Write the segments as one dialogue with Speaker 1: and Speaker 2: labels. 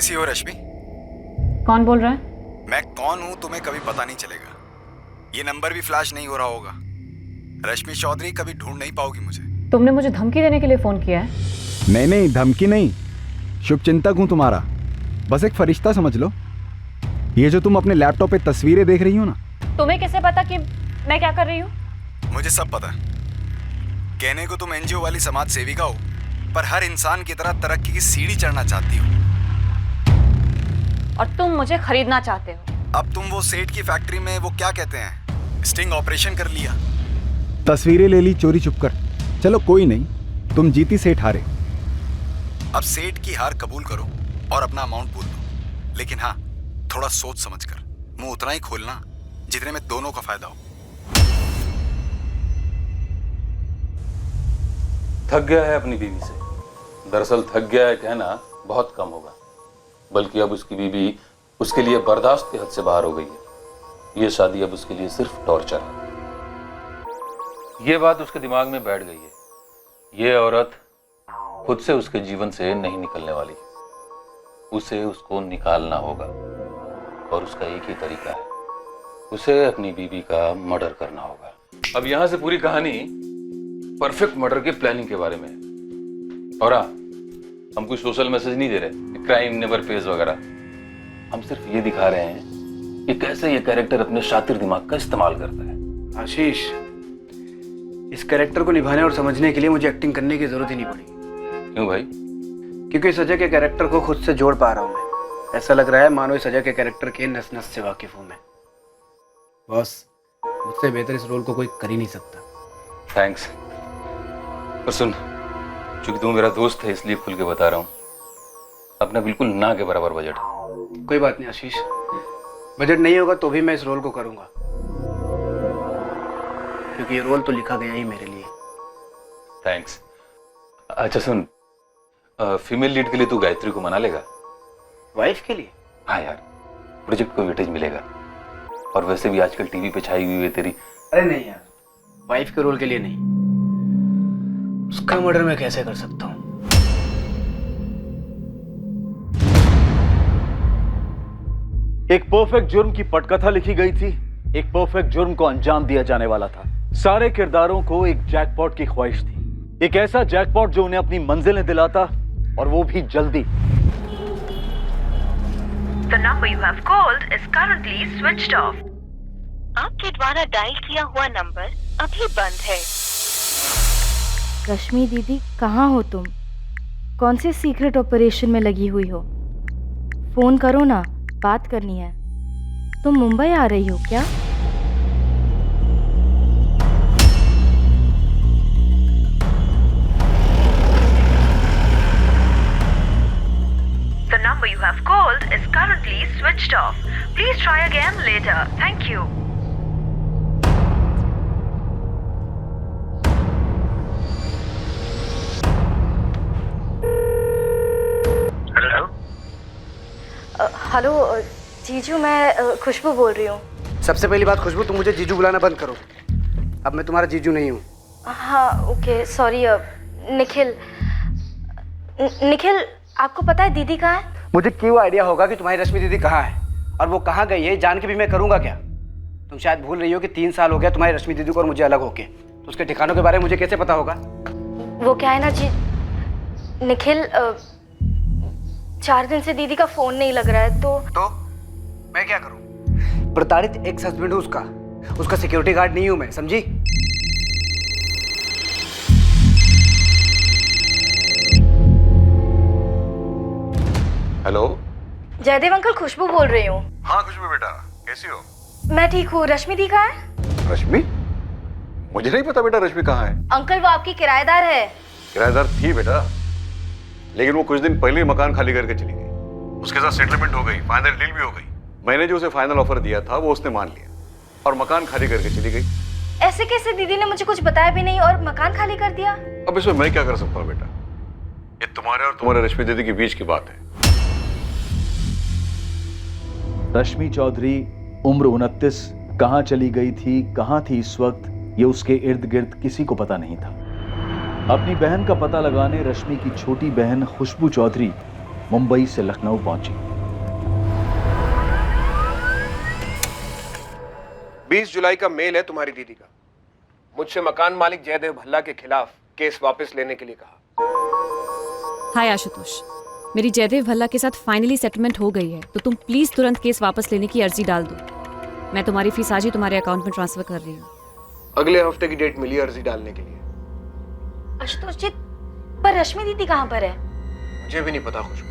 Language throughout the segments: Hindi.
Speaker 1: कैसी हो रश्मि?
Speaker 2: कौन बोल रहा है?
Speaker 1: मैं कौन हूँ तुम्हें कभी पता नहीं चलेगा। ये नंबर भी फ्लैश नहीं हो रहा होगा। रश्मि चौधरी कभी ढूंढ नहीं पाओगी मुझे।
Speaker 2: तुमने मुझे धमकी देने के लिए फोन किया है?
Speaker 3: नहीं, धमकी नहीं, शुभचिंतक हूं तुम्हारा। बस एक फरिश्ता समझ लो। ये जो तुम अपने लैपटॉप पे तस्वीरें देख रही हो ना,
Speaker 2: तुम्हें कैसे पता कि मैं क्या कर रही हूँ?
Speaker 1: मुझे सब पता है। कहने को तुम एनजीओ वाली समाज सेविका हो, पर हर इंसान की तरह तरक्की की सीढ़ी चढ़ना चाहती हो।
Speaker 2: और तुम मुझे खरीदना चाहते हो।
Speaker 1: अब तुम वो सेठ की फैक्ट्री में वो क्या कहते हैं, स्टिंग ऑपरेशन कर लिया।
Speaker 3: तस्वीरें ले ली चोरी छुपकर। चलो कोई नहीं, तुम जीती, सेठ हारे।
Speaker 1: अब सेठ की हार कबूल करो और अपना अमाउंट बोल दो, लेकिन हाँ, थोड़ा सोच समझ कर। मुंह उतना ही खोलना जितने में दोनों का फायदा हो।
Speaker 4: थक गया है अपनी बीवी से। दरअसल थक गया है कहना बहुत कम होगा, बल्कि अब उसकी बीवी उसके लिए बर्दाश्त के हद से बाहर हो गई है। ये शादी अब उसके लिए सिर्फ टॉर्चर है। ये बात उसके दिमाग में बैठ गई है। ये औरत खुद से उसके जीवन से नहीं निकलने वाली। उसे उसको निकालना होगा, और उसका एक ही तरीका है, उसे अपनी बीवी का मर्डर करना होगा। अब यहां से पूरी कहानी परफेक्ट मर्डर के प्लानिंग के बारे में है। और हाँ, हम कोई सोशल मैसेज नहीं दे रहे, क्राइम नेवर पेज वगैरह। हम सिर्फ ये दिखा रहे हैं कि कैसे ये कैरेक्टर अपने शातिर दिमाग का इस्तेमाल करता है।
Speaker 5: आशीष, इस कैरेक्टर को निभाने और समझने के लिए मुझे एक्टिंग करने की जरूरत ही नहीं पड़ी।
Speaker 4: क्यों भाई?
Speaker 5: क्योंकि इस अजय के कैरेक्टर को खुद से जोड़ पा रहा हूँ मैं। ऐसा लग रहा है मानो इस अजय के कैरेक्टर के नस नस से वाकिफ हूँ मैं। बॉस, मुझसे बेहतर इस रोल को कोई कर ही नहीं सकता।
Speaker 4: थैंक्स। और सुन, चूंकि तू मेरा दोस्त है इसलिए खुल के बता रहा हूँ, अपना बिल्कुल ना के बराबर बजट है।
Speaker 5: कोई बात नहीं आशीष, बजट नहीं होगा तो भी मैं इस रोल को करूंगा, क्योंकि ये रोल तो लिखा गया ही मेरे लिए।
Speaker 4: थैंक्स। अच्छा सुन, फीमेल लीड के लिए तू गायत्री को मना लेगा?
Speaker 5: वाइफ के लिए?
Speaker 4: हाँ यार, प्रोजेक्ट को वेटेज मिलेगा। और वैसे भी आजकल टीवी पे छाई हुई है तेरी।
Speaker 5: अरे नहीं यार, वाइफ के रोल के लिए नहीं। उसका मर्डर मैं कैसे कर सकता हूँ?
Speaker 6: एक परफेक्ट जुर्म की पटकथा लिखी गई थी। एक परफेक्ट जुर्म को अंजाम दिया जाने वाला था। सारे किरदारों को एक जैकपॉट की ख्वाहिश थी, एक ऐसा जैकपॉट जो उन्हें अपनी मंजिलें दिलाता, और वो भी जल्दी।
Speaker 7: The number you have called is currently switched off. आपके द्वारा डायल किया हुआ नंबर अभी बंद है।
Speaker 8: रश्मि दीदी, कहाँ हो तुम? कौन से सीक्रेट ऑपरेशन में लगी हुई हो? फोन करो ना, बात करनी है। तुम मुंबई आ रही हो क्या?
Speaker 7: The number you have called is currently switched off. Please try again later. Thank you.
Speaker 8: Hello जीजू, मैं खुशबू बोल रही हूँ।
Speaker 5: सबसे पहली बात खुशबू, तुम मुझे जीजू बुलाना बंद करो। अब मैं तुम्हारा जीजू नहीं हूँ।
Speaker 8: हाँ ओके, सॉरी। निखिल, आपको पता है दीदी कहाँ है?
Speaker 5: मुझे क्यों आइडिया होगा कि तुम्हारी रश्मि दीदी कहाँ है और वो कहाँ गई है, जान के भी मैं करूँगा क्या? तुम शायद भूल रही हो कि 3 साल हो गया तुम्हारी रश्मि दीदी को और मुझे अलग होके, तो उसके ठिकानों के बारे में मुझे कैसे पता होगा?
Speaker 8: वो क्या है ना जी निखिल, 4 दिन से दीदी का फोन नहीं लग रहा है। तो
Speaker 5: मैं क्या करूं? प्रताड़ित एक्स हस्बैंड हूं उसका सिक्योरिटी गार्ड नहीं हूं मैं, समझी?
Speaker 4: हेलो
Speaker 8: जयदेव अंकल, खुशबू बोल रही हूँ।
Speaker 1: हाँ खुशबू बेटा, कैसी हो?
Speaker 8: मैं ठीक हूँ। रश्मि दी कहाँ है?
Speaker 1: रश्मि? मुझे नहीं पता बेटा रश्मि कहाँ है।
Speaker 8: अंकल, वो आपकी किराएदार है।
Speaker 1: किराएदार थी बेटा, लेकिन वो कुछ दिन पहले ही मकान खाली करके चली गई। उसके साथ सेटलमेंट हो गई, फाइनल डील भी हो गई। मैंने जो उसे फाइनल ऑफर दिया था वो उसने मान लिया और मकान खाली करके चली गई।
Speaker 8: ऐसे कैसे? दीदी ने मुझे कुछ बताया भी नहीं और मकान खाली कर दिया।
Speaker 1: अब इसमें मैं क्या कर सकता हूँ बेटा? ये तुम्हारे और तुम्हारे रश्मि दीदी के बीच की बात है।
Speaker 6: रश्मि चौधरी उम्र 29, कहाँ चली गई थी, कहाँ थी इस वक्त, ये उसके इर्द गिर्द किसी को पता नहीं था। अपनी बहन का पता लगाने रश्मि की छोटी बहन खुशबू चौधरी मुंबई से लखनऊ पहुंची।
Speaker 5: 20 जुलाई का मेल है तुम्हारी दीदी का। मुझसे मकान मालिक जयदेव भल्ला के खिलाफ केस वापस लेने के लिए कहा।
Speaker 2: हाय आशुतोष, मेरी जयदेव भल्ला के साथ फाइनली सेटलमेंट हो गई है, तो तुम प्लीज तुरंत केस वापस लेने की अर्जी डाल दो। मैं तुम्हारी फीस आज ही तुम्हारे अकाउंट में ट्रांसफर कर रही हूँ।
Speaker 5: अगले हफ्ते की डेट मिली अर्जी डालने के लिए।
Speaker 8: आशुतोष जी, पर रश्मि दीदी कहाँ पर है?
Speaker 5: मुझे भी नहीं पता खुशबू,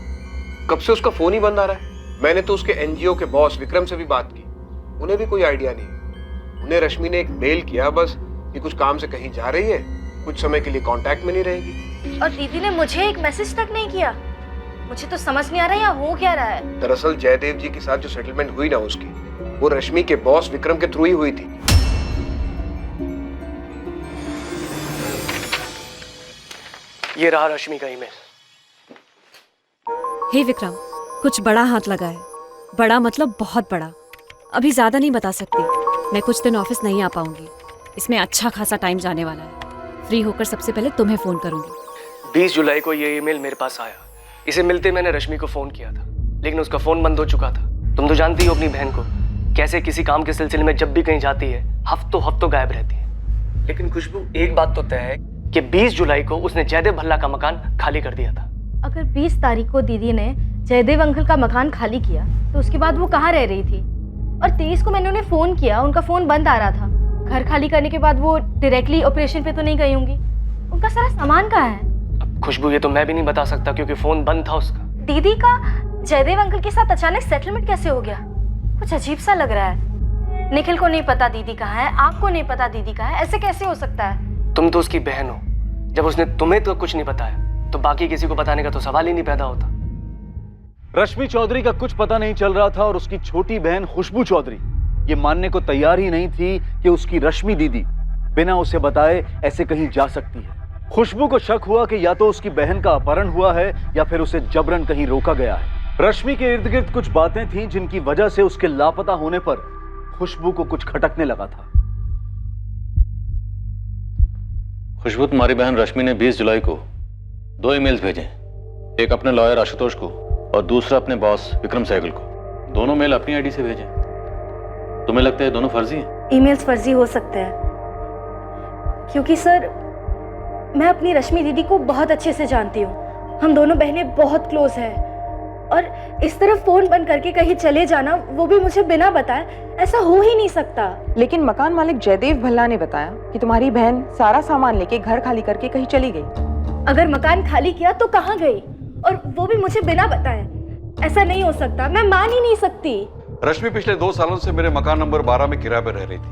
Speaker 5: कब से उसका फोन ही बंद आ रहा है। मैंने तो उसके एनजीओ के बॉस विक्रम से भी बात की, उन्हें भी कोई आइडिया नहीं। उन्हें रश्मि ने एक मेल किया बस कि कुछ काम से कहीं जा रही है, कुछ समय के लिए कांटेक्ट में नहीं रहेगी।
Speaker 8: और दीदी ने मुझे एक मैसेज तक नहीं किया। मुझे तो समझ नहीं आ रहा है यहाँ हो क्या रहा है।
Speaker 5: दरअसल जयदेव जी के साथ जो सेटलमेंट हुई ना उसकी, वो रश्मि के बॉस विक्रम के थ्रू ही हुई थी। ये रहा रश्मि का ईमेल।
Speaker 2: हे विक्रम, कुछ बड़ा हाथ लगा है। बड़ा मतलब बहुत बड़ा। अभी ज्यादा नहीं बता सकती। मैं कुछ दिन ऑफिस नहीं आ पाऊंगी। इसमें अच्छा खासा टाइम जाने वाला है। फ्री होकर सबसे पहले तुम्हें फोन करूंगी।
Speaker 9: 20 जुलाई को ये ईमेल मेरे पास आया। इसे मिलते मैंने रश्मि को फोन किया था, लेकिन उसका फोन बंद हो चुका था। तुम तो जानती हो अपनी बहन को, कैसे किसी काम के सिलसिले में जब भी कहीं जाती है हफ्तों गायब रहती है। लेकिन खुशबू, एक बात तो तय है कि 20 जुलाई को उसने जयदेव भल्ला का मकान खाली कर दिया था।
Speaker 8: अगर 20 तारीख को दीदी ने जयदेव अंकल का मकान खाली किया तो उसके बाद वो कहाँ रह रही थी? और 23 को मैंने उन्हें फोन किया, उनका फोन बंद आ रहा था। घर खाली करने के बाद वो डायरेक्टली ऑपरेशन पे तो नहीं गई होंगी। उनका सारा सामान कहाँ है?
Speaker 9: अब खुशबू, ये तो मैं भी नहीं बता सकता क्योंकि फोन बंद था उसका।
Speaker 8: दीदी का जयदेव अंकल के साथ अचानक सेटलमेंट कैसे हो गया? कुछ अजीब सा लग रहा है। निखिल को नहीं पता दीदी कहाँ है, आपको नहीं पता दीदी कहाँ है, ऐसे कैसे हो सकता है?
Speaker 9: तुम तो उसकी बहन हो। जब उसने तुम्हें तो कुछ नहीं बताया तो बाकी किसी को बताने का तो सवाल ही नहीं पैदा होता।
Speaker 6: रश्मि चौधरी का कुछ पता नहीं चल रहा था और उसकी छोटी बहन खुशबू चौधरी ये मानने को तैयार ही नहीं थी कि उसकी रश्मि दीदी बिना उसे बताए ऐसे कहीं जा सकती है। खुशबू को शक हुआ कि या तो उसकी बहन का अपहरण हुआ है या फिर उसे जबरन कहीं रोका गया है। रश्मि के इर्द गिर्द कुछ बातें थीं जिनकी वजह से उसके लापता होने पर खुशबू को कुछ खटकने लगा था।
Speaker 4: खुशबू, तुम्हारी बहन रश्मि ने 20 जुलाई को 2 ईमेल्स भेजे, एक अपने लॉयर आशुतोष को और दूसरा अपने बॉस विक्रम सहगल को। दोनों मेल अपनी आईडी से भेजे। तुम्हें लगता है दोनों फर्जी हैं?
Speaker 8: ईमेल्स फर्जी हो सकते हैं क्योंकि सर, मैं अपनी रश्मि दीदी को बहुत अच्छे से जानती हूँ। हम दोनों बहनें बहुत क्लोज हैं और इस तरह फोन बंद करके कहीं चले जाना, वो भी मुझे बिना बताए, ऐसा हो ही नहीं सकता।
Speaker 10: लेकिन मकान मालिक जयदेव भल्ला ने बताया कि तुम्हारी बहन सारा सामान लेके घर खाली करके कहीं चली गई।
Speaker 8: अगर मकान खाली किया तो कहाँ गई, और वो भी मुझे बिना बताए? ऐसा नहीं हो सकता, मैं मान ही नहीं सकती।
Speaker 1: रश्मि पिछले 2 सालों से मेरे मकान नंबर 12 में किराए पर रह रही थी।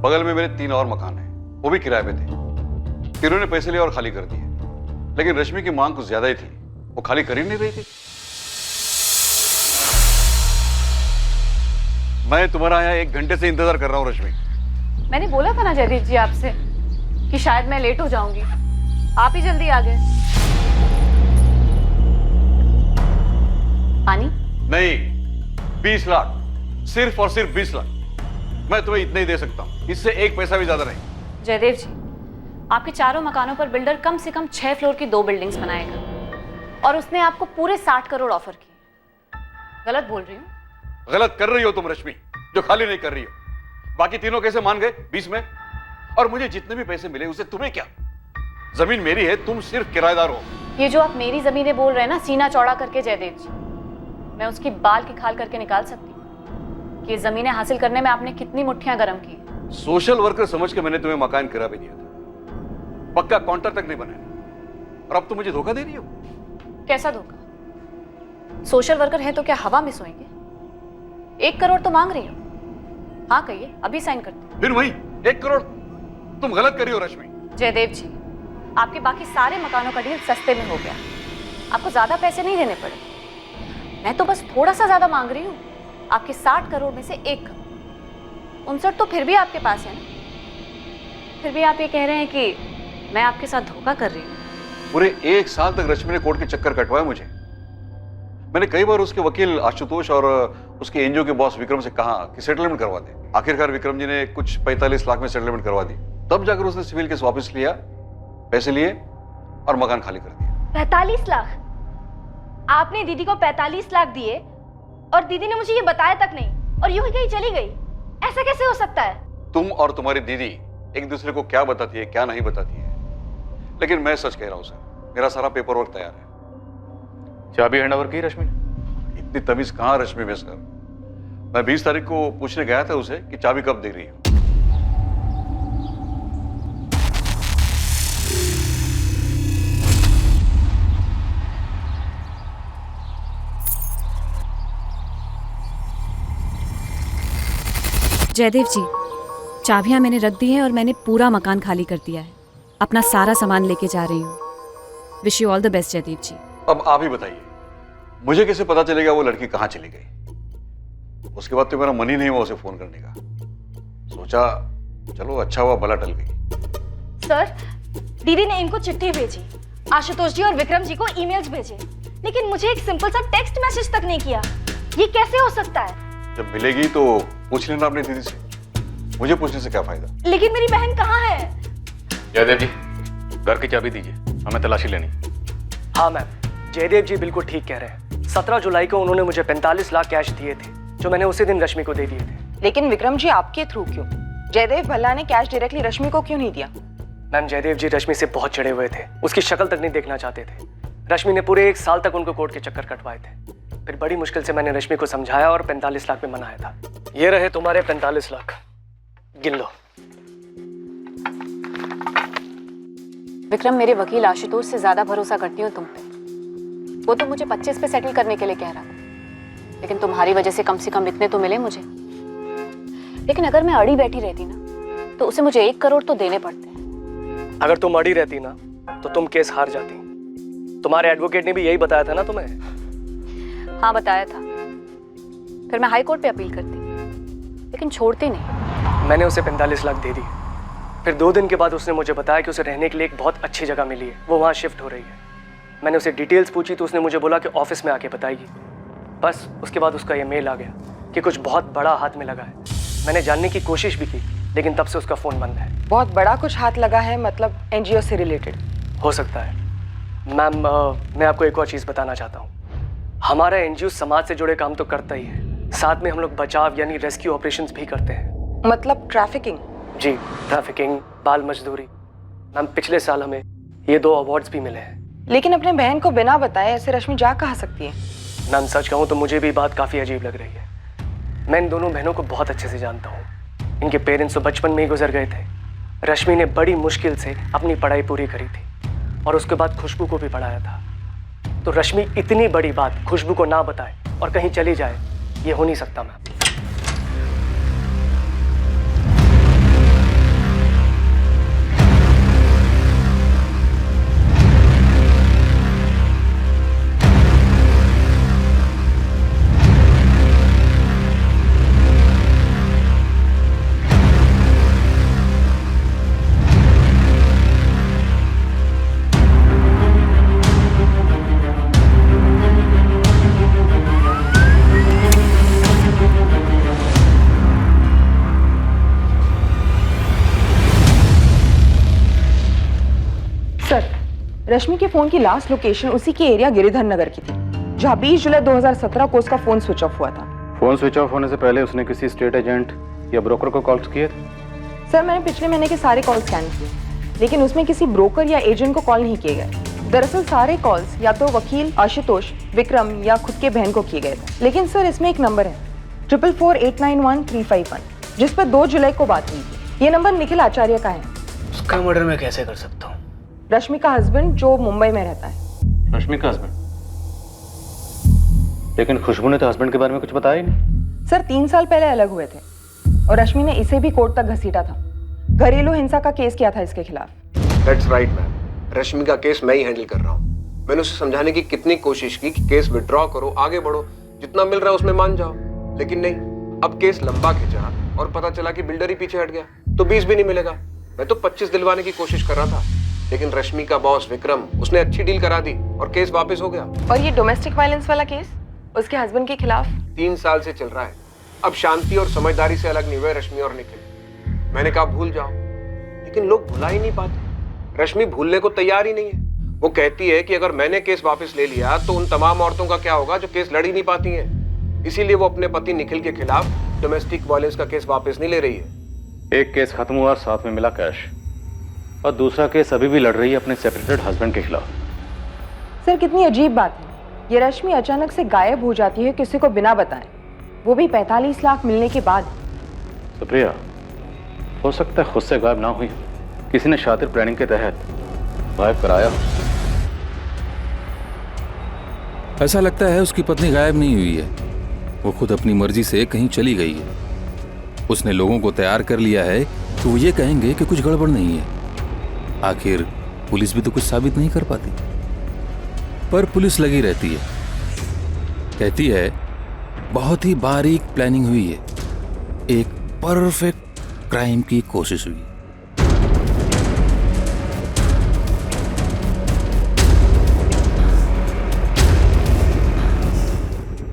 Speaker 1: बगल में मेरे 3 और मकान हैं, वो भी किराए पे थे। तीनों ने पैसे लिए और खाली कर दिए, लेकिन रश्मि की मांग कुछ ज्यादा ही थी, वो खाली कर ही नहीं रही थी। मैं तुम्हारा यहाँ 1 घंटे से इंतजार कर रहा हूँ रश्मि।
Speaker 2: मैंने बोला था ना जयदीप जी आपसे कि शायद मैं लेट हो जाऊंगी, आप ही जल्दी आ गए। पानी?
Speaker 1: नहीं, 20 लाख, सिर्फ और सिर्फ 20 लाख। मैं तुम्हें इतना ही दे सकता हूँ, इससे 1 पैसा भी ज्यादा नहीं।
Speaker 2: जयदेव जी, आपके चारों मकानों पर बिल्डर कम से कम 6 फ्लोर की 2 बिल्डिंग्स बनाएगा और उसने आपको पूरे 60 करोड़ ऑफर किए। गलत बोल रही हूँ?
Speaker 1: गलत कर रही हो तुम रश्मि, जो खाली नहीं कर रही हो। बाकी तीनों कैसे मान गए 20 में? और मुझे जितने भी पैसे मिले उससे तुम्हें क्या? जमीन मेरी है, तुम सिर्फ किराएदार हो।
Speaker 2: ये जो आप मेरी जमीनें बोल रहे हैं ना, सीना चौड़ा करके जयदेव जी, मैं उसकी बाल की खाल करके निकाल सकती हूँ कि जमीनें हासिल करने में आपने कितनी मुट्ठियां गर्म की।
Speaker 1: सोशल वर्कर समझ के मैंने तुम्हें मकान किराए पे दिया था, पक्का कॉन्ट्रैक्ट तक नहीं बनाया, और अब तुम मुझे धोखा दे रही हो।
Speaker 2: कैसा धोखा? सोशल वर्कर है तो क्या हवा में सोएंगे? 1 करोड़ तो मांग रही हो। हाँ कहिए, अभी साइन करते।
Speaker 1: फिर वही 1 करोड़? तुम गलत कर रही हो रश्मि।
Speaker 2: जयदेव जी, आपके बाकी सारे मकानों का डील सस्ते में हो गया, आपको ज्यादा पैसे नहीं देने पड़े। मैं तो बस थोड़ा सा ज्यादा मांग रही हूँ, आपके 60 करोड़ में से 1 करोड़। 59 तो फिर भी आपके पास है ना। फिर भी आप ये कह रहे हैं कि मैं आपके साथ धोखा कर रही हूँ।
Speaker 1: पूरे 1 साल तक रश्मि ने कोर्ट के चक्कर कटवाए मुझे। मैंने कई बार उसके वकील आशुतोष और उसके एनजीओ के बॉस विक्रम से कहा कि सेटलमेंट करवा दे। आखिरकार विक्रम जी ने कुछ 45 लाख में सेटलमेंट करवा दी। तब जाकर उसने सिविल केस वापस लिया, पैसे लिए और मकान खाली कर दिया।
Speaker 8: 45 लाख? आपने दीदी को 45 लाख दिए और दीदी ने मुझे ये बताया तक नहीं और यूं ही कहीं चली गई। ऐसा कैसे हो सकता है?
Speaker 1: तुम और तुम्हारी दीदी एक दूसरे को क्या बताती है क्या नहीं बताती है, लेकिन मैं सच कह रहा हूं सर, मेरा सारा पेपर वर्क तैयार है।
Speaker 4: चाबी हैंड ओवर की रश्मि ने?
Speaker 1: इतनी तमीज कहाँ रश्मि में सर। मैं 20 तारीख को पूछने गया था उसे कि चाबी कब दे रही है।
Speaker 2: जयदेव जी, चाबियां मैंने रख दी हैं और मैंने पूरा मकान खाली कर दिया है। अपना सारा सामान लेके जा रही हूँ। Wish you all the best Jaidev ji.
Speaker 1: अब आप ही बताइए, मुझे कैसे पता चलेगा वो लड़की कहाँ चली गई? उसके बाद तो मेरा मन ही नहीं हुआ उसे फोन करने का। सोचा चलो अच्छा हुआ भला टल गई।
Speaker 8: सर, दीदी ने इनको चिट्ठी भेजी, आशुतोष जी और विक्रम जी को ईमेल्स भेजे, लेकिन मुझे एक सिंपल सा टेक्स्ट मैसेज तक नहीं किया। ये कैसे हो सकता है?
Speaker 1: जब मिलेगी तो पूछ लेना अपनी दीदी से, मुझे पूछने से क्या फायदा।
Speaker 8: लेकिन मेरी बहन कहाँ है?
Speaker 4: जयदेव जी, घर की चाबी दीजिए, हमें तलाशी लेनी।
Speaker 9: हाँ मैम, जयदेव जी बिल्कुल ठीक कह रहे हैं। 17 जुलाई को उन्होंने मुझे 45 लाख कैश दिए थे, जो मैंने उसी दिन रश्मि को दे दिए थे।
Speaker 10: लेकिन विक्रम जी आपके थ्रू क्यों? जयदेव भल्ला ने कैश डायरेक्टली रश्मि को क्यों नहीं दिया?
Speaker 9: मैम, जयदेव जी रश्मि से बहुत चिढ़े हुए थे, उसकी शक्ल तक नहीं देखना चाहते थे। रश्मि ने पूरे 1 साल तक उनको कोर्ट के चक्कर कटवाए थे। फिर बड़ी मुश्किल से मैंने रश्मि को समझाया और 45 लाख में मनाया था। ये रहे तुम्हारे 45 लाख, गिन लो।
Speaker 2: विक्रम, मेरे वकील आशुतोष से ज्यादा भरोसा करती हूँ तुम पे। वो तो मुझे 25 पे सेटल करने के लिए कह रहा था, लेकिन तुम्हारी वजह से कम इतने तो मिले मुझे। लेकिन अगर मैं अड़ी बैठी रहती ना, तो उसे मुझे 1 करोड़ तो देने पड़ते।
Speaker 9: अगर तुम अड़ी रहती ना, तो तुम केस हार जाती। तुम्हारे एडवोकेट ने भी यही बताया था ना तुम्हें?
Speaker 2: हाँ, बताया था। फिर मैं हाई कोर्ट पे अपील करती, लेकिन छोड़ती नहीं।
Speaker 9: मैंने उसे 45 लाख दे दिए। फिर 2 दिन के बाद उसने मुझे बताया कि उसे रहने के लिए एक बहुत अच्छी जगह मिली है, वो वहाँ शिफ्ट हो रही है। मैंने उसे डिटेल्स पूछी तो उसने मुझे बोला कि ऑफिस में आके बताएगी। बस उसके बाद उसका ये मेल आ गया कि कुछ बहुत बड़ा हाथ में लगा है। मैंने जानने की कोशिश भी की, लेकिन तब से उसका फ़ोन बंद है।
Speaker 10: बहुत बड़ा कुछ हाथ लगा है, मतलब एनजीओ से रिलेटेड?
Speaker 9: हो सकता है मैम। मैं आपको एक और चीज़ बताना चाहता हूँ। हमारा एनजीओ समाज से जुड़े काम तो करता ही है, साथ में हम लोग बचाव यानी रेस्क्यू ऑपरेशंस भी करते हैं।
Speaker 10: मतलब ट्रैफिकिंग? जी,
Speaker 9: ट्रैफिकिंग, बाल मजदूरी। मैम, पिछले साल हमें ये 2 अवार्ड्स भी मिले हैं।
Speaker 10: लेकिन अपने बहन को बिना बताए ऐसे रश्मि जा कहाँ सकती है?
Speaker 9: मैम, सच कहूँ तो मुझे भी बात काफ़ी अजीब लग रही है। मैं इन दोनों बहनों को बहुत अच्छे से जानता हूँ। इनके पेरेंट्स तो बचपन में ही गुजर गए थे। रश्मि ने बड़ी मुश्किल से अपनी पढ़ाई पूरी करी थी और उसके बाद खुशबू को भी पढ़ाया था। तो रश्मि इतनी बड़ी बात खुशबू को ना बताए और कहीं चली जाए, ये हो नहीं सकता मैम।
Speaker 10: रश्मि के फोन की लास्ट लोकेशन उसी के एरिया गिरिधर नगर की थी, जहाँ 20 जुलाई 2017 को उसका फोन स्विच ऑफ हुआ था।
Speaker 4: फोन स्विच ऑफ होने से पहले उसने किसी स्टेट एजेंट या ब्रोकर को कॉल्स किए थे?
Speaker 10: सर, मैंने पिछले महीने के सारे कॉल स्कैन किए, लेकिन उसमें किसी ब्रोकर या एजेंट को कॉल नहीं किए गए। दरअसल सारे कॉल्स या तो वकील आशुतोष, विक्रम या खुद के बहन को किए गए थे। लेकिन सर, इसमें एक नंबर है 444891-351, जिस पर 2 जुलाई को बात हुई थी। ये नंबर निखिल आचार्य का है।
Speaker 5: उसका मर्डर मैं कैसे कर सकता हूँ?
Speaker 10: रश्मि का हस्बैंड जो मुंबई में रहता है।
Speaker 4: रश्मि का हस्बैंड? लेकिन खुशबू ने तो हस्बैंड के बारे में कुछ बताया ही नहीं।
Speaker 10: सर, 3 साल पहले अलग हुए थे और रश्मि ने इसे भी कोर्ट तक घसीटा था। घरेलू हिंसा का केस किया था इसके खिलाफ।
Speaker 11: दैट्स राइट मैम, रश्मि का केस मैं ही हैंडल कर रहा हूँ। मैंने उसे समझाने की कितनी कोशिश की कि केस विड्रॉ करो, आगे बढ़ो, जितना मिल रहा है उसमें मान जाओ, लेकिन नहीं। अब केस लंबा खिंचा और पता चला कि बिल्डर ही पीछे हट गया, तो 20 भी नहीं मिलेगा। मैं तो 25 दिलवाने की कोशिश कर रहा था, लेकिन रश्मि का बॉस विक्रम, उसने अच्छी डील करा दी और केस वापस हो गया।
Speaker 10: और ये डोमेस्टिक वायलेंस वाला केस उसके हस्बैंड के खिलाफ
Speaker 11: 3 साल से चल रहा है। अब शांति और समझदारी से अलग नहीं हुए रश्मि और निखिल। मैंने कहा भूल जाओ, लेकिन लोग भुला ही नहीं पाते। रश्मि भूलने को तैयार ही नहीं है। वो कहती है कि अगर मैंने केस वापस ले लिया तो उन तमाम औरतों का क्या होगा जो केस लड़ ही नहीं पाती हैं। इसीलिए वो अपने पति निखिल के खिलाफ डोमेस्टिक वायलेंस का केस वापस नहीं ले रही है।
Speaker 4: एक केस खत्म हुआ और साथ में मिला कैश, और दूसरा केस अभी भी लड़ रही है अपने सेपरेटेड हस्बैंड के खिलाफ।
Speaker 10: सर कितनी अजीब बात है, ये रश्मि अचानक से गायब हो जाती है किसी को बिना बताए, वो भी 45 लाख मिलने के बाद।
Speaker 4: सुप्रिया, हो सकता है खुद से गायब ना हुई, किसी ने शातिर प्लानिंग के तहत गायब कराया।
Speaker 12: ऐसा लगता है उसकी पत्नी गायब नहीं हुई है, वो खुद अपनी मर्जी से कहीं चली गई है। उसने लोगों को तैयार कर लिया है तो वो ये कहेंगे कि कुछ गड़बड़ नहीं है। आखिर पुलिस भी तो कुछ साबित नहीं कर पाती, पर पुलिस लगी रहती है, कहती है बहुत ही बारीक प्लानिंग हुई है, एक परफेक्ट क्राइम की कोशिश हुई।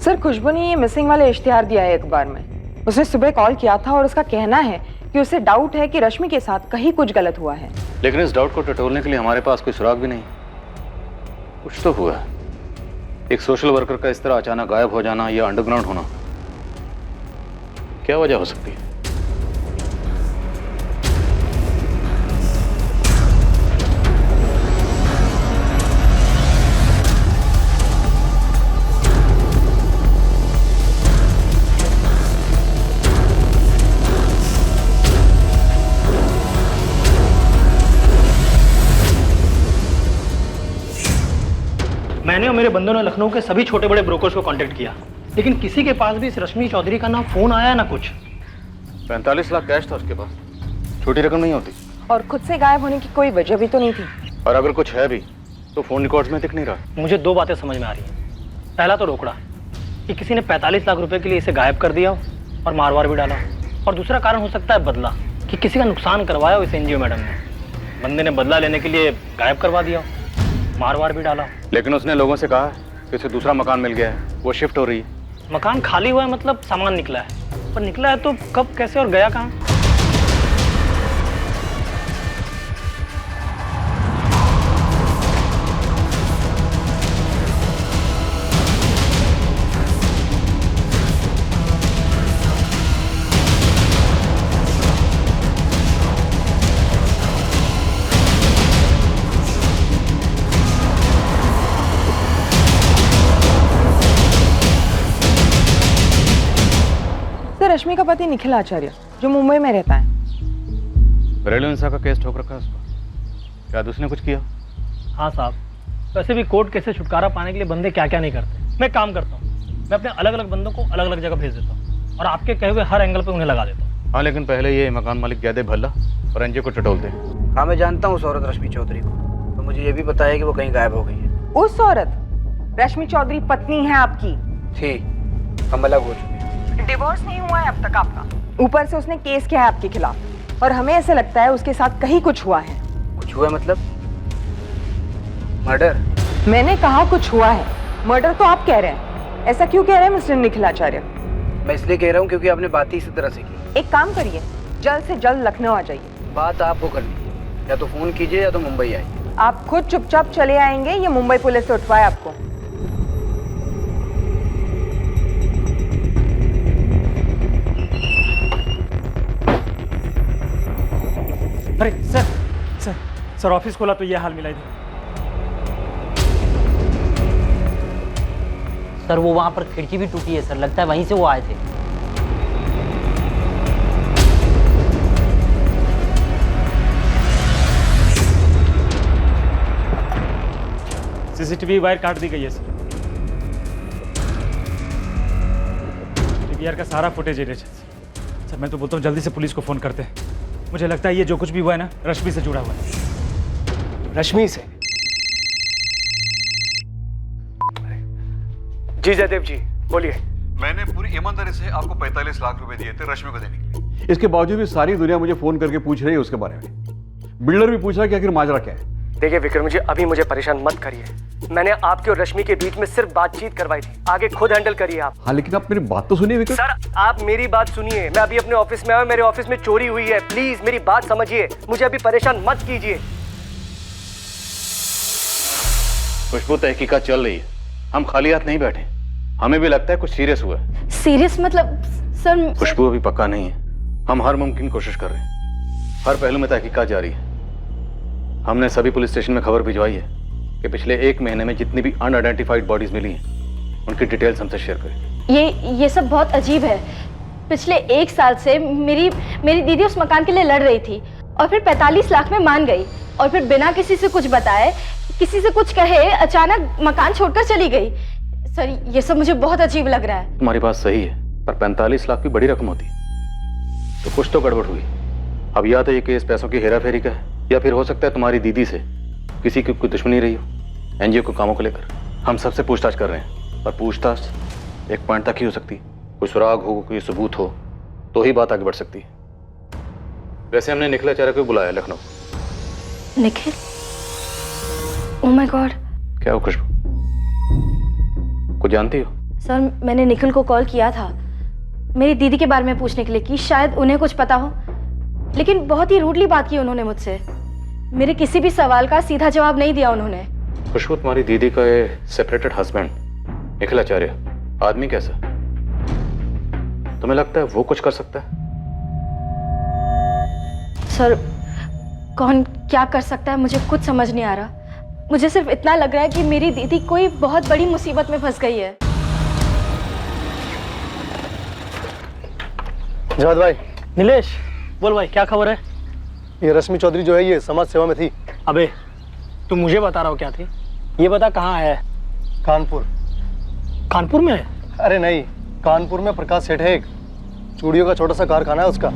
Speaker 10: सर खुशबू ने ये मिसिंग वाले इश्तिहार दिया है अखबार में। उसने सुबह कॉल किया था और उसका कहना है कि उसे डाउट है कि रश्मि के साथ कहीं कुछ गलत हुआ है।
Speaker 4: लेकिन इस डाउट को टटोलने के लिए हमारे पास कोई सुराग भी नहीं। कुछ तो हुआ है। एक सोशल वर्कर का इस तरह अचानक गायब हो जाना या अंडरग्राउंड होना, क्या वजह हो सकती है?
Speaker 9: मैंने और मेरे बंदों ने लखनऊ के सभी छोटे बड़े ब्रोकर्स को कांटेक्ट किया, लेकिन किसी के पास भी इस रश्मि चौधरी का ना फोन आया ना कुछ।
Speaker 4: 45 लाख कैश था उसके पास, छोटी रकम नहीं होती।
Speaker 10: और खुद से गायब होने की कोई वजह भी तो नहीं थी।
Speaker 4: और अगर कुछ है भी तो फोन रिकॉर्ड्स में दिख नहीं रहा।
Speaker 9: मुझे दो बातें समझ में आ रही हैं। पहला तो रोकड़ा कि किसी ने 45 लाख रुपए के लिए इसे गायब कर दिया और मारवार भी डाला, और दूसरा कारण हो सकता है बदला, कि किसी का नुकसान करवाया हो इस एनजीओ मैडम ने। बंदे ने बदला लेने के लिए गायब करवा दिया, मारवार भी डाला।
Speaker 4: लेकिन उसने लोगों से कहा कि उसे दूसरा मकान मिल गया है, वो शिफ्ट हो रही है।
Speaker 9: मकान खाली हुआ है मतलब सामान निकला है, पर निकला है तो कब, कैसे और गया कहाँ?
Speaker 10: रश्मि का पति निखिल आचार्य जो मुंबई में रहता है।
Speaker 4: घरेलू हिंसा का केस ठोक रखा है उसको, क्या उसने कुछ किया?
Speaker 9: हाँ साहब, वैसे भी कोर्ट केस से छुटकारा पाने के लिए बंदे क्या क्या नहीं करते। मैं काम करता हूँ, मैं अपने अलग अलग बंदों को अलग अलग जगह भेज देता हूँ और आपके कहे हुए हर एंगल पे उन्हें लगा देता हूँ।
Speaker 4: हाँ, लेकिन पहले ये मकान मालिक गैदे भल्ला और एनजीओ को टटोलते।
Speaker 5: हाँ, मैं जानता हूँ उस औरत रश्मि चौधरी को, तो मुझे ये भी पता है कि वो कहीं गायब हो गई है।
Speaker 10: उस औरत रश्मि चौधरी पत्नी है आपकी?
Speaker 5: थी, हम अलग हो चुके हैं।
Speaker 10: डिवोर्स नहीं हुआ है अब तक आपका। ऊपर से उसने केस किया है आपके खिलाफ, और हमें ऐसे लगता है उसके साथ कहीं कुछ हुआ है।
Speaker 5: कुछ हुआ मतलब? मर्डर?
Speaker 10: मैंने कहा कुछ हुआ है, मर्डर तो आप कह रहे हैं। ऐसा क्यों कह रहे हैं मिस्टर निखिल आचार्य?
Speaker 5: मैं इसलिए कह रहा हूँ क्योंकि आपने बात ही इसी तरह से की।
Speaker 10: एक काम करिए, जल्द से जल्द लखनऊ आ जाइए।
Speaker 5: बात आपको करनी है, या तो फोन कीजिए या तो मुंबई आइए।
Speaker 10: आप खुद चुपचाप चले आएंगे या मुंबई पुलिस से उठवाए आपको?
Speaker 9: अरे सर, सर सर ऑफिस खोला तो ये हाल मिला इधर।
Speaker 13: सर वो वहां पर खिड़की भी टूटी है सर, लगता है वहीं से वो आए थे।
Speaker 9: सीसीटीवी वायर काट दी गई है सर। टीवीआर का सारा फुटेज है सर। मैं तो बोलता हूँ जल्दी से पुलिस को फोन करते हैं। मुझे लगता है ये जो कुछ भी हुआ है ना, रश्मि से जुड़ा हुआ है।
Speaker 5: रश्मि से?
Speaker 9: जी जयदेव जी, बोलिए।
Speaker 1: मैंने पूरी ईमानदारी से आपको 45 लाख रुपए दिए थे रश्मि को देने के लिए। इसके बावजूद भी सारी दुनिया मुझे फोन करके पूछ रही है उसके बारे में। बिल्डर भी पूछ रहा है कि आखिर माजरा क्या है।
Speaker 9: देखिए विक्रम जी, अभी मुझे परेशान मत करिए। मैंने आपके और रश्मि के बीच में सिर्फ बातचीत करवाई थी, आगे खुद हैंडल करिए आप।
Speaker 1: हाँ, लेकिन आप मेरी बात तो सुनिए विक्रम।
Speaker 9: सर आप मेरी बात सुनिए, मैं अभी अपने ऑफिस में आया, मेरे ऑफिस में चोरी हुई है। प्लीज मेरी बात समझिए, मुझे अभी परेशान मत कीजिए।
Speaker 6: खुशबू, तहकीकात चल रही है, हम खाली हाथ नहीं बैठे। हमें भी लगता है कुछ सीरियस हुआ है।
Speaker 8: सीरियस मतलब सर?
Speaker 6: खुशबू अभी पक्का नहीं है, हम हर मुमकिन कोशिश कर रहे हैं। हर पहलू में तहकीकात जारी है। हमने सभी पुलिस स्टेशन में खबर भिजवाई है कि पिछले 1 महीने में जितनी भी अनआइडेंटिफाइड बॉडीज मिली हैं उनकी डिटेल्स हमसे शेयर करें।
Speaker 8: ये सब बहुत अजीब है। पिछले 1 साल से मेरी दीदी उस मकान के लिए लड़ रही थी और फिर 45 लाख में मान गई और फिर बिना किसी से कुछ बताए, किसी से कुछ कहे अचानक मकान छोड़कर चली गई। सर ये सब मुझे बहुत अजीब लग रहा है।
Speaker 6: तुम्हारी बात सही है, पर 45 लाख भी बड़ी रकम होती है, तो कुछ तो गड़बड़ हुई। अब या तो ये केस पैसों की हेराफेरी का है, या फिर हो सकता है तुम्हारी दीदी से किसी की कोई दुश्मनी रही हो एनजीओ को कामों को लेकर। हम सबसे पूछताछ कर रहे हैं, पर पूछताछ एक पॉइंट तक ही हो सकती है। कोई सुराग हो, कोई सबूत हो, तो ही बात आगे बढ़ सकती है। वैसे हमने निखिल आचार्य को बुलाया Lucknow.
Speaker 8: Nikhil? Oh my God.
Speaker 6: क्या हो खुशबू, कुछ जानती हो?
Speaker 8: सर मैंने निखिल को कॉल किया था मेरी दीदी के बारे में पूछने के लिए कि शायद उन्हें कुछ पता हो, लेकिन बहुत ही रूडली बात की उन्होंने मुझसे। मेरे किसी भी सवाल का सीधा जवाब नहीं दिया उन्होंने।
Speaker 6: खुशबू, तुम्हारी दीदी का सेपरेटेड हस्बैंड निखिल आचार्य आदमी कैसा? तुम्हें लगता है वो कुछ कर सकता है?
Speaker 8: सर कौन क्या कर सकता है मुझे कुछ समझ नहीं आ रहा। मुझे सिर्फ इतना लग रहा है कि मेरी दीदी कोई बहुत बड़ी मुसीबत में फंस गई है।
Speaker 14: जावेद भाई।
Speaker 13: नीलेश बोल भाई, क्या खबर है?
Speaker 14: ये रश्मि चौधरी जो है ये समाज सेवा में थी।
Speaker 13: अबे तुम मुझे बता रहा हो क्या थी? ये बता कहाँ है?
Speaker 14: कानपुर।
Speaker 13: कानपुर में है?
Speaker 14: अरे नहीं, कानपुर में प्रकाश सेठ है, एक चूड़ियों का छोटा सा कारखाना है उसका।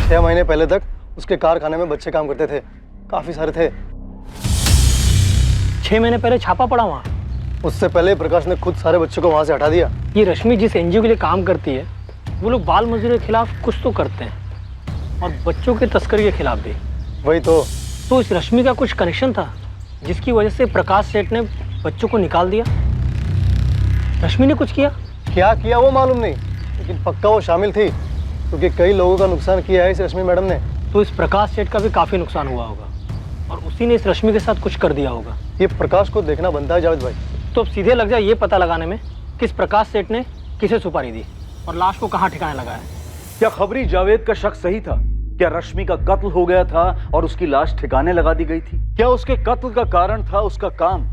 Speaker 14: छह महीने पहले तक उसके कारखाने में बच्चे काम करते थे, काफी सारे थे।
Speaker 13: 6 महीने पहले छापा पड़ा वहाँ?
Speaker 14: उससे पहले प्रकाश ने खुद सारे बच्चों को वहां से हटा दिया।
Speaker 13: ये रश्मि जिस एनजीओ के लिए काम करती है वो लोग बाल मजदूरी के खिलाफ कुछ तो करते हैं और बच्चों के तस्करी के खिलाफ भी।
Speaker 14: वही तो
Speaker 13: इस रश्मि का कुछ कनेक्शन था जिसकी वजह से प्रकाश सेठ ने बच्चों को निकाल दिया। रश्मि ने कुछ किया?
Speaker 14: क्या किया वो मालूम नहीं, लेकिन पक्का वो शामिल थी, क्योंकि कई लोगों का नुकसान किया है इस रश्मि मैडम ने।
Speaker 13: तो इस प्रकाश सेठ का भी काफी नुकसान हुआ होगा और उसी ने इस रश्मि के साथ कुछ कर दिया होगा।
Speaker 14: ये प्रकाश को देखना बनता है जावेद भाई।
Speaker 13: तो अब सीधे लग जाए ये पता लगाने में किस प्रकाश सेठ ने किसे सुपारी दी और लाश को कहाँ ठिकाने लगाया।
Speaker 6: क्या खबरी जावेद का शक सही था? क्या रश्मि का कत्ल हो गया था और उसकी लाश ठिकाने लगा दी गई थी? क्या उसके कत्ल का कारण था उसका काम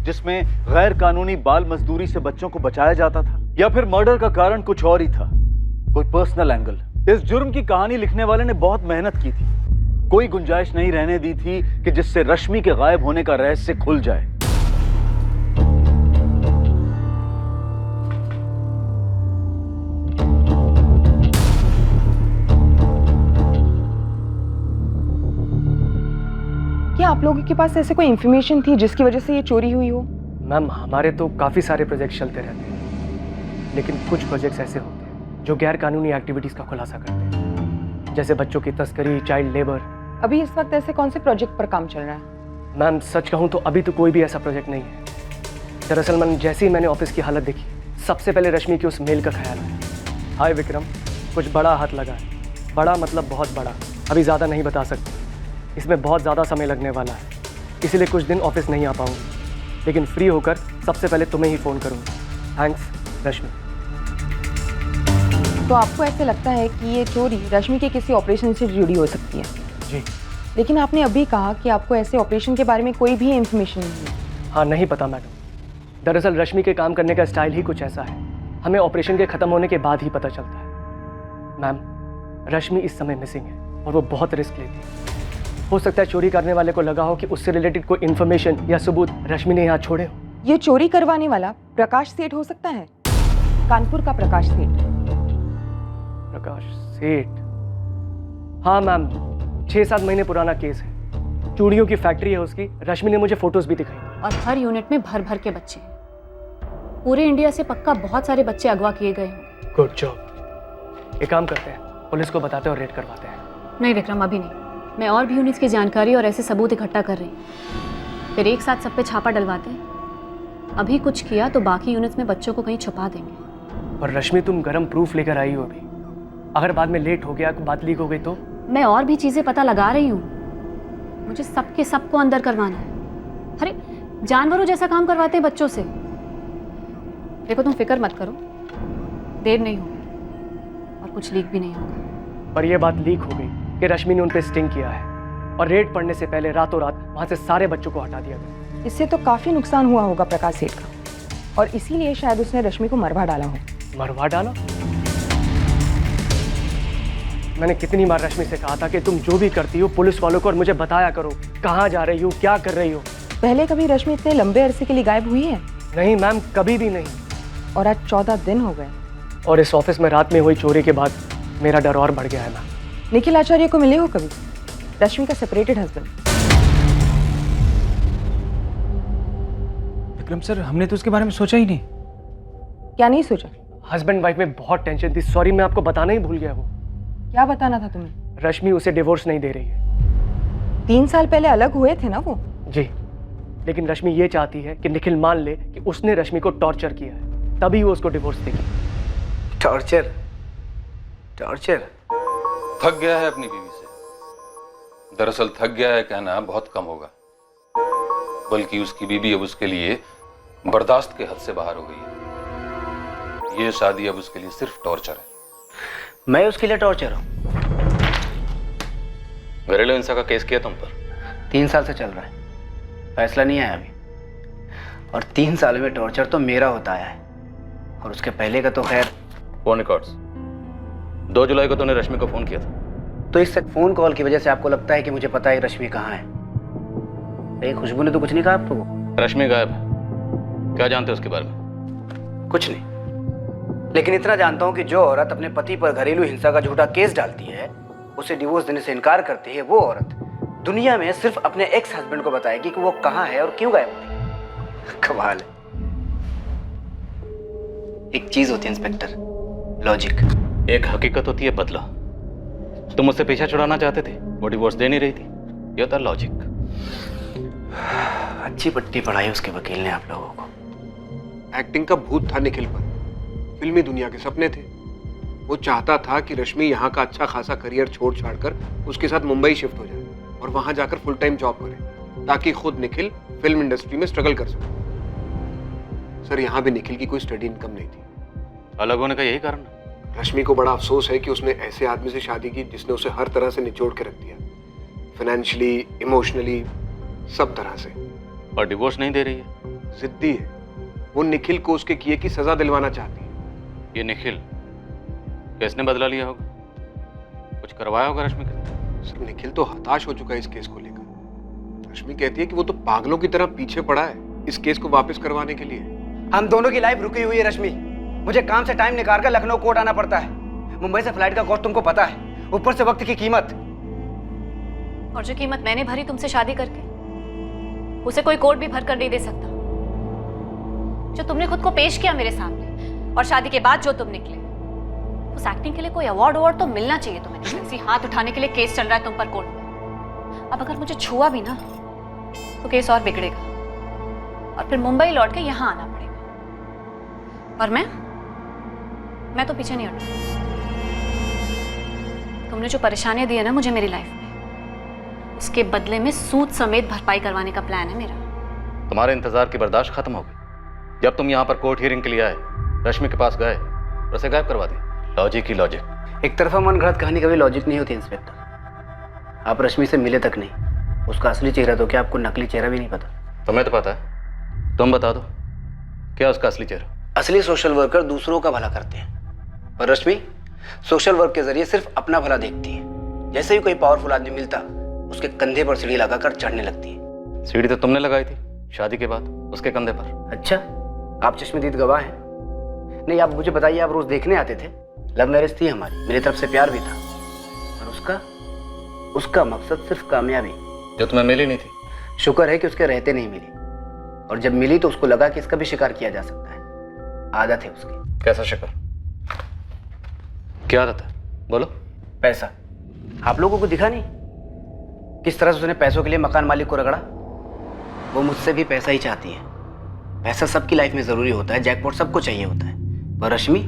Speaker 6: जिसमें गैर कानूनी बाल मजदूरी से बच्चों को बचाया जाता था, या फिर मर्डर का कारण कुछ और ही था, कोई पर्सनल एंगल? इस जुर्म की कहानी लिखने वाले ने बहुत मेहनत की थी, कोई गुंजाइश नहीं रहने दी थी कि जिससे रश्मि के गायब होने का रहस्य खुल जाए।
Speaker 10: क्या आप लोगों के पास ऐसे कोई इंफॉर्मेशन थी जिसकी वजह से ये चोरी हुई हो?
Speaker 9: मैम हमारे तो काफ़ी सारे प्रोजेक्ट चलते रहते हैं, लेकिन कुछ प्रोजेक्ट्स ऐसे होते हैं जो गैर कानूनी एक्टिविटीज़ का खुलासा करते हैं, जैसे बच्चों की तस्करी, चाइल्ड लेबर।
Speaker 10: अभी इस वक्त ऐसे कौन से प्रोजेक्ट पर काम चल रहा है?
Speaker 9: मैम सच कहूँ तो अभी तो कोई भी ऐसा प्रोजेक्ट नहीं है। दरअसल मैम जैसे ही मैंने ऑफिस की हालत देखी, सबसे पहले रश्मि के उस मेल का ख्याल आया। हाय विक्रम, कुछ बड़ा हाथ लगा है। बड़ा मतलब बहुत बड़ा, अभी ज़्यादा नहीं बता सकते, इसमें बहुत ज़्यादा समय लगने वाला है, इसीलिए कुछ दिन ऑफिस नहीं आ पाऊँगी, लेकिन फ्री होकर सबसे पहले तुम्हें ही फ़ोन करूँगी। थैंक्स रश्मि।
Speaker 10: तो आपको ऐसे लगता है कि ये चोरी रश्मि के किसी ऑपरेशन से जुड़ी हो सकती है?
Speaker 9: जी।
Speaker 10: लेकिन आपने अभी कहा कि आपको ऐसे ऑपरेशन के बारे में कोई भी इंफॉर्मेशन नहीं है।
Speaker 9: हाँ नहीं पता मैडम, दरअसल रश्मि के काम करने का स्टाइल ही कुछ ऐसा है, हमें ऑपरेशन के ख़त्म होने के बाद ही पता चलता है। मैम रश्मि इस समय मिसिंग है और वो बहुत रिस्क लेती है। हो सकता है चोरी करने वाले को लगा हो कि उससे रिलेटेड कोई इन्फॉर्मेशन या सबूत रश्मि ने यहाँ छोड़े हो।
Speaker 10: ये चोरी करवाने वाला प्रकाश सेठ हो सकता है, कानपुर का प्रकाश सेठ।
Speaker 9: प्रकाश सेठ? हाँ मैम, 6-7 महीने पुराना केस है, चूड़ियों की फैक्ट्री है उसकी, रश्मि ने मुझे फोटोज भी दिखाई।
Speaker 2: और हर यूनिट में भर भर के बच्चे हैं, पूरे इंडिया से पक्का बहुत सारे बच्चे अगवा किए गए होंगे।
Speaker 9: Good job. एक काम करते हैं, पुलिस को बताते हैं और रेड करवाते हैं।
Speaker 2: नहीं विक्रम अभी नहीं, मैं और भी यूनिट्स की जानकारी और ऐसे सबूत इकट्ठा कर रही हूँ, फिर एक साथ सब पे छापा डलवाते हैं। अभी कुछ किया तो बाकी यूनिट्स में बच्चों को कहीं छुपा देंगे।
Speaker 9: और रश्मि तुम गरम प्रूफ लेकर आई हो अभी। अगर बाद में लेट हो गया, बात लीक हो गई तो?
Speaker 2: मैं और भी चीजें पता लगा रही हूँ। मुझे सबके सबको अंदर करवाना है। अरे जानवरों जैसा काम करवाते हैं बच्चों से। देखो तुम फिक्र मत करो, देर नहीं होगी और कुछ लीक भी नहीं होगा।
Speaker 9: पर यह बात लीक हो गई कि रश्मि ने उन पे स्टिंग किया है और रेड पड़ने से पहले रातों रात वहां से सारे बच्चों को हटा दिया गया।
Speaker 10: इससे तो काफी नुकसान हुआ होगा प्रकाश सेठ का, और इसीलिए शायद उसने रश्मि को मरवा डाला हो।
Speaker 9: मरवा डाला? मैंने कितनी बार रश्मि से कहा था कि तुम जो भी करती हो पुलिस वालों को और मुझे बताया करो, कहाँ जा रही हो, क्या कर रही हो।
Speaker 10: पहले कभी रश्मि इतने लंबे अरसे के लिए गायब हुई है?
Speaker 9: नहीं मैम, कभी भी नहीं।
Speaker 10: और आज 14 दिन हो गए।
Speaker 9: और इस ऑफिस में रात में हुई चोरी के बाद मेरा डर और बढ़ गया है मैम।
Speaker 10: निखिल आचार्य को मिले हो कभी? रश्मि का सेपरेटेड हस्बैंड।
Speaker 5: विक्रम सर, हमने तो उसके बारे में सोचा ही नहीं।
Speaker 10: क्या नहीं सोचा?
Speaker 9: हस्बैंड वाइफ में बहुत टेंशन थी। सॉरी, मैं आपको बताना ही भूल गया। वो
Speaker 10: क्या बताना था तुम्हें?
Speaker 9: रश्मि उसे डिवोर्स नहीं दे रही है।
Speaker 10: 3 साल पहले अलग हुए थे ना वो?
Speaker 9: जी, लेकिन रश्मि ये चाहती है कि निखिल मान ले कि उसने रश्मि को टॉर्चर किया है, तभी वो उसको डिवोर्स देगी।
Speaker 5: टॉर्चर? टॉर्चर?
Speaker 4: थक गया है अपनी बीवी से। दरअसल थक गया है कहना बहुत कम होगा, बल्कि उसकी बीवी अब उसके लिए बर्दाश्त के हद से बाहर हो गई है। ये शादी अब उसके लिए सिर्फ टॉर्चर है।
Speaker 5: मैं उसके लिए टॉर्चर हूँ?
Speaker 4: घरेलू हिंसा का केस किया तुम पर?
Speaker 5: 3 साल से चल रहा है, फैसला नहीं आया अभी। और 3 साल में टॉर्चर तो मेरा होता आया है, और उसके पहले का तो खैर।
Speaker 4: Phone records. 2 जुलाई को तूने रश्मि को फोन किया था।
Speaker 5: तो इस फोन कॉल की वजह से आपको लगता है कि मुझे पता है रश्मि कहाँ है? एक खुशबू ने तो कुछ नहीं कहा आपको?
Speaker 4: रश्मि गायब है, क्या जानते हो उसके बारे में?
Speaker 5: कुछ नहीं, लेकिन इतना जानता हूँ कि जो औरत अपने पति पर घरेलू हिंसा का झूठा केस डालती है, उसे डिवोर्स देने से इनकार करती है, वो औरत दुनिया में सिर्फ अपने एक्स हस्बैंड को बताएगी कि वो कहाँ है और क्यों गायब हुई। कमाल है। एक चीज होती है इंस्पेक्टर, लॉजिक।
Speaker 4: एक हकीकत होती है बदला। तुम मुझसे पीछा छुड़ाना चाहते थे, वो डिवोर्स दे नहीं रही थी। ये था लॉजिक।
Speaker 5: अच्छी पट्टी पढ़ाई उसके वकील ने आप लोगों को।
Speaker 11: एक्टिंग का भूत था निखिल पर, फिल्मी दुनिया के सपने थे। वो चाहता था कि रश्मि यहाँ का अच्छा खासा करियर छोड़ छाड़ कर उसके साथ मुंबई शिफ्ट हो जाए और वहां जाकर फुल टाइम जॉब करे, ताकि खुद निखिल फिल्म इंडस्ट्री में स्ट्रगल कर सके। सर, यहाँ भी निखिल की कोई स्टडी इनकम नहीं थी।
Speaker 4: अलग होने का यही कारण?
Speaker 11: रश्मि को बड़ा अफसोस है कि उसने ऐसे आदमी से शादी की जिसने उसे हर तरह से निचोड़ के रख दिया, फाइनेंशियली, इमोशनली, सब तरह से।
Speaker 4: और डिवोर्स नहीं दे रही है?
Speaker 11: जिद्दी है। वो निखिल को उसके किए की सजा दिलवाना चाहती है।
Speaker 4: ये निखिल किसने बदला लिया होगा? कुछ करवाया होगा रश्मि के?
Speaker 11: सर, निखिल तो हताश हो चुका है इस केस को लेकर। रश्मि कहती है कि वो तो पागलों की तरह पीछे पड़ा है इस केस को वापस करवाने के लिए।
Speaker 5: हम दोनों की लाइफ रुकी हुई है रश्मि। मुझे काम से टाइम निकाल कर लखनऊ कोर्ट आना पड़ता है। मुंबई से फ्लाइट का कॉस्ट तुमको पता है, ऊपर से वक्त की कीमत।
Speaker 2: और जो कीमत मैंने भरी तुमसे शादी करके, उसे कोई कोर्ट भी भर कर नहीं दे सकता। जो तुमने खुद को पेश किया मेरे सामने, और शादी के बाद जो तुम निकले, उस एक्टिंग के लिए कोई अवार्ड तो मिलना चाहिए तुम्हें। ऐसी हाथ उठाने के लिए केस चल रहा है तुम पर कोर्ट में। अब अगर मुझे छुआ भी ना तो केस और बिगड़ेगा और फिर मुंबई लौट के यहाँ आना पड़ेगा। और मैं तो पीछे नहीं हटूंगी। तुमने जो परेशानियां दी है ना मुझे मेरी लाइफ में, उसके बदले में सूद समेत भरपाई करवाने का प्लान है मेरा।
Speaker 4: तुम्हारे इंतजार की बर्दाश्त खत्म हो गई जब तुम यहाँ पर कोर्ट हियरिंग के लिए आए, रश्मि के पास गए और उसे गायब करवा दिया। लॉजिक ही लॉजिक।
Speaker 5: एक तरफा मन गढ़ंत कहानी कभी लॉजिक नहीं होती इंस्पेक्टर। आप रश्मि से मिले तक नहीं, उसका असली चेहरा तो क्या आपको नकली चेहरा भी नहीं पता?
Speaker 4: तुम्हें तो पता है, तुम बता दो क्या उसका असली चेहरा?
Speaker 5: असली सोशल वर्कर दूसरों का भला करते हैं, पर रश्मि सोशल वर्क के जरिए सिर्फ अपना भला देखती है। जैसे ही कोई पावरफुल आदमी मिलता, उसके कंधे पर सीढ़ी लगाकर चढ़ने लगती है।
Speaker 4: सीढ़ी तो तुमने लगाई थी शादी के बाद उसके कंधे पर।
Speaker 5: अच्छा, आप चश्मदीद गवाह हैं। नहीं, आप मुझे बताइए, आप रोज देखने आते थे। लव मैरिज थी हमारी, मेरी तरफ से प्यार भी था, और उसका मकसद सिर्फ कामयाबी,
Speaker 4: जो तुम्हें मिली नहीं थी।
Speaker 5: शुक्र है कि उसके रहते नहीं मिली, और जब मिली तो उसको लगा कि इसका भी शिकार किया जा सकता है। आदत है उसकी।
Speaker 4: कैसा शिकार? क्या आदत है? बोलो।
Speaker 5: पैसा। आप लोगों को दिखा नहीं किस तरह से उसने पैसों के लिए मकान मालिक को रगड़ा? वो मुझसे भी पैसा ही चाहती है। पैसा सबकी लाइफ में जरूरी होता है, जैकपॉट सबको चाहिए होता है, पर रश्मि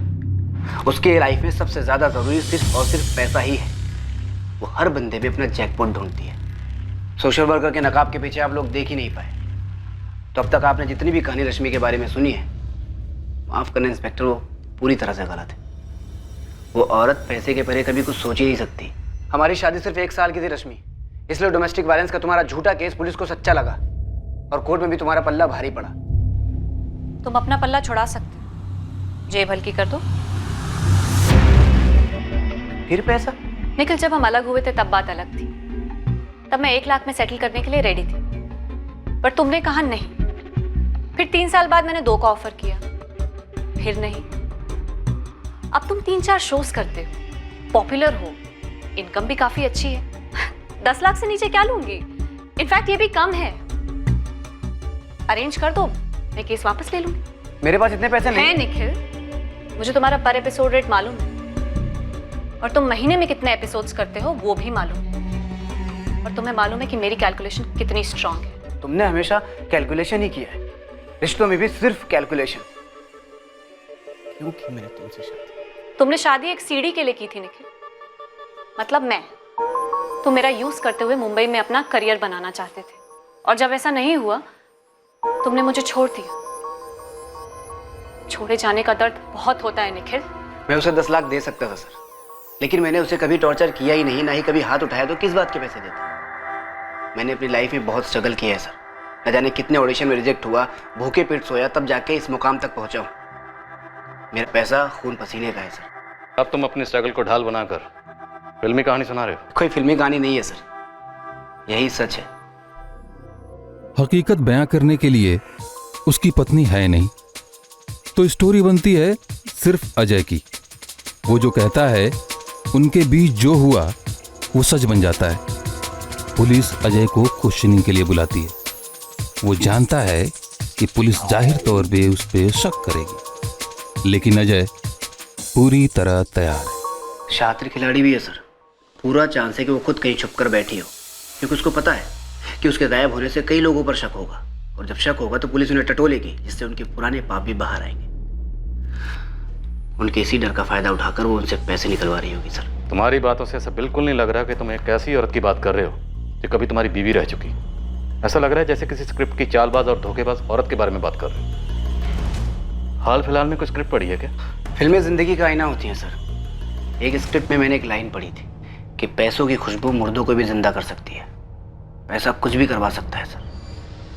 Speaker 5: उसके लाइफ में सबसे ज़्यादा ज़रूरी सिर्फ और सिर्फ पैसा ही है। वो हर बंदे में अपना जैकपॉट ढूंढती है। सोशल वर्कर के नकाब के पीछे आप लोग देख ही नहीं पाए। तो अब तक आपने जितनी भी कहानी रश्मि के बारे में सुनी है, माफ़ करना इंस्पेक्टर, वो पूरी तरह से गलत है। वो औरत पैसे के परे कभी कुछ सोच ही नहीं सकती। हमारी शादी सिर्फ 1 साल की थी रश्मि, इसलिए डोमेस्टिक वायलेंस का तुम्हारा झूठा केस पुलिस को सच्चा लगा और कोर्ट में भी तुम्हारा पल्ला भारी पड़ा।
Speaker 2: तुम अपना पल्ला छुड़ा सकते हो, जेब हल्की कर दो।
Speaker 5: फिर पैसा?
Speaker 2: निखिल, जब हम अलग हुए थे तब बात अलग थी। तब मैं 1 लाख में सेटल करने के लिए रेडी थी, पर तुमने कहा नहीं। फिर 3 साल बाद मैंने 2 का ऑफर किया, फिर नहीं। अब तुम 3-4 शोज करते हो, पॉपुलर हो, इनकम भी काफी अच्छी है। 10 लाख से नीचे क्या लूंगी? इनफैक्ट ये भी कम है। अरेंज कर दो, मैं केस वापस ले लूंगी।
Speaker 5: मेरे पास इतने पैसे नहीं
Speaker 2: है निखिल, मुझे तुम्हारा पर एपिसोड रेट मालूम है, और तुम महीने में कितने एपिसोड्स करते हो वो भी मालूम है, और तुम्हें मालूम है कि मेरी कैलकुलेशन कितनी स्ट्रांग है।
Speaker 5: तुमने हमेशा कैलकुलेशन ही किया है, रिश्तों में भी सिर्फ कैलकुलेशन। क्यों की मैंने तुमसे शादी?
Speaker 2: तुमने शादी एक सीढ़ी के लिए की थी निखिल, मतलब मैं। तुम मेरा यूज करते हुए मुंबई में अपना करियर बनाना चाहते थे, और जब ऐसा नहीं हुआ तुमने मुझे छोड़ दिया। छोड़े जाने का दर्द बहुत होता है निखिल।
Speaker 5: मैं उसे 10 लाख दे सकता था सर, लेकिन मैंने उसे कभी टॉर्चर किया ही नहीं, ना ही कभी हाथ उठाया, तो किस बात के पैसे देता? मैंने अपनी लाइफ में बहुत स्ट्रगल किया है सर। न जाने कितने ऑडिशन में रिजेक्ट हुआ, भूखे पेट सोया, तब जाके इस मुकाम तक पहुंचा हूं। मेरा पैसा खून पसीने का है सर।
Speaker 1: अब तुम अपनी स्ट्रगल को ढाल बनाकर फिल्मी कहानी सुना रहे हो?
Speaker 5: कोई फिल्मी कहानी नहीं है सर, यही सच है।
Speaker 12: हकीकत बयां करने के लिए उसकी पत्नी है नहीं, तो स्टोरी बनती है सिर्फ अजय की। वो जो कहता है उनके बीच जो हुआ वो सच बन जाता है। पुलिस अजय को क्वेश्चनिंग के लिए बुलाती है। वो जानता है कि पुलिस जाहिर तौर पे उस पर शक करेगी, लेकिन अजय पूरी तरह तैयार है।
Speaker 5: शातिर खिलाड़ी भी है सर। पूरा चांस है कि वो खुद कहीं छुपकर बैठी हो, क्योंकि उसको पता है कि उसके गायब होने से कई लोगों पर शक होगा, और जब शक होगा तो पुलिस उन्हें टटोलेगी, जिससे उनके पुराने पाप भी बाहर आएंगे। उनके इसी डर का फायदा उठाकर वो उनसे पैसे निकलवा रही होगी सर।
Speaker 1: तुम्हारी बातों से ऐसा बिल्कुल नहीं लग रहा कि तुम एक ऐसी औरत की बात कर रहे हो जो कभी तुम्हारी बीवी रह चुकी। ऐसा लग रहा है जैसे किसी स्क्रिप्ट की चालबाज और धोखेबाज औरत के बारे में बात कर रहे हो। हाल फिलहाल में कोई स्क्रिप्ट पढ़ी है क्या?
Speaker 5: फिल्में जिंदगी का आईना होती हैं सर। एक स्क्रिप्ट में मैंने एक लाइन पढ़ी थी कि पैसों की खुशबू मुर्दों को भी जिंदा कर सकती है। पैसा कुछ भी करवा सकता है सर।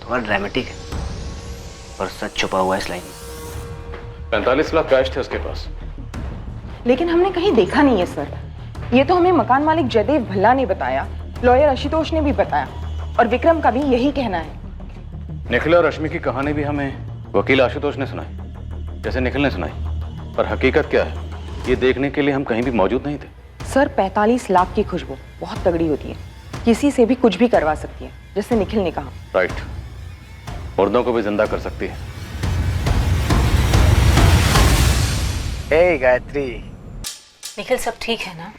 Speaker 5: थोड़ा ड्रामेटिक है, पर सच छुपा हुआ है इस लाइन में।
Speaker 1: 45 लाख कैश थे उसके पास,
Speaker 10: लेकिन हमने कहीं देखा नहीं है सर। ये तो हमें मकान मालिक जयदेव भल्ला ने बताया, लॉयर आशुतोष ने भी बताया, और विक्रम का भी यही कहना है।
Speaker 1: निखिल और रश्मि की कहानी भी हमें वकील आशुतोष ने सुनाई, जैसे निखिल ने सुनाई। पर हकीकत क्या है ये देखने के लिए हम कहीं भी मौजूद नहीं थे।
Speaker 10: सर 45 लाख की खुशबू बहुत तगड़ी होती है, किसी से भी कुछ भी करवा सकती है, जैसे निखिल ने कहा।
Speaker 1: राइट, मुर्दों को भी जिंदा कर सकती है।
Speaker 5: हे गायत्री।
Speaker 2: निखिल, सब ठीक है ना?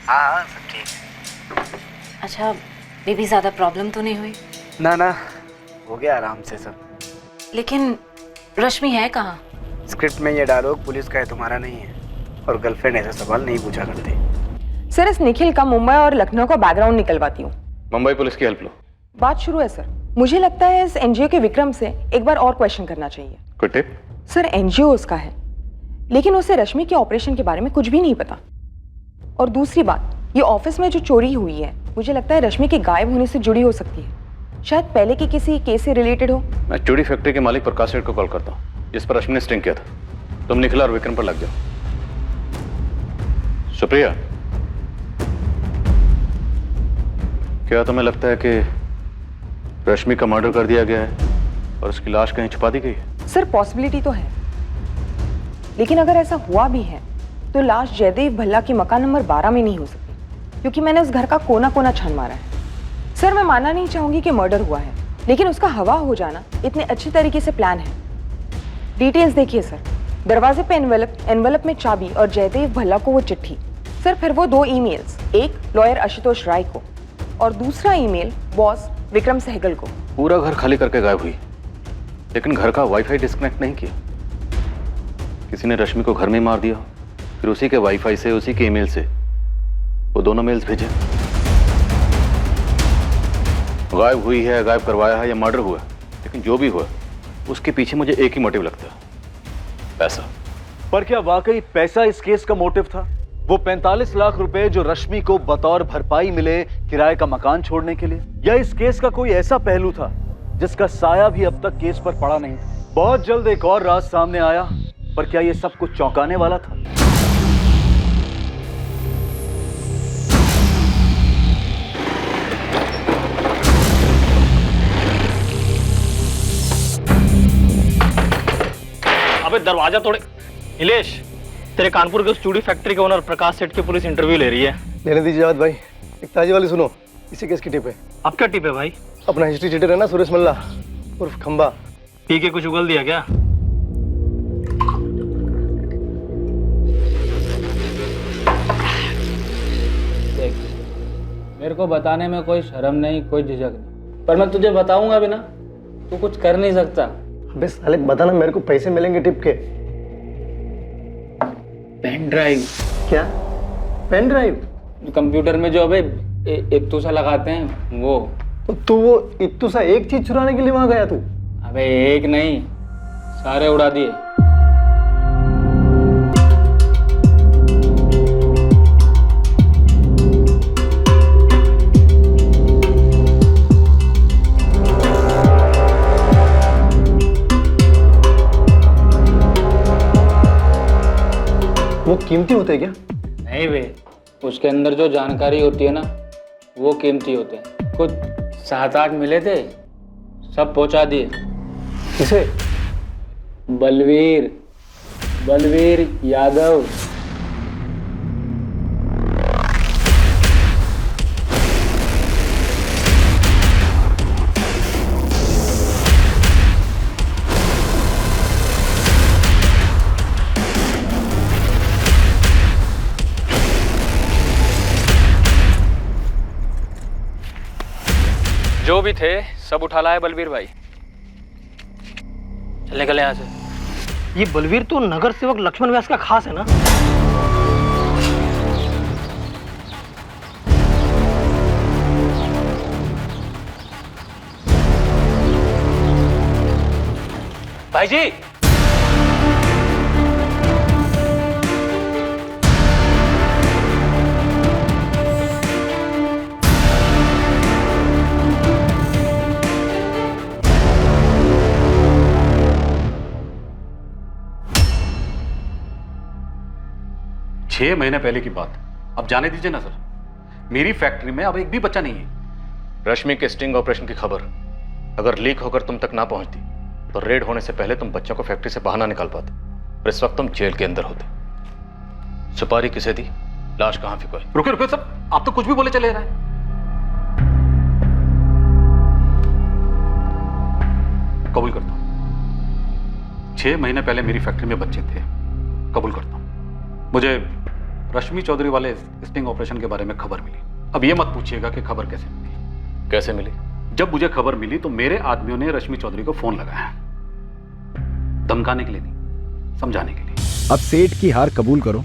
Speaker 5: हाँ सब ठीक है।
Speaker 2: अच्छा, बेबी ज्यादा प्रॉब्लम तो नहीं हुई?
Speaker 5: ना ना, हो गया आराम से सब।
Speaker 2: लेकिन रश्मि है कहाँ?
Speaker 5: स्क्रिप्ट में ये डायलॉग पुलिस का है, तुम्हारा नहीं है, और गर्लफ्रेंड ऐसे सवाल नहीं पूछा करते।
Speaker 10: सर इस निखिल का मुंबई और लखनऊ का बैकग्राउंड निकलवाती हूँ।
Speaker 1: मुंबई पुलिस की हेल्प लो।
Speaker 10: बात शुरू है सर। मुझे लगता है इस एनजीओ के विक्रम से एक बार और क्वेश्चन करना चाहिए।
Speaker 1: कोई टिप?
Speaker 10: सर एनजीओ उसका है, लेकिन उसे रश्मि के ऑपरेशन के बारे में कुछ भी नहीं पता। और दूसरी बात, ये ऑफिस में जो चोरी हुई है मुझे लगता है रश्मि के गायब होने से जुड़ी हो सकती है। शायद पहले के किसी केस से रिलेटेड हो।
Speaker 1: मैं चूड़ी फैक्ट्री के मालिक प्रकाश सेठ को कॉल करता हूँ, जिस पर रश्मि ने स्टिंग किया था। तुम निखिल और विक्रम पर लग जाओ। सुप्रिया, क्या तुम्हें लगता है कि रश्मि का मर्डर कर दिया गया है और उसकी लाश कहीं छुपा दी गई है?
Speaker 10: सर पॉसिबिलिटी तो है, लेकिन अगर ऐसा हुआ भी है तो लाश जयदेव भल्ला के मकान नंबर 12 में नहीं हो सकती, क्योंकि मैंने उस घर का कोना कोना छान मारा है। सर मैं मानना नहीं चाहूंगी कि मर्डर हुआ है, लेकिन उसका हवा हो जाना इतने अच्छी तरीके से प्लान है। डिटेल्स देखिए सर, दरवाजे पे एनवेलप में चाबी और जयदेव भल्ला को वो चिट्ठी। सर फिर वो 2 ईमेल्स, एक लॉयर आशुतोष राय को और दूसरा ईमेल बॉस विक्रम सहगल को।
Speaker 1: पूरा घर खाली करके गायब हुई, लेकिन घर का वाईफाई डिस्कनेक्ट नहीं किया। किसी ने रश्मि को घर में मार दिया
Speaker 12: फिर उसी के वाईफाई से, उसी के ईमेल से वो दोनों मेल्स भेजे। गायब हुई है, गायब करवाया है या मर्डर हुआ, लेकिन जो भी हुआ उसके पीछे मुझे एक ही मोटिव लगता है, पैसा।
Speaker 6: पर क्या वाकई पैसा इस केस का मोटिव था? वो 45 लाख रुपए जो रश्मि को बतौर भरपाई मिले किराए का मकान छोड़ने के लिए, या इस केस का कोई ऐसा पहलू था जिसका साया भी अब तक केस पर पड़ा नहीं? बहुत जल्द एक और राज सामने आया, पर क्या ये सब कुछ चौंकाने वाला था?
Speaker 13: अबे दरवाजा तोड़े। नीलेश, तेरे कानपुर के उस चूड़ी फैक्ट्री के ओनर प्रकाश सेठ की पुलिस इंटरव्यू ले रही है।
Speaker 14: लेने दीजिए जावेद भाई। एक ताजी वाली सुनो, इसी केस की टिप है।
Speaker 13: अब क्या टिप है भाई?
Speaker 14: अपना हिस्ट्री चीटर है ना सुरेश मल्ला उर्फ खंबा,
Speaker 13: पी के कुछ उगल दिया क्या?
Speaker 15: देख, मेरे को बताने में कोई शर्म नहीं, कोई झिझक नहीं, पर मैं तुझे बताऊंगा भी ना, तू कुछ कर नहीं सकता।
Speaker 14: अबे साले बताना, मेरे को पैसे मिलेंगे टिप के।
Speaker 15: Pen drive.
Speaker 14: क्या पेन ड्राइव?
Speaker 15: कंप्यूटर में जो अबे इत्तू सा लगाते हैं वो।
Speaker 14: तो तू वो इत्तू सा एक चीज चुराने के लिए वहां गया तू?
Speaker 15: अबे एक नहीं, सारे उड़ा दिए।
Speaker 14: वो कीमती होते हैं क्या?
Speaker 15: नहीं बे, उसके अंदर जो जानकारी होती है ना वो कीमती होते हैं। कुछ 7-8 मिले थे, सब पहुंचा दिए।
Speaker 14: किसे?
Speaker 15: बलवीर यादव।
Speaker 9: जो भी थे सब उठा लाए बलवीर भाई।
Speaker 13: चल निकल यहाँ से। ये बलवीर तो नगर सेवक लक्ष्मण व्यास का खास है ना?
Speaker 9: भाई जी,
Speaker 16: छह महीने पहले की बात, अब जाने दीजिए ना सर। मेरी फैक्ट्री में अब एक भी बच्चा नहीं है।
Speaker 12: रश्मि के स्टिंग ऑपरेशन की खबर अगर लीक होकर तुम तक ना पहुंचती तो रेड होने से पहले तुम बच्चों को फैक्ट्री से बाहर ना निकाल पाते और इस वक्त तुम जेल के अंदर होते। सुपारी किसे दी, लाश कहां फेंकोई?
Speaker 16: रुके रुके सब, आप तो कुछ भी बोले चले रहे हैं। कबूल करता हूं, 6 महीने पहले मेरी फैक्ट्री में बच्चे थे। कबूल करता हूं, मुझे रश्मि चौधरी वाले स्टिंग ऑपरेशन के बारे में खबर मिली। अब ये मत पूछिएगा कि खबर कैसे मिली।
Speaker 12: कैसे मिली?
Speaker 16: जब मुझे खबर मिली तो मेरे आदमियों ने रश्मि चौधरी को फोन लगाया, धमकाने के लिए नहीं, समझाने के लिए।
Speaker 3: अब सेठ की हार कबूल करो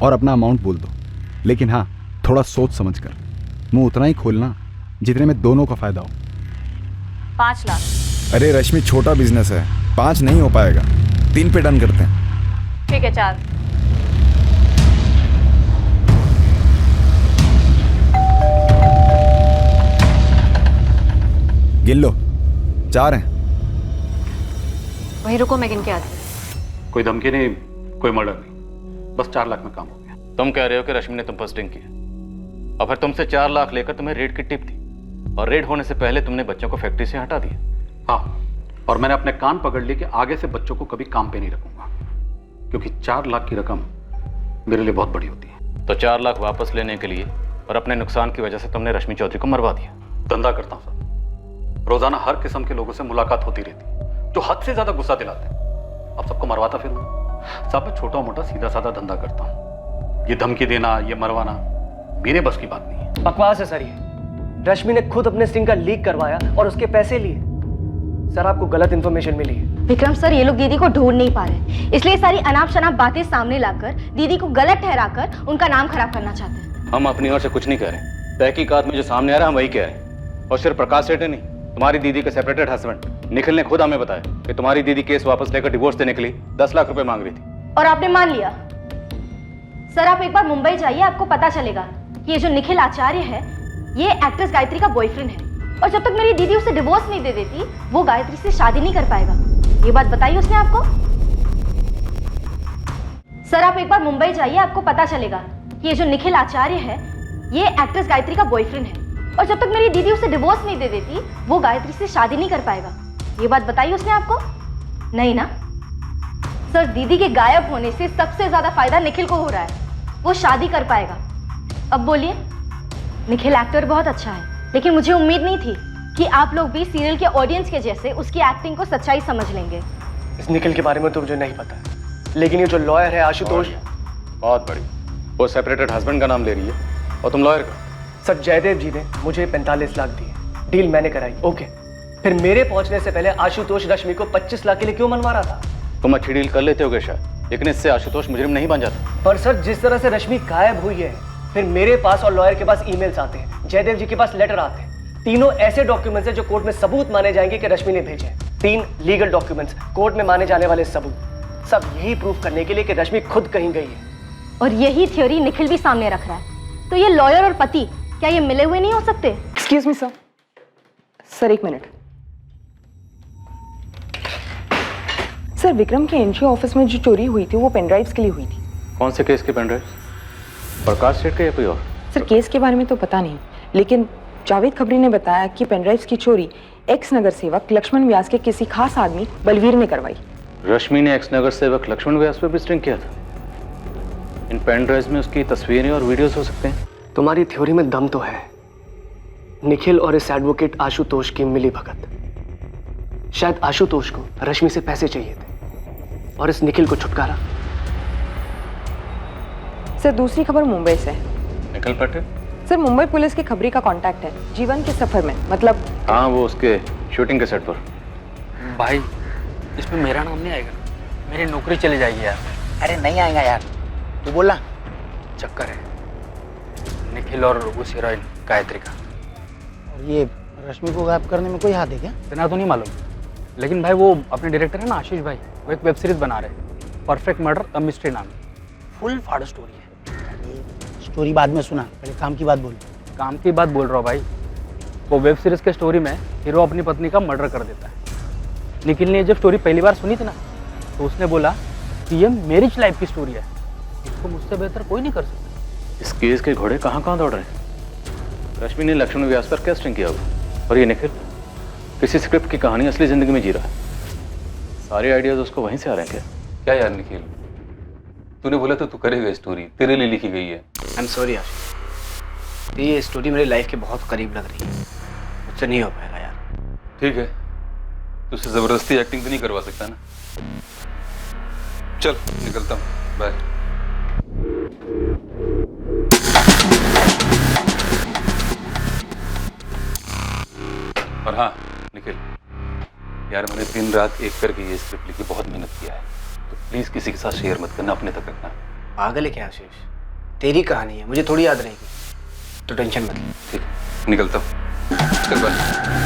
Speaker 3: और अपना अमाउंट बोल दो, लेकिन हाँ थोड़ा सोच समझ कर। मुंह उतना ही खोलना जितने में दोनों का फायदा हो।
Speaker 2: 5 लाख।
Speaker 3: अरे रश्मि, छोटा बिजनेस है, 5 नहीं हो पाएगा, 3 पे डन करते हैं।
Speaker 2: ठीक है 4।
Speaker 3: गिन लो, 4 हैं।
Speaker 2: वहीं रुको, मैं गिन के आती हूँ।
Speaker 16: कोई धमकी नहीं, कोई मर्डर नहीं, बस 4 लाख में काम हो गया।
Speaker 12: तुम कह रहे हो कि रश्मि ने तुम पर स्टिंग किया और फिर तुमसे 4 लाख लेकर तुम्हें रेड की टिप दी और रेड होने से पहले तुमने बच्चों को फैक्ट्री से हटा दिया।
Speaker 16: हाँ, और मैंने अपने कान पकड़ लिए कि आगे से बच्चों को कभी काम पे नहीं रखूंगा, क्योंकि 4 लाख की रकम मेरे लिए बहुत बड़ी होती है।
Speaker 12: तो 4 लाख वापस लेने के लिए और अपने नुकसान की वजह से तुमने रश्मि चौधरी को मरवा दिया।
Speaker 16: धंधा करता हूँ सर, रोजाना हर किस्म के लोगों से मुलाकात होती रहती जो हद से ज्यादा गुस्सा दिलाते हैं। अब सबको मरवाता फिर साहब, मैं छोटा मोटा सीधा साधा धंधा करता हूँ। ये धमकी देना, ये मरवाना मेरे बस की बात नहीं है।
Speaker 9: बकवास है सर ये। रश्मि ने खुद अपने स्टिंग का लीक करवाया और उसके पैसे लिए। सर आपको गलत इन्फॉर्मेशन मिली है।
Speaker 8: विक्रम सर, ये लोग दीदी को ढूंढ नहीं पा रहे, इसलिए सारी अनाप शनाप बातें सामने लाकर दीदी को गलत ठहराकर उनका नाम खराब करना चाहते हैं।
Speaker 12: हम अपनी ओर से कुछ नहीं कह रहे, तहकीकात में जो सामने आ रहा है हम वही कह रहे हैं। और सिर्फ प्रकाश सेठ नहीं, तुम्हारी दीदी के सेपरेटेड हस्बैंड निखिल ने खुद हमें बताया कि तुम्हारी दीदी केस वापस लेकर डिवोर्स देने के लिए 10 लाख रुपए मांग रही थी।
Speaker 8: और आपने मान लिया? सर आप एक बार मुंबई जाइए, आपको पता चलेगा कि ये जो निखिल आचार्य है ये एक्ट्रेस गायत्री का बॉयफ्रेंड है, और जब तक मेरी दीदी उसे डिवोर्स नहीं दे देती वो गायत्री से शादी नहीं कर पाएगा। ये बात बताई उसने आपको? सर आप एक बार मुंबई जाइए, आपको पता चलेगा कि ये जो निखिल आचार्य है ये एक्ट्रेस गायत्री का बॉयफ्रेंड है, और जब तक मेरी दीदी उसे डिवोर्स नहीं दे देती वो गायत्री से शादी नहीं कर पाएगा। ये बात बताई उसने आपको? नहीं ना? सर दीदी के गायब होने से सबसे ज्यादा फायदा निखिल को हो रहा है, वो शादी कर पाएगा। अब बोलिए, निखिल एक्टर बहुत अच्छा है, लेकिन मुझे उम्मीद नहीं थी कि आप लोग भी सीरियल के ऑडियंस के जैसे उसकी एक्टिंग को सच्चाई समझ लेंगे।
Speaker 9: इस निखिल के बारे में तो मुझे नहीं पता, लेकिन ये जो लॉयर है आशुतोष,
Speaker 12: बहुत बड़ी, वो सेपरेटेड हस्बैंड का नाम ले रही है और तुम लॉयर का।
Speaker 9: सर जयदेव जी ने मुझे 45 लाख दिए, डील मैंने कराई, ओके। फिर मेरे पहुंचने से पहले आशुतोष रश्मि को 25 लाख के लिए क्यों मनवा रहा था?
Speaker 12: तुम अच्छी डील कर लेते होगे शायद, लेकिन इससे आशुतोष मुजरिम नहीं बन जाता।
Speaker 9: पर सर जिस तरह से रश्मि गायब हुई है, फिर मेरे पास और लॉयर के पास ईमेल्स आते हैं, जयदेव जी के पास लेटर आते हैं, तीनों ऐसे डॉक्यूमेंट्स हैं जो कोर्ट में सबूत माने जाएंगे कि रश्मि ने भेजे। 3 लीगल डॉक्यूमेंट्स, कोर्ट में माने जाने वाले सबूत, सब यही प्रूफ करने के लिए कि रश्मि खुद कहीं गई है।
Speaker 8: और यही थ्योरी निखिल भी सामने रख रहा है, तो ये लॉयर और पति क्या ये मिले हुए नहीं हो सकते?
Speaker 10: Excuse me sir. सर एक मिनट। सर विक्रम के एंट्री ऑफिस में जो चोरी हुई थी वो पेनड्राइव्स के लिए हुई थी।
Speaker 12: कौन से केस के पेनड्राइव? प्रकाश सेठ का या कोई और?
Speaker 10: सर केस के बारे में तो पता नहीं, लेकिन जावेद खबरी ने बताया कि पेनड्राइव्स की चोरी एक्स नगर सेवक लक्ष्मण व्यास के किसी खास आदमी बलवीर ने करवाई।
Speaker 12: रश्मि ने एक्स नगर सेवक लक्ष्मण व्यास पर भी स्ट्रिंग किया था। इन पेनड्राइव्स में उसकी तस्वीरें और वीडियोस हो सकते हैं।
Speaker 9: तुम्हारी थ्योरी में दम तो है। निखिल और इस एडवोकेट आशुतोष की मिली भगत। शायद आशुतोष को रश्मि से पैसे चाहिए थे और इस निखिल को छुटकारा।
Speaker 10: सर दूसरी खबर मुंबई से।
Speaker 12: निखिल पटेल?
Speaker 10: सर मुंबई पुलिस की खबरी का कांटेक्ट है जीवन के सफर में, मतलब।
Speaker 12: हाँ वो उसके शूटिंग के सेट पर।
Speaker 5: भाई इसमें मेरा नाम नहीं आएगा, मेरी नौकरी चली जाएगी यार।
Speaker 17: अरे नहीं आएगा यार, तू बोलना।
Speaker 5: चक्कर है निखिल और उस हीरोइन गायत्री का।
Speaker 17: और ये रश्मि को गायब करने में कोई हाथ है क्या?
Speaker 5: इतना तो नहीं मालूम, लेकिन भाई वो अपने डायरेक्टर है ना आशीष भाई, वो एक वेब सीरीज बना रहे हैं, परफेक्ट मर्डर अ मिस्ट्री नाम।
Speaker 17: फुल फाड़ स्टोरी है। स्टोरी बाद में सुना, पहले काम की बात बोल।
Speaker 5: काम की बात बोल रहा हूँ भाई। वो वेब सीरीज के स्टोरी में हीरो अपनी पत्नी का मर्डर कर देता है। निखिल ने जब स्टोरी पहली बार सुनी थी ना, तो उसने बोला कि ये मैरिज लाइफ की स्टोरी है, इसको मुझसे बेहतर कोई नहीं कर सकता।
Speaker 12: इस केस के घोड़े कहाँ कहाँ दौड़ रहे हैं? रश्मि ने लक्ष्मण व्यास पर क्या स्ट्रिंग किया होगा, और ये निखिल किसी स्क्रिप्ट की कहानी असली जिंदगी में जी रहा है। सारे आइडियाज उसको वहीं से आ रहे हैं क्या?
Speaker 4: क्या यार निखिल, तूने बोला तो तू करेगा, स्टोरी तेरे लिए लिखी गई है।
Speaker 5: आई एम सॉरी आशीष, ये स्टोरी मेरी लाइफ के बहुत करीब लग रही है, मुझसे नहीं हो पाएगा यार।
Speaker 4: ठीक है, तुझसे जबरदस्ती एक्टिंग तो नहीं करवा सकता ना। चल निकलता हूँ, बाय। और हाँ निखिल यार, मैंने दिन रात एक करके ये स्क्रिप्ट लिखी, बहुत मेहनत किया है, तो प्लीज किसी के साथ शेयर मत करना, अपने तक रखना।
Speaker 5: पागल है क्या आशीष, तेरी कहानी है, मुझे थोड़ी याद रहेगी, तो टेंशन मत ले।
Speaker 4: ठीक है, निकलता हूँ, चल बाय।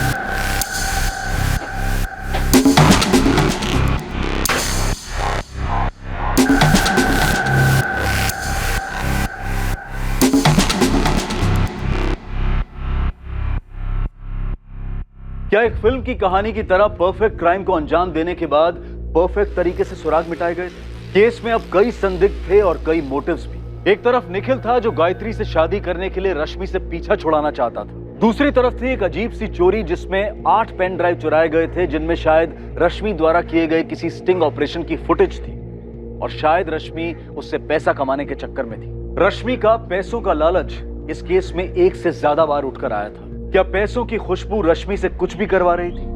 Speaker 6: क्या एक फिल्म की कहानी की तरह परफेक्ट क्राइम को अंजाम देने के बाद परफेक्ट तरीके से सुराग मिटाए गए थे? केस में अब कई संदिग्ध थे और कई मोटिव्स भी। एक तरफ निखिल था जो गायत्री से शादी करने के लिए रश्मि से पीछा छुड़ाना चाहता था, दूसरी तरफ थी एक अजीब सी चोरी जिसमें 8 पेन ड्राइव चुराए गए थे, जिनमें शायद रश्मि द्वारा किए गए किसी स्टिंग ऑपरेशन की फुटेज थी, और शायद रश्मि उससे पैसा कमाने के चक्कर में थी। रश्मि का पैसों का लालच इस केस में एक से ज्यादा बार उठकर आया था। क्या पैसों की खुशबू रश्मि से कुछ भी करवा रही थी?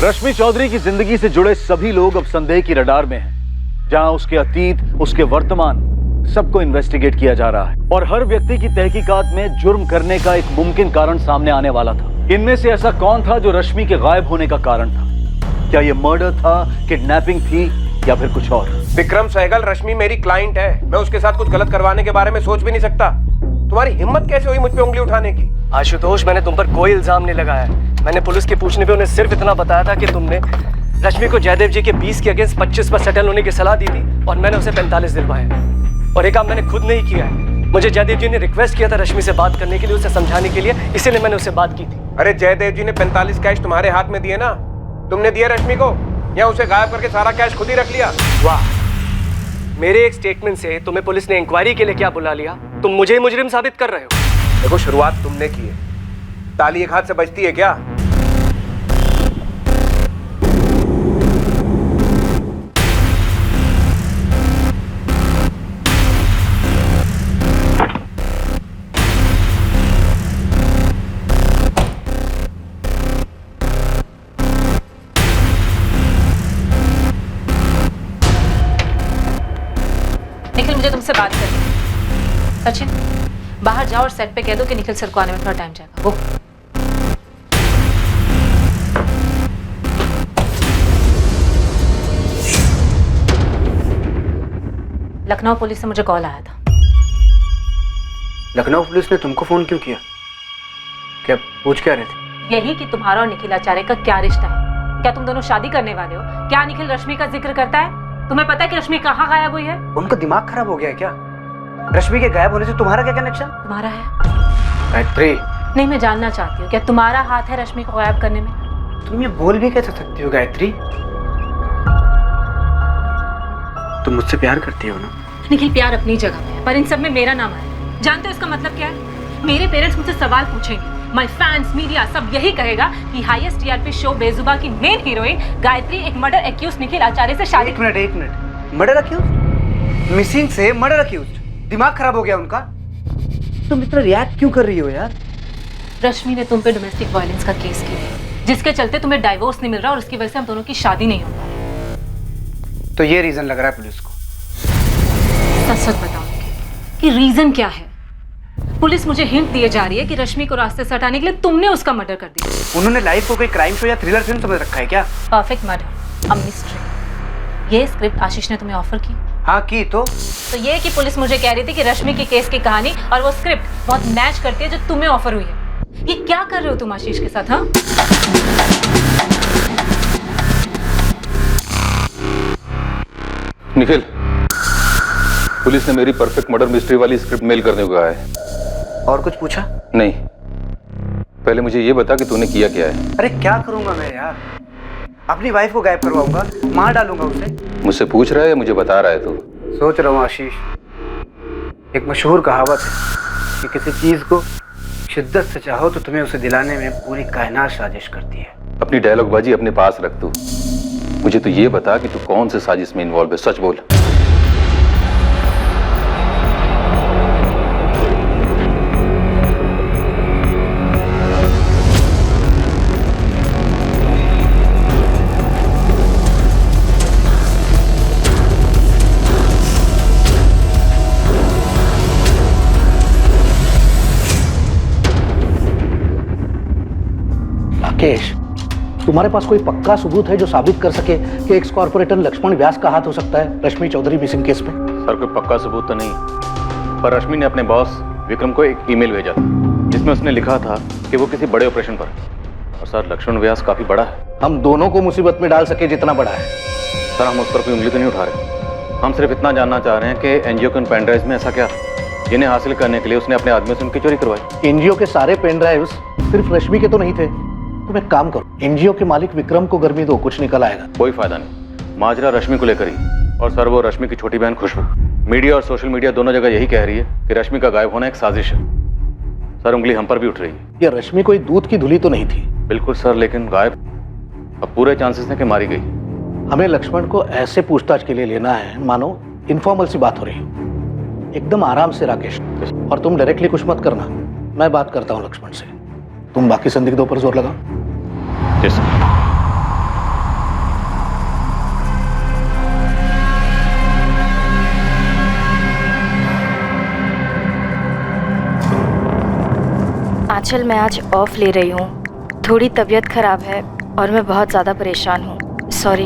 Speaker 6: रश्मि चौधरी की जिंदगी से जुड़े सभी लोग अब संदेह की रडार में हैं, जहां उसके अतीत, उसके वर्तमान, सबको इन्वेस्टिगेट किया जा रहा है और हर व्यक्ति की तहकीकात में जुर्म करने का एक मुमकिन कारण सामने आने वाला था। इनमें से ऐसा कौन था जो रश्मि के गायब होने का कारण था? क्या ये मर्डर था, किडनैपिंग थी या फिर कुछ और?
Speaker 11: विक्रम सहगल, रश्मि मेरी क्लाइंट है। मैं उसके साथ कुछ गलत करवाने के बारे में सोच भी नहीं सकता। तुम्हारी हिम्मत कैसे हुई मुझ पे उंगली उठाने की?
Speaker 9: आशुतोष, मैंने तुम पर कोई इल्जाम नहीं लगाया। मैंने पुलिस के पूछने पे उन्हें सिर्फ इतना बताया था कि तुमने रश्मि को जयदेव जी के 20 के अगेंस्ट 25 पर सेटल होने की सलाह दी थी और मैंने उसे 45 दिलवाए। और ये काम मैंने खुद नहीं किया है। मुझे जयदेव जी ने रिक्वेस्ट किया था रश्मि से बात करने के लिए, उसे समझाने के लिए, इसीलिए मैंने उससे बात की थी।
Speaker 11: अरे जयदेव जी ने 45 कैश तुम्हारे हाथ में दिए ना, तुमने दिया रश्मि को या उसे गायब करके सारा कैश खुद ही रख लिया?
Speaker 9: वाह, मेरे एक स्टेटमेंट से तुम्हें पुलिस ने इंक्वायरी के लिए क्या बुला लिया? तुम मुझे ही मुजरिम साबित कर रहे हो।
Speaker 11: देखो, शुरुआत तुमने की है, ताली एक हाथ से बजती है क्या?
Speaker 2: निखिल, मुझे तुमसे बात करनी है। सचिन, बाहर जाओ और सेट पे कह दो कि निखिल सर को आने में थोड़ा टाइम जाएगा। वो लखनऊ पुलिस से मुझे कॉल आया था।
Speaker 5: लखनऊ पुलिस ने तुमको फोन क्यों किया? क्या पूछ क्या रहे थे?
Speaker 2: यही कि तुम्हारा और निखिल आचार्य का क्या रिश्ता है? क्या तुम दोनों शादी करने वाले हो? क्या निखिल रश्मि का जिक्र करता है? तुम्हें पता है कि रश्मि कहाँ गायब हुई है?
Speaker 5: उनका दिमाग खराब हो गया है क्या? रश्मि के गायब होने से तुम्हारा क्या कनेक्शन?
Speaker 2: तुम्हारा है।
Speaker 5: गायत्री,
Speaker 2: नहीं, मैं जानना चाहती हूँ, क्या तुम्हारा हाथ है रश्मि को गायब करने में?
Speaker 5: तुम ये बोल भी कैसे सकती हो गायत्री? तुम मुझसे प्यार करती हो ना?
Speaker 2: निखिल, प्यार अपनी जगह पे है, पर इन सब में मेरा नाम है। जानते हो इसका मतलब क्या है? मेरे पेरेंट्स मुझसे सवाल पूछेंगे, माय फैंस, मीडिया सब यही कहेगा कि हाईएस्ट टीआरपी शो बेजुबा की मेन हीरोइन गायत्री एक मर्डर एक्यूज निखिल आचार्य से शादी।
Speaker 5: एक मिनट, मर्डर एक्यूज? मिसिंग से मर्डर एक्यूज? दिमाग खराब हो गया उनका? तुम इतना रिएक्ट क्यों कर रही हो यार?
Speaker 2: रश्मि ने तुम पे डोमेस्टिक वायलेंस का केस किया है, जिसके चलते तुम्हें डाइवोर्स नहीं मिल रहा और उसकी वजह से हम दोनों की शादी नहीं हो पा रही।
Speaker 5: तो ये रीजन लग रहा है पुलिस को?
Speaker 2: सच सच बताओ कि रीजन क्या है? पुलिस मुझे हिंट दिए जा रही है कि रश्मि को रास्ते से हटाने के लिए तुमने उसका मर्डर कर दिया।
Speaker 5: उन्होंने लाइफ को कोई क्राइम शो या थ्रिलर फिल्म समझ रखा है क्या?
Speaker 2: Perfect murder, a mystery. ये स्क्रिप्ट आशीष ने तुम्हें ऑफर की?
Speaker 5: हाँ की। तो
Speaker 2: ये कि पुलिस मुझे कह रही थी कि रश्मि के केस की कहानी और वो स्क्रिप्ट बहुत मैच करती है जो तुम्हें ऑफर हुई है। ये क्या कर रहे हो तुम आशीष के साथ? हाँ,
Speaker 12: निखिल, पुलिस ने मेरी परफेक्ट मर्डर मिस्ट्री वाली स्क्रिप्ट मेल करने को कहा है।
Speaker 5: और कुछ पूछा?
Speaker 12: नहीं, पहले मुझे ये बता कि तूने किया क्या है।
Speaker 5: अरे क्या करूंगा मैं यार? अपनी वाइफ को गायब करवाऊंगा, मार डालूंगा उसे।
Speaker 12: मुझसे पूछ रहा है या मुझे बता रहा है तू?
Speaker 5: सोच रहा हूँ आशीष। एक मशहूर कहावत है कि किसी चीज को शिद्दत से चाहो तो तुम्हें उसे दिलाने में पूरी कायनात साजिश करती है।
Speaker 12: अपनी डायलॉगबाजी अपने पास रख तू। मुझे तो ये बता कि तू कौन से साजिश में इन्वॉल्व है, सच बोल।
Speaker 17: राकेश, तुम्हारे पास कोई पक्का सबूत है जो साबित कर सके कि एक्स कॉर्पोरेटर लक्ष्मण व्यास का हाथ हो सकता है रश्मि चौधरी मिसिंग केस में?
Speaker 12: सर, कोई पक्का सबूत तो नहीं, पर रश्मि ने अपने बॉस विक्रम को एक ईमेल भेजा था जिसमें उसने लिखा था कि वो किसी बड़े ऑपरेशन पर है। और सर, लक्ष्मण व्यास काफी बड़ा है।
Speaker 17: हम दोनों को मुसीबत में डाल सके जितना बड़ा है।
Speaker 12: सर, हम उस पर कोई उंगली तो नहीं उठा रहे। हम सिर्फ इतना जानना चाह रहे हैं कि एनजीओ के उन पेन ड्राइव में ऐसा क्या जिन्हें हासिल करने के लिए उसने अपने आदमियों से उनकी चोरी करवाई।
Speaker 17: एनजीओ के सारे पेन ड्राइव्स सिर्फ रश्मि के तो नहीं थे। तुम एक काम करो, एनजीओ के मालिक विक्रम को गर्मी दो, कुछ निकल आएगा।
Speaker 12: कोई फायदा नहीं, माजरा रश्मि को लेकर ही। और सर, वो रश्मि की छोटी बहन खुशबू, मीडिया और सोशल मीडिया दोनों जगह यही कह रही है कि रश्मि का गायब होना एक साजिश है। सर, उंगली हम पर भी उठ रही है।
Speaker 17: ये रश्मि कोई दूध की धुली तो नहीं थी?
Speaker 12: बिल्कुल सर, लेकिन गायब अब पूरे चांसेस हैं कि मारी गई।
Speaker 17: हमें लक्ष्मण को ऐसे पूछताछ के लिए लेना है मानो इनफॉर्मल सी बात हो रही हो। एकदम आराम से राकेश, और तुम डायरेक्टली कुछ मत करना। मैं बात करता हूँ लक्ष्मण से, तुम बाकी संदिग्धों पर जोर लगाओ।
Speaker 12: जी सर।
Speaker 8: आंचल, मैं आज ऑफ ले रही हूँ। थोड़ी तबीयत खराब है और मैं बहुत ज़्यादा परेशान हूँ। सॉरी।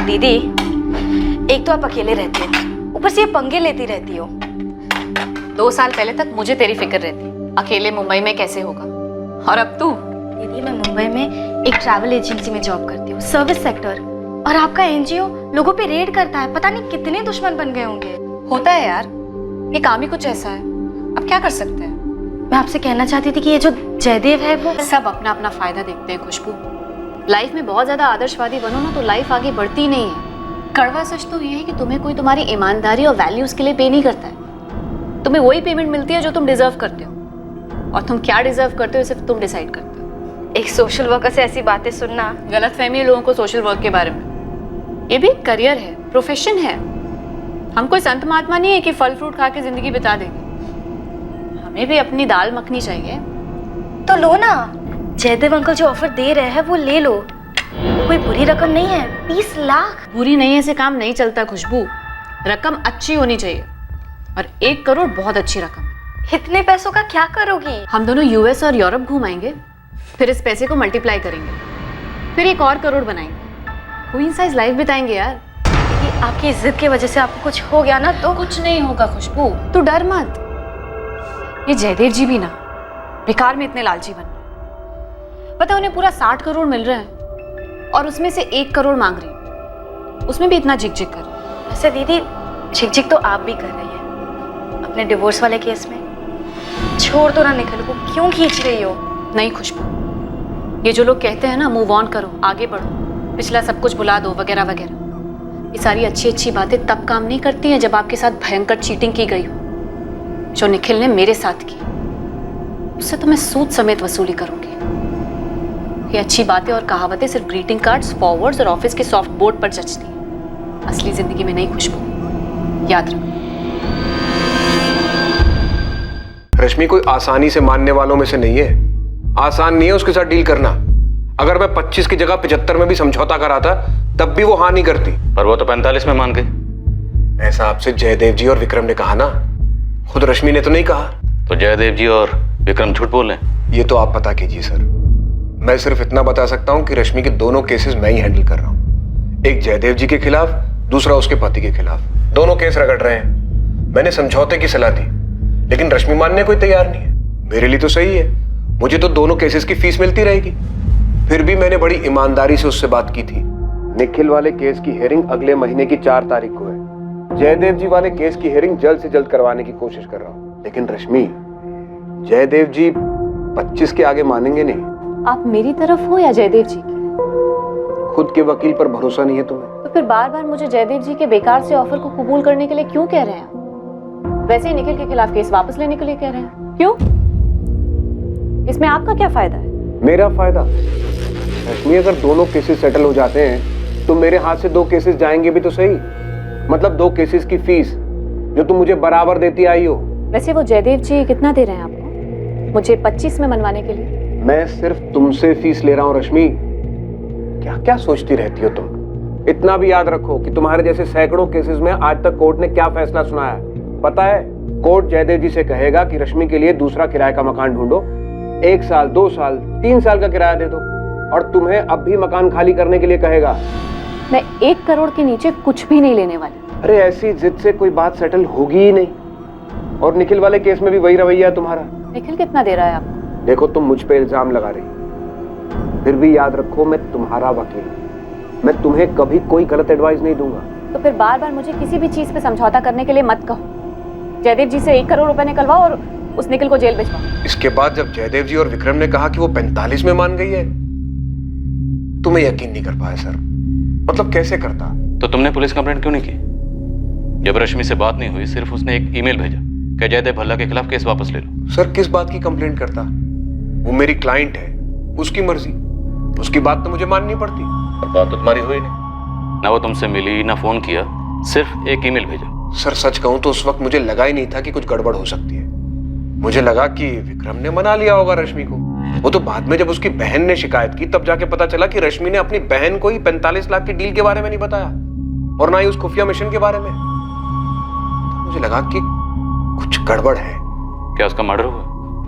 Speaker 8: दीदी, एक तो आप अकेले रहते हो, ऊपर से ये पंगे लेती रहती हो।
Speaker 2: 2 साल पहले तक मुझे तेरी फिक्र रहती, अकेले मुंबई में कैसे होगा। और अब तू?
Speaker 8: दीदी, मैं मुंबई में एक ट्रैवल एजेंसी में जॉब करती हूँ, सर्विस सेक्टर। और आपका एनजीओ लोगों पे रेड करता है, पता नहीं कितने दुश्मन बन गए होंगे।
Speaker 2: होता है यार, ये काम ही कुछ ऐसा है, अब क्या कर सकते हैं।
Speaker 8: मैं आपसे कहना चाहती थी कि ये जो जयदेव है वो
Speaker 2: सब अपना अपना फायदा देखते हैं खुशबू। लाइफ में बहुत ज्यादा आदर्शवादी बनो ना तो लाइफ आगे बढ़ती नहीं है। कड़वा सच तो ये है कि तुम्हें कोई तुम्हारी ईमानदारी और वैल्यूज के लिए पे नहीं करता है। तुम्हें वही पेमेंट मिलती है जो तुम डिजर्व करते हो, और तुम क्या डिजर्व करते हो सिर्फ तुम डिसाइड करते हो।
Speaker 8: एक सोशल वर्कर से ऐसी बातें सुनना,
Speaker 2: गलतफहमी है लोगों को सोशल वर्क के बारे में। ये भी एक करियर है, प्रोफेशन है। हम कोई संत महात्मा नहीं है कि फल फ्रूट खा के जिंदगी बिता देंगे। हमें भी अपनी दाल मखनी चाहिए।
Speaker 8: तो लो ना, जयदेव अंकल जो ऑफर दे रहे हैं वो ले लो। कोई बुरी रकम नहीं है, 20 लाख।
Speaker 2: बुरी नहीं है से काम नहीं चलता खुशबू, रकम अच्छी होनी चाहिए, और 1 करोड़ बहुत अच्छी रकम।
Speaker 8: इतने पैसों का क्या करोगी?
Speaker 2: हम दोनों यूएस और यूरोप घूमाएंगे, फिर इस पैसे को मल्टीप्लाई करेंगे, फिर 1 और करोड़ बनाएंगे, कोइंसाइड लाइफ बिताएंगे यार।
Speaker 8: आपकी जिद की वजह से आपको कुछ हो गया ना तो?
Speaker 2: कुछ नहीं होगा खुशबू, तू डर मत। ये जयदेव जी भी ना बेकार में इतने लालची बन रहे। पता उन्हें पूरा 60 करोड़ मिल रहा है और उसमें से 1 करोड़ मांग रही है, उसमें भी इतना झिक झिक कर रही है।
Speaker 8: वैसे दीदी, झिक झिक तो आप भी कर रही है अपने डिवोर्स वाले केस में। छोड़ दो ना निखिल को, क्यों खींच रही हो?
Speaker 2: नहीं खुशबू, ये जो लोग कहते हैं ना मूव ऑन करो, आगे बढ़ो, पिछला सब कुछ भुला दो वगैरह वगैरह, ये सारी अच्छी अच्छी बातें तब काम नहीं करती हैं जब आपके साथ भयंकर चीटिंग की गई हो, जो निखिल ने मेरे साथ की। उससे तो मैं सूद समेत वसूली करूंगी। ये अच्छी बातें और कहावतें सिर्फ ग्रीटिंग कार्ड्स, फॉरवर्ड्स और ऑफिस के सॉफ्ट बोर्ड पर जचती हैं, असली जिंदगी में नहीं खुशबू, याद रखो।
Speaker 11: रश्मि कोई आसानी से मानने वालों में से नहीं है। आसान नहीं है उसके साथ डील करना। अगर मैं 25 की जगह 75 में भी समझौता कराता तब भी वो हाँ नहीं करती।
Speaker 16: पर वो तो 45 में मान गई।
Speaker 11: ऐसा आपसे जयदेव जी और विक्रम ने कहा ना, खुद रश्मि ने तो नहीं कहा।
Speaker 16: तो जयदेव जी और विक्रम झूठ बोल रहे हैं?
Speaker 11: ये तो आप पता कीजिए सर। मैं सिर्फ इतना बता सकता हूं कि रश्मि के दोनों केसेस मैं ही हैंडल कर रहा हूं। एक जयदेव जी के खिलाफ, दूसरा उसके पति के खिलाफ। दोनों केस रगड़ रहे हैं। मैंने समझौते की सलाह दी, लेकिन रश्मि मानने को तैयार नहीं है। मेरे लिए तो सही है, मुझे तो दोनों केसेस की फीस मिलती रहेगी। फिर भी मैंने बड़ी ईमानदारी से उससे बात की थी। निखिल वाले केस की हियरिंग अगले महीने की 4 तारीख को है। जयदेव जी वाले केस की हियरिंग जल्द से जल्द करवाने की कोशिश कर रहा हूँ। लेकिन रश्मि, जयदेव जी 25 के आगे मानेंगे नहीं।
Speaker 2: आप मेरी तरफ हो या जयदेव जी की?
Speaker 11: खुद के वकील पर भरोसा नहीं है तुम्हें?
Speaker 2: तो फिर बार बार मुझे जयदेव जी के बेकार से ऑफर को कबूल करने के लिए क्यों कह रहे हैं? वैसे ही निखिल के खिलाफ केस वापस लेने के लिए कह रहे हैं, क्यों? इसमें आपका क्या फायदा है?
Speaker 11: मेरा फायदा? रश्मि, अगर दोनों केसेस सेटल हो जाते हैं तो मेरे हाथ से 2 केसेस जाएंगे भी तो सही। मतलब 2 केसेस की फीस जो तुम मुझे बराबर देती आई हो।
Speaker 2: वैसे वो जयदेव जी कितना दे रहे हैं आपको मुझे 25 में मनवाने के लिए?
Speaker 11: मैं सिर्फ तुमसे फीस ले रहा हूँ रश्मि। क्या क्या सोचती रहती हो तुम? इतना भी याद रखो कि तुम्हारे जैसे सैकड़ों केसेस में आज तक कोर्ट ने क्या फैसला सुनाया है पता है? कोर्ट जयदेव जी से कहेगा कि रश्मि के लिए दूसरा किराए का मकान ढूंढो, 1 साल, 2 साल, 3 साल का किराया दे दो, और तुम्हें अब भी मकान खाली करने के लिए कहेगा।
Speaker 2: मैं 1 करोड़ के नीचे कुछ भी नहीं लेने वाली।
Speaker 11: अरे ऐसी जिद से कोई बात सेटल होगी ही नहीं। और निखिल वाले केस में भी वही रवैया है तुम्हारा।
Speaker 2: निखिल कितना दे रहा है आपको?
Speaker 11: देखो, तुम मुझ पे इल्जाम लगा रही, फिर भी याद रखो मैं तुम्हारा वकील हूं। मैं तुम्हें कभी कोई गलत एडवाइस नहीं दूंगा।
Speaker 2: तो फिर बार बार मुझे किसी भी चीज पे समझौता करने के लिए मत कहो। जयदेव जी से 1 करोड़ रुपए निकलवाओ और उस निखिल को जेल भिजवाओ।
Speaker 11: इसके बाद जब जयदेव जी और विक्रम ने कहा कि वो 45 में मान गई है, तो मैं यकीन नहीं कर पाया सर। मतलब कैसे करता?
Speaker 16: तो तुमने पुलिस कंप्लेंट क्यों नहीं की? जब रश्मि से बात नहीं हुई, सिर्फ उसने एक ईमेल भेजा कि जयदेव भल्ला के खिलाफ केस वापस ले लो।
Speaker 11: सर, किस बात की कंप्लेंट करता? वो मेरी क्लाइंट है, उसकी मर्जी, उसकी बात तो मुझे माननी पड़ती।
Speaker 16: और बात तो तुम्हारी हुई नहीं, ना वो तुमसे मिली, ना फोन किया, सिर्फ एक ईमेल भेजा।
Speaker 11: सर सच कहूं तो उस वक्त मुझे लगा ही नहीं था कि कुछ गड़बड़ हो सकती है। मुझे लगा कि विक्रम ने मना लिया होगा रश्मि को। वो तो बाद में जब उसकी बहन ने शिकायत की तब जाके पता चला कि रश्मि ने अपनी बहन को ही 45 लाख की डील के बारे में नहीं बताया और ना ही उस खुफिया मिशन के बारे में। तो मुझे लगा कि कुछ गड़बड़ है।
Speaker 4: क्या उसका मर्डर हुआ?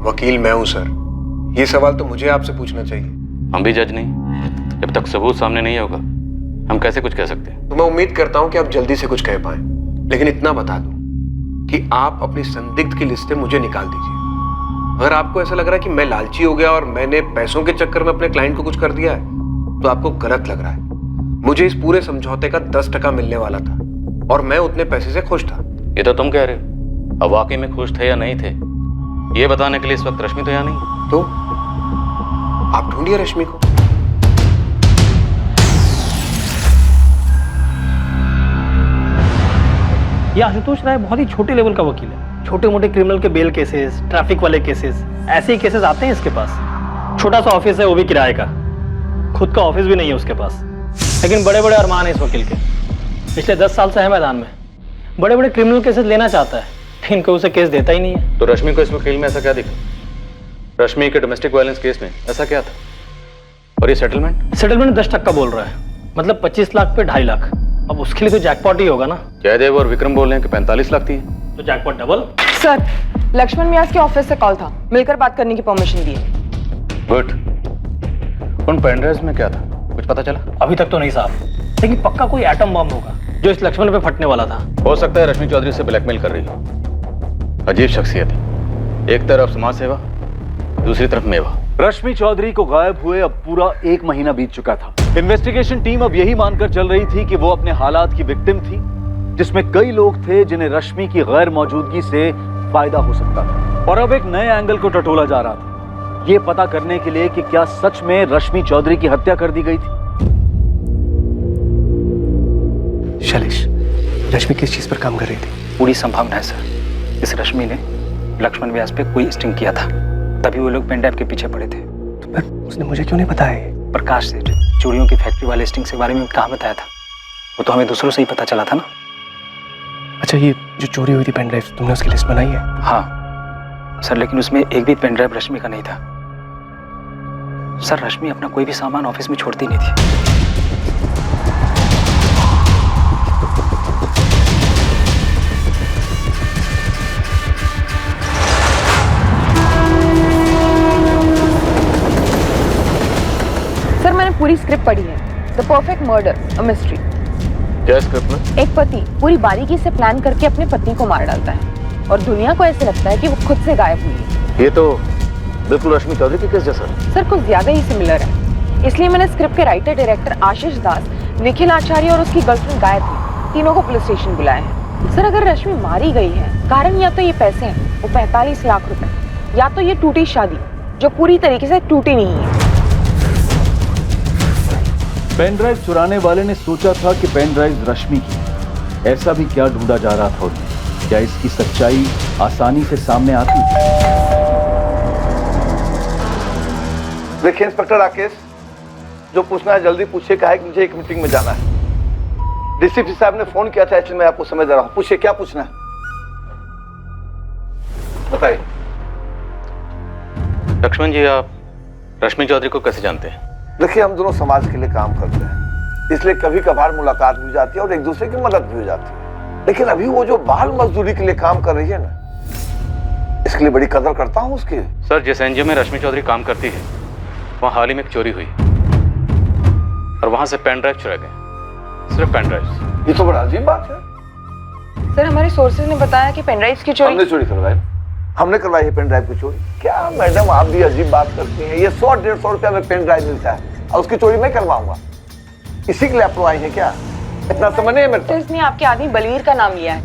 Speaker 11: वकील मैं हूं सर, ये सवाल तो मुझे आपसे पूछना चाहिए।
Speaker 4: हम भी जज नहीं, जब तक सबूत सामने नहीं होगा हम कैसे कुछ कह सकते हैं।
Speaker 11: तो मैं उम्मीद करता हूं कि आप जल्दी से कुछ कह पाए, लेकिन इतना बता दूं कि आप अपनी संदिग्ध की लिस्ट से मुझे निकाल दीजिए। अगर आपको ऐसा लग रहा है कि मैं लालची हो गया और मैंने पैसों के चक्कर में अपने क्लाइंट को कुछ कर दिया है तो आपको गलत लग रहा है। मुझे इस पूरे समझौते का 10% मिलने वाला था और मैं उतने पैसे से खुश था।
Speaker 4: ये तो तुम कह रहे हो, अब वाकई में खुश थे या नहीं थे ये बताने के लिए इस वक्त रश्मि तो यहाँ नहीं।
Speaker 11: तो आप ढूंढिए रश्मि को।
Speaker 13: ये आशुतोष राय बहुत ही छोटे लेवल का वकील है। छोटे मोटे क्रिमिनल के बेल केसेस, ट्रैफिक वाले केसेस, ऐसे ही केसेस आते हैं इसके पास। छोटा सा ऑफिस है, वो भी किराए का, खुद का ऑफिस भी नहीं है उसके पास, लेकिन बड़े बड़े अरमान है इस वकील के। पिछले 10 साल से है मैदान में, बड़े बड़े क्रिमिनल केसेस लेना चाहता है लेकिन कोई उसे केस देता ही नहीं है।
Speaker 4: तो रश्मि को इस वकील में ऐसा क्या दिखा? रश्मि के डोमेस्टिक वायलेंस केस में ऐसा क्या था? और ये सेटलमेंट 10% बोल रहा है, मतलब 25 लाख पे 2.5 लाख। अब उसके लिए तो जैकपॉट ही होगा ना। जयदेव और विक्रम बोल रहे हैं कि 45 लाख थी,
Speaker 13: तो जैकपॉट डबल।
Speaker 10: सर, लक्ष्मण व्यास के ऑफिस से कॉल था, मिलकर बात करने की परमिशन दी है।
Speaker 4: गुड। उन पेनड्राइव्स में क्या था, कुछ पता चला?
Speaker 13: अभी तक तो नहीं साहब, लेकिन पक्का कोई एटम बम होगा जो इस लक्ष्मण पे फटने वाला था।
Speaker 4: हो सकता है रश्मि चौधरी से ब्लैकमेल कर रही हो। अजीब शख्सियत है, एक तरफ समाज सेवा, दूसरी तरफ मेवा।
Speaker 6: रश्मि चौधरी को गायब हुए अब पूरा 1 महीना बीत चुका था। इन्वेस्टिगेशन टीम अब यही मानकर चल रही थी कि वो अपने हालात की विक्टिम थी, जिसमें कई लोग थे जिन्हें रश्मि की गैर मौजूदगी से फायदा हो सकता था। और अब एक नए एंगल को टटोला जा रहा था, ये पता करने के लिए कि क्या सच में रश्मि चौधरी की हत्या कर दी गई थी।
Speaker 5: शैलेश, रश्मि किस चीज पर काम कर रही थी?
Speaker 9: पूरी संभावना है सर, इस रश्मि ने लक्ष्मण व्यास पे कोई स्टिंग किया था, तभी वो लोग पेनड्राइव के पीछे पड़े थे।
Speaker 5: तो पर उसने मुझे क्यों नहीं बताया?
Speaker 9: प्रकाश सेठ चूड़ियों की फैक्ट्री वाले स्टिंग के बारे में कहाँ बताया था? वो तो हमें दूसरों से ही पता चला था ना।
Speaker 5: अच्छा, ये जो चोरी हुई थी पेनड्राइव, तुमने उसकी लिस्ट बनाई है?
Speaker 9: हाँ सर, लेकिन उसमें एक भी पेनड्राइव रश्मि का नहीं था। सर, रश्मि अपना कोई भी सामान ऑफिस में छोड़ती नहीं थी।
Speaker 10: सर, मैंने पूरी स्क्रिप्ट पढ़ी है, the perfect murder, a mystery.
Speaker 4: क्या स्क्रिप्ट में?
Speaker 10: एक पति पूरी बारीकी से प्लान करके अपने पत्नी को मार डालता है और दुनिया को ऐसे लगता है कि वो खुद से गायब हुई है।
Speaker 17: ये तो बिल्कुल रश्मि चौधरी के केस जैसा।
Speaker 10: सर, कुछ ज्यादा ही सिमिलर है, इसलिए मैंने स्क्रिप्ट के राइटर डायरेक्टर आशीष दास, निखिल आचार्य और उसकी गर्लफ्रेंड गायत्री, तीनों को पुलिस स्टेशन बुलाया है। सर, अगर रश्मि मारी गई है, कारण या तो ये पैसे हैं, वो 45 लाख रुपए, या तो ये टूटी शादी जो पूरी तरीके से टूटी नहीं है।
Speaker 6: पेनड्राइव चुराने वाले ने सोचा था कि पेनड्राइव रश्मि की, ऐसा भी क्या ढूंढा जा रहा था उन्हें? क्या इसकी सच्चाई आसानी से सामने आती?
Speaker 17: देखिए इंस्पेक्टर राकेश, जो पूछना है जल्दी पूछिए, कहा है कि मुझे एक मीटिंग में जाना है। डीसीपी साहब ने फोन किया था, इसलिए मैं आपको समय दे रहा हूँ। पूछिए, क्या पूछना है बताइए।
Speaker 4: लक्ष्मण जी, आप रश्मि चौधरी को कैसे जानते हैं?
Speaker 17: देखिए, हम दोनों समाज के लिए काम करते हैं, इसलिए कभी कभार मुलाकात भी हो जाती है और एक दूसरे की मदद भी हो जाती है। लेकिन अभी वो जो बाल मजदूरी के लिए काम कर रही है ना, इसके लिए बड़ी कदर करता हूँ उसकी।
Speaker 4: सर, जिस एनजीओ में रश्मि चौधरी काम करती है वहाँ हाल ही में एक चोरी हुई और वहाँ से पेन ड्राइव चुरा गए, सिर्फ पेन ड्राइव।
Speaker 17: ये तो बड़ा अजीब बात है।
Speaker 10: सर, हमारे सोर्सेज ने बताया कि पेन ड्राइव्स की चोरी
Speaker 17: हमने चोरी करवाई, हमने करवाई है पेन ड्राइव की चोरी। क्या मैडम, आप भी अजीब बात करती हैं। ये 100-150 रुपया में पेन ड्राइव मिलता है और उसकी चोरी मैं करवाऊंगा? इसी के लिए आप आई है क्या? इतना समझ नहीं है मेरे को।
Speaker 10: इसने आपके आदमी बलवीर का नाम लिया है।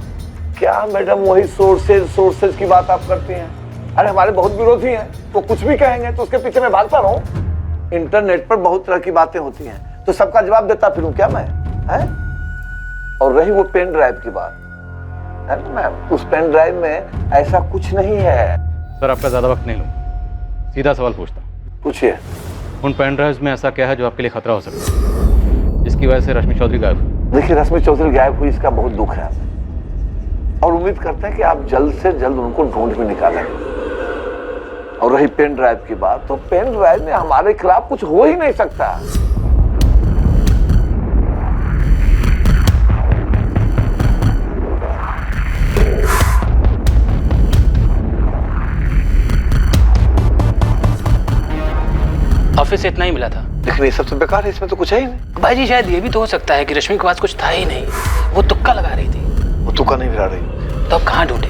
Speaker 17: क्या मैडम, वही सोर्सेज की बात आप करती हैं? अरे हमारे बहुत विरोधी हैं, वो कुछ भी कहेंगे तो उसके पीछे मैं भागता रहूं। इंटरनेट पर बहुत तरह की बातें होती हैं, तो सबका जवाब देता फिरूं क्या मैं? है? और रही वो पेन ड्राइव की बात, है ना मैम, उस पेन ड्राइव में ऐसा कुछ नहीं है।
Speaker 16: सर, आपका ज्यादा वक्त नहीं लूंगा, सीधा सवाल पूछता हूँ।
Speaker 17: पूछिए।
Speaker 16: उन पेन ड्राइव्स में ऐसा क्या है जो आपके लिए खतरा हो सकता है, जिसकी वजह से रश्मि चौधरी गायब हुई?
Speaker 17: देखिए, रश्मि चौधरी गायब हुई, इसका बहुत दुख है और उम्मीद करते हैं कि आप जल्द से जल्द उनको ढूंढ भी निकालें।
Speaker 18: और रही पेन ड्राइव की बात, तो पेन ड्राइव में हमारे खिलाफ कुछ हो ही नहीं सकता।
Speaker 15: ऑफिस से इतना ही मिला था।
Speaker 18: लेकिन ये सबसे बेकार है, इसमें तो कुछ है ही नहीं।
Speaker 15: भाई जी शायद ये भी तो हो सकता है कि रश्मि के पास कुछ था ही नहीं, वो तुक्का लगा रही थी।
Speaker 18: वो तुक्का नहीं गिरा रही
Speaker 15: तो अब कहाँ ढूंढे?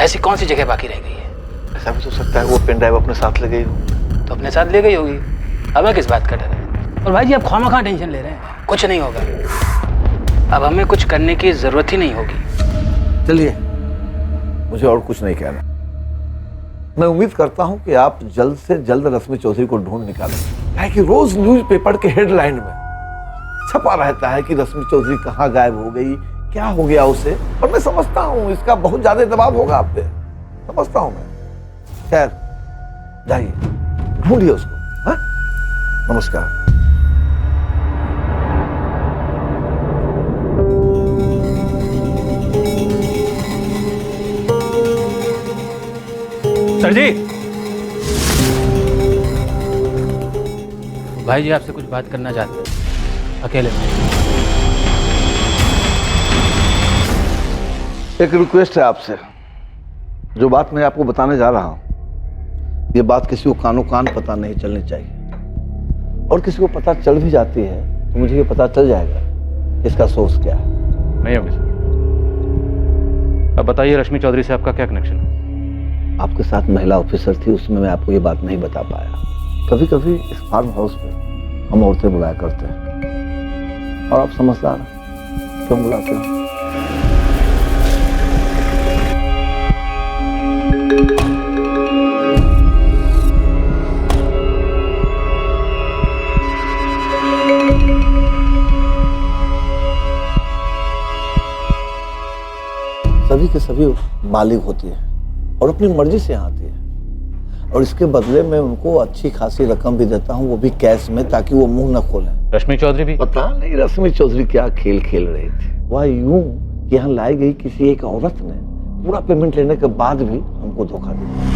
Speaker 15: ऐसी कौन सी जगह बाकी रह गई है?
Speaker 18: ऐसा भी तो सकता है वो पेन ड्राइव अपने साथ ले गई हो।
Speaker 15: तो अपने साथ ले गई होगी, हमें किस बात का डर है? और भाई जी आप खामा टेंशन ले रहे हैं, कुछ नहीं होगा। अब हमें कुछ करने की जरूरत ही नहीं होगी।
Speaker 18: चलिए, मुझे और कुछ नहीं कहना। मैं उम्मीद करता हूं कि आप जल्द से जल्द रश्मि चौधरी को ढूंढ निकालें। क्या है कि रोज न्यूज पेपर के हेडलाइन में छपा रहता है कि रश्मि चौधरी कहाँ गायब हो गई, क्या हो गया उसे। और मैं समझता हूँ इसका बहुत ज्यादा दबाव होगा आप पे, समझता हूँ मैं। खैर, जाइए ढूंढिए उसको। हाँ, नमस्कार।
Speaker 15: सर जी, भाई जी आपसे कुछ बात करना चाहते हैं, अकेले में।
Speaker 18: एक रिक्वेस्ट है आपसे। जो बात मैं आपको बताने जा रहा हूं, ये बात किसी को कानो कान पता नहीं चलनी चाहिए। और किसी को पता चल भी जाती है तो मुझे ये पता चल जाएगा इसका सोर्स क्या है।
Speaker 16: नहीं होगी सर। अब बताइए रश्मि चौधरी से आपका क्या कनेक्शन है?
Speaker 18: आपके साथ महिला ऑफिसर थी, उसमें मैं आपको ये बात नहीं बता पाया। कभी कभी इस फार्म हाउस में हम औरतें बुलाया करते हैं, और आप समझदार हैं, क्यों बुलाते हैं? सभी के सभी बालिग होती है और अपनी मर्जी से आती है, और इसके बदले में उनको अच्छी खासी रकम भी देता हूँ, वो भी कैश में, ताकि वो मुंह न खोलें।
Speaker 16: रश्मि चौधरी भी?
Speaker 18: पता नहीं रश्मि चौधरी क्या खेल खेल रही थी। वह यूं यहाँ लाई गई किसी एक औरत ने पूरा पेमेंट लेने के बाद भी हमको धोखा दिया।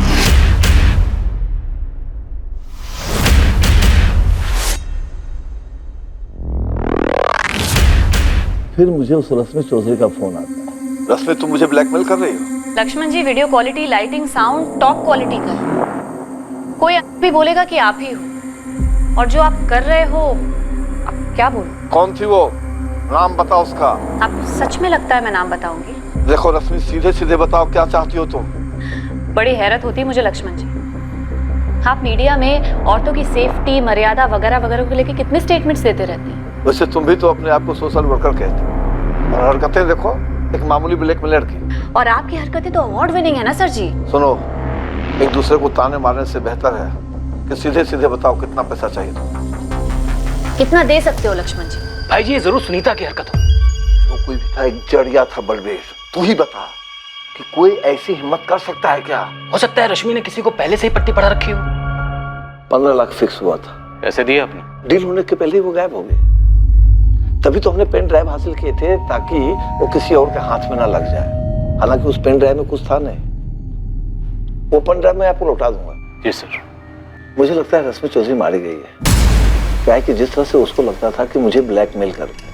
Speaker 18: फिर मुझे उस रश्मि चौधरी का फोन आता है। रश्मि, तुम मुझे ब्लैकमेल कर रही हो?
Speaker 2: Lakshman ji, video quality, lighting, sound top quality का है। कोई भी बोलेगा कि आप ही हो, और जो आप कर रहे हो, आप क्या बोलो?
Speaker 18: कौन थी वो? नाम बताओ उसका।
Speaker 2: आप सच में लगता है मैं नाम बताऊंगी?
Speaker 18: देखो रश्मि, सीधे सीधे बताओ क्या चाहती हो तुम?
Speaker 2: बड़ी हैरत होती है मुझे लक्ष्मण जी, आप मीडिया में औरतों की सेफ्टी, मर्यादा वगैरह वगैरह को लेकर कितने स्टेटमेंट्स देते रहते हैं।
Speaker 18: वैसे तुम भी तो अपने आप को सोशल वर्कर कहते हो, और हरकतें देखो एक मामूली ब्लैकमेलर की।
Speaker 2: और आपकी हरकतें तो अवार्ड विनिंग है ना सर जी।
Speaker 18: सुनो, एक दूसरे को ताने मारने से बेहतर है कि सीधे सीधे बताओ कितना पैसा चाहिए तुम।
Speaker 2: कितना दे सकते हो लक्ष्मण जी?
Speaker 15: भाई जी ये जरूर सुनीता की हरकत हो।
Speaker 18: जो कोई भी था एक जड़िया था बलबीर। तू ही बता कि कोई ऐसी हिम्मत कर सकता है क्या?
Speaker 15: हो सकता है रश्मि ने किसी को पहले से ही पट्टी पड़ा रखी हो।
Speaker 18: 15 लाख फिक्स हुआ था।
Speaker 16: पैसे दिए आपने?
Speaker 18: डील होने के पहले ही वो गायब हो गए। तभी तो हमने पेन ड्राइव हासिल किए थे ताकि वो किसी और के हाथ में ना लग जाए। हालांकि उस पेन ड्राइव में कुछ था नहीं। वो पेन ड्राइव मैं आपको लौटा दूंगा।
Speaker 16: जी सर।
Speaker 18: मुझे लगता है रश्मि चौधरी मारी गई है। क्या है कि जिस तरह से उसको लगता था कि मुझे ब्लैकमेल करके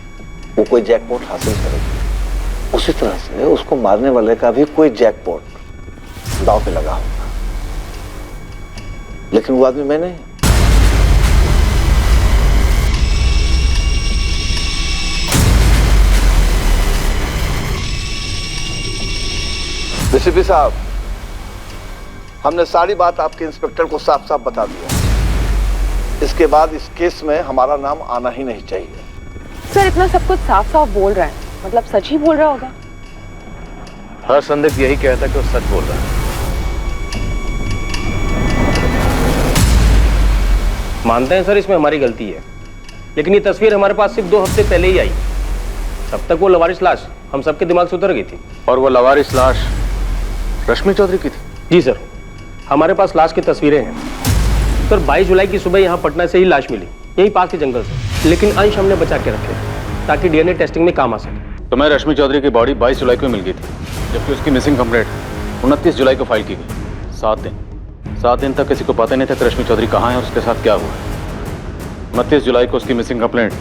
Speaker 18: वो कोई जैकपॉट हासिल करेगी, उसी तरह से उसको मारने वाले का भी कोई जैकपॉट दांव पे लगा होगा। लेकिन वो आदमी मैं नहीं। डीसीपी साहब, हमने सारी बात आपके इंस्पेक्टर को साफ साफ बता दिया। इसके बाद इस केस में हमारा नाम आना ही नहीं चाहिए।
Speaker 10: सर इतना सब कुछ साफ साफ बोल रहा है, मतलब सच ही बोल रहा होगा?
Speaker 16: हर संदिग्ध यही कहता है कि वो सच बोल रहा है।
Speaker 13: मानते हैं सर इसमें हमारी गलती है, लेकिन ये तस्वीर हमारे पास सिर्फ 2 हफ्ते पहले ही आई। तब तक वो लवारिस लाश हम सबके दिमाग से उतर गई थी।
Speaker 16: और वो लवारिस लाश रश्मि चौधरी की थी?
Speaker 13: जी सर, हमारे पास लाश की तस्वीरें हैं। सर 22 जुलाई की सुबह यहाँ पटना से ही लाश मिली, यहीं पास के जंगल से, लेकिन अंश हमने बचा के रखे ताकि डीएनए टेस्टिंग में काम आ सके।
Speaker 16: तो मैं रश्मि चौधरी की बॉडी 22 जुलाई को मिल गई थी, जबकि उसकी मिसिंग कंप्लेंट 29 जुलाई को फाइल की गई। 7 दिन
Speaker 12: 7 दिन तक किसी को पता नहीं था कि रश्मि चौधरी कहाँ है और उसके साथ क्या हुआ है। 29 जुलाई को उसकी मिसिंग कंप्लेंट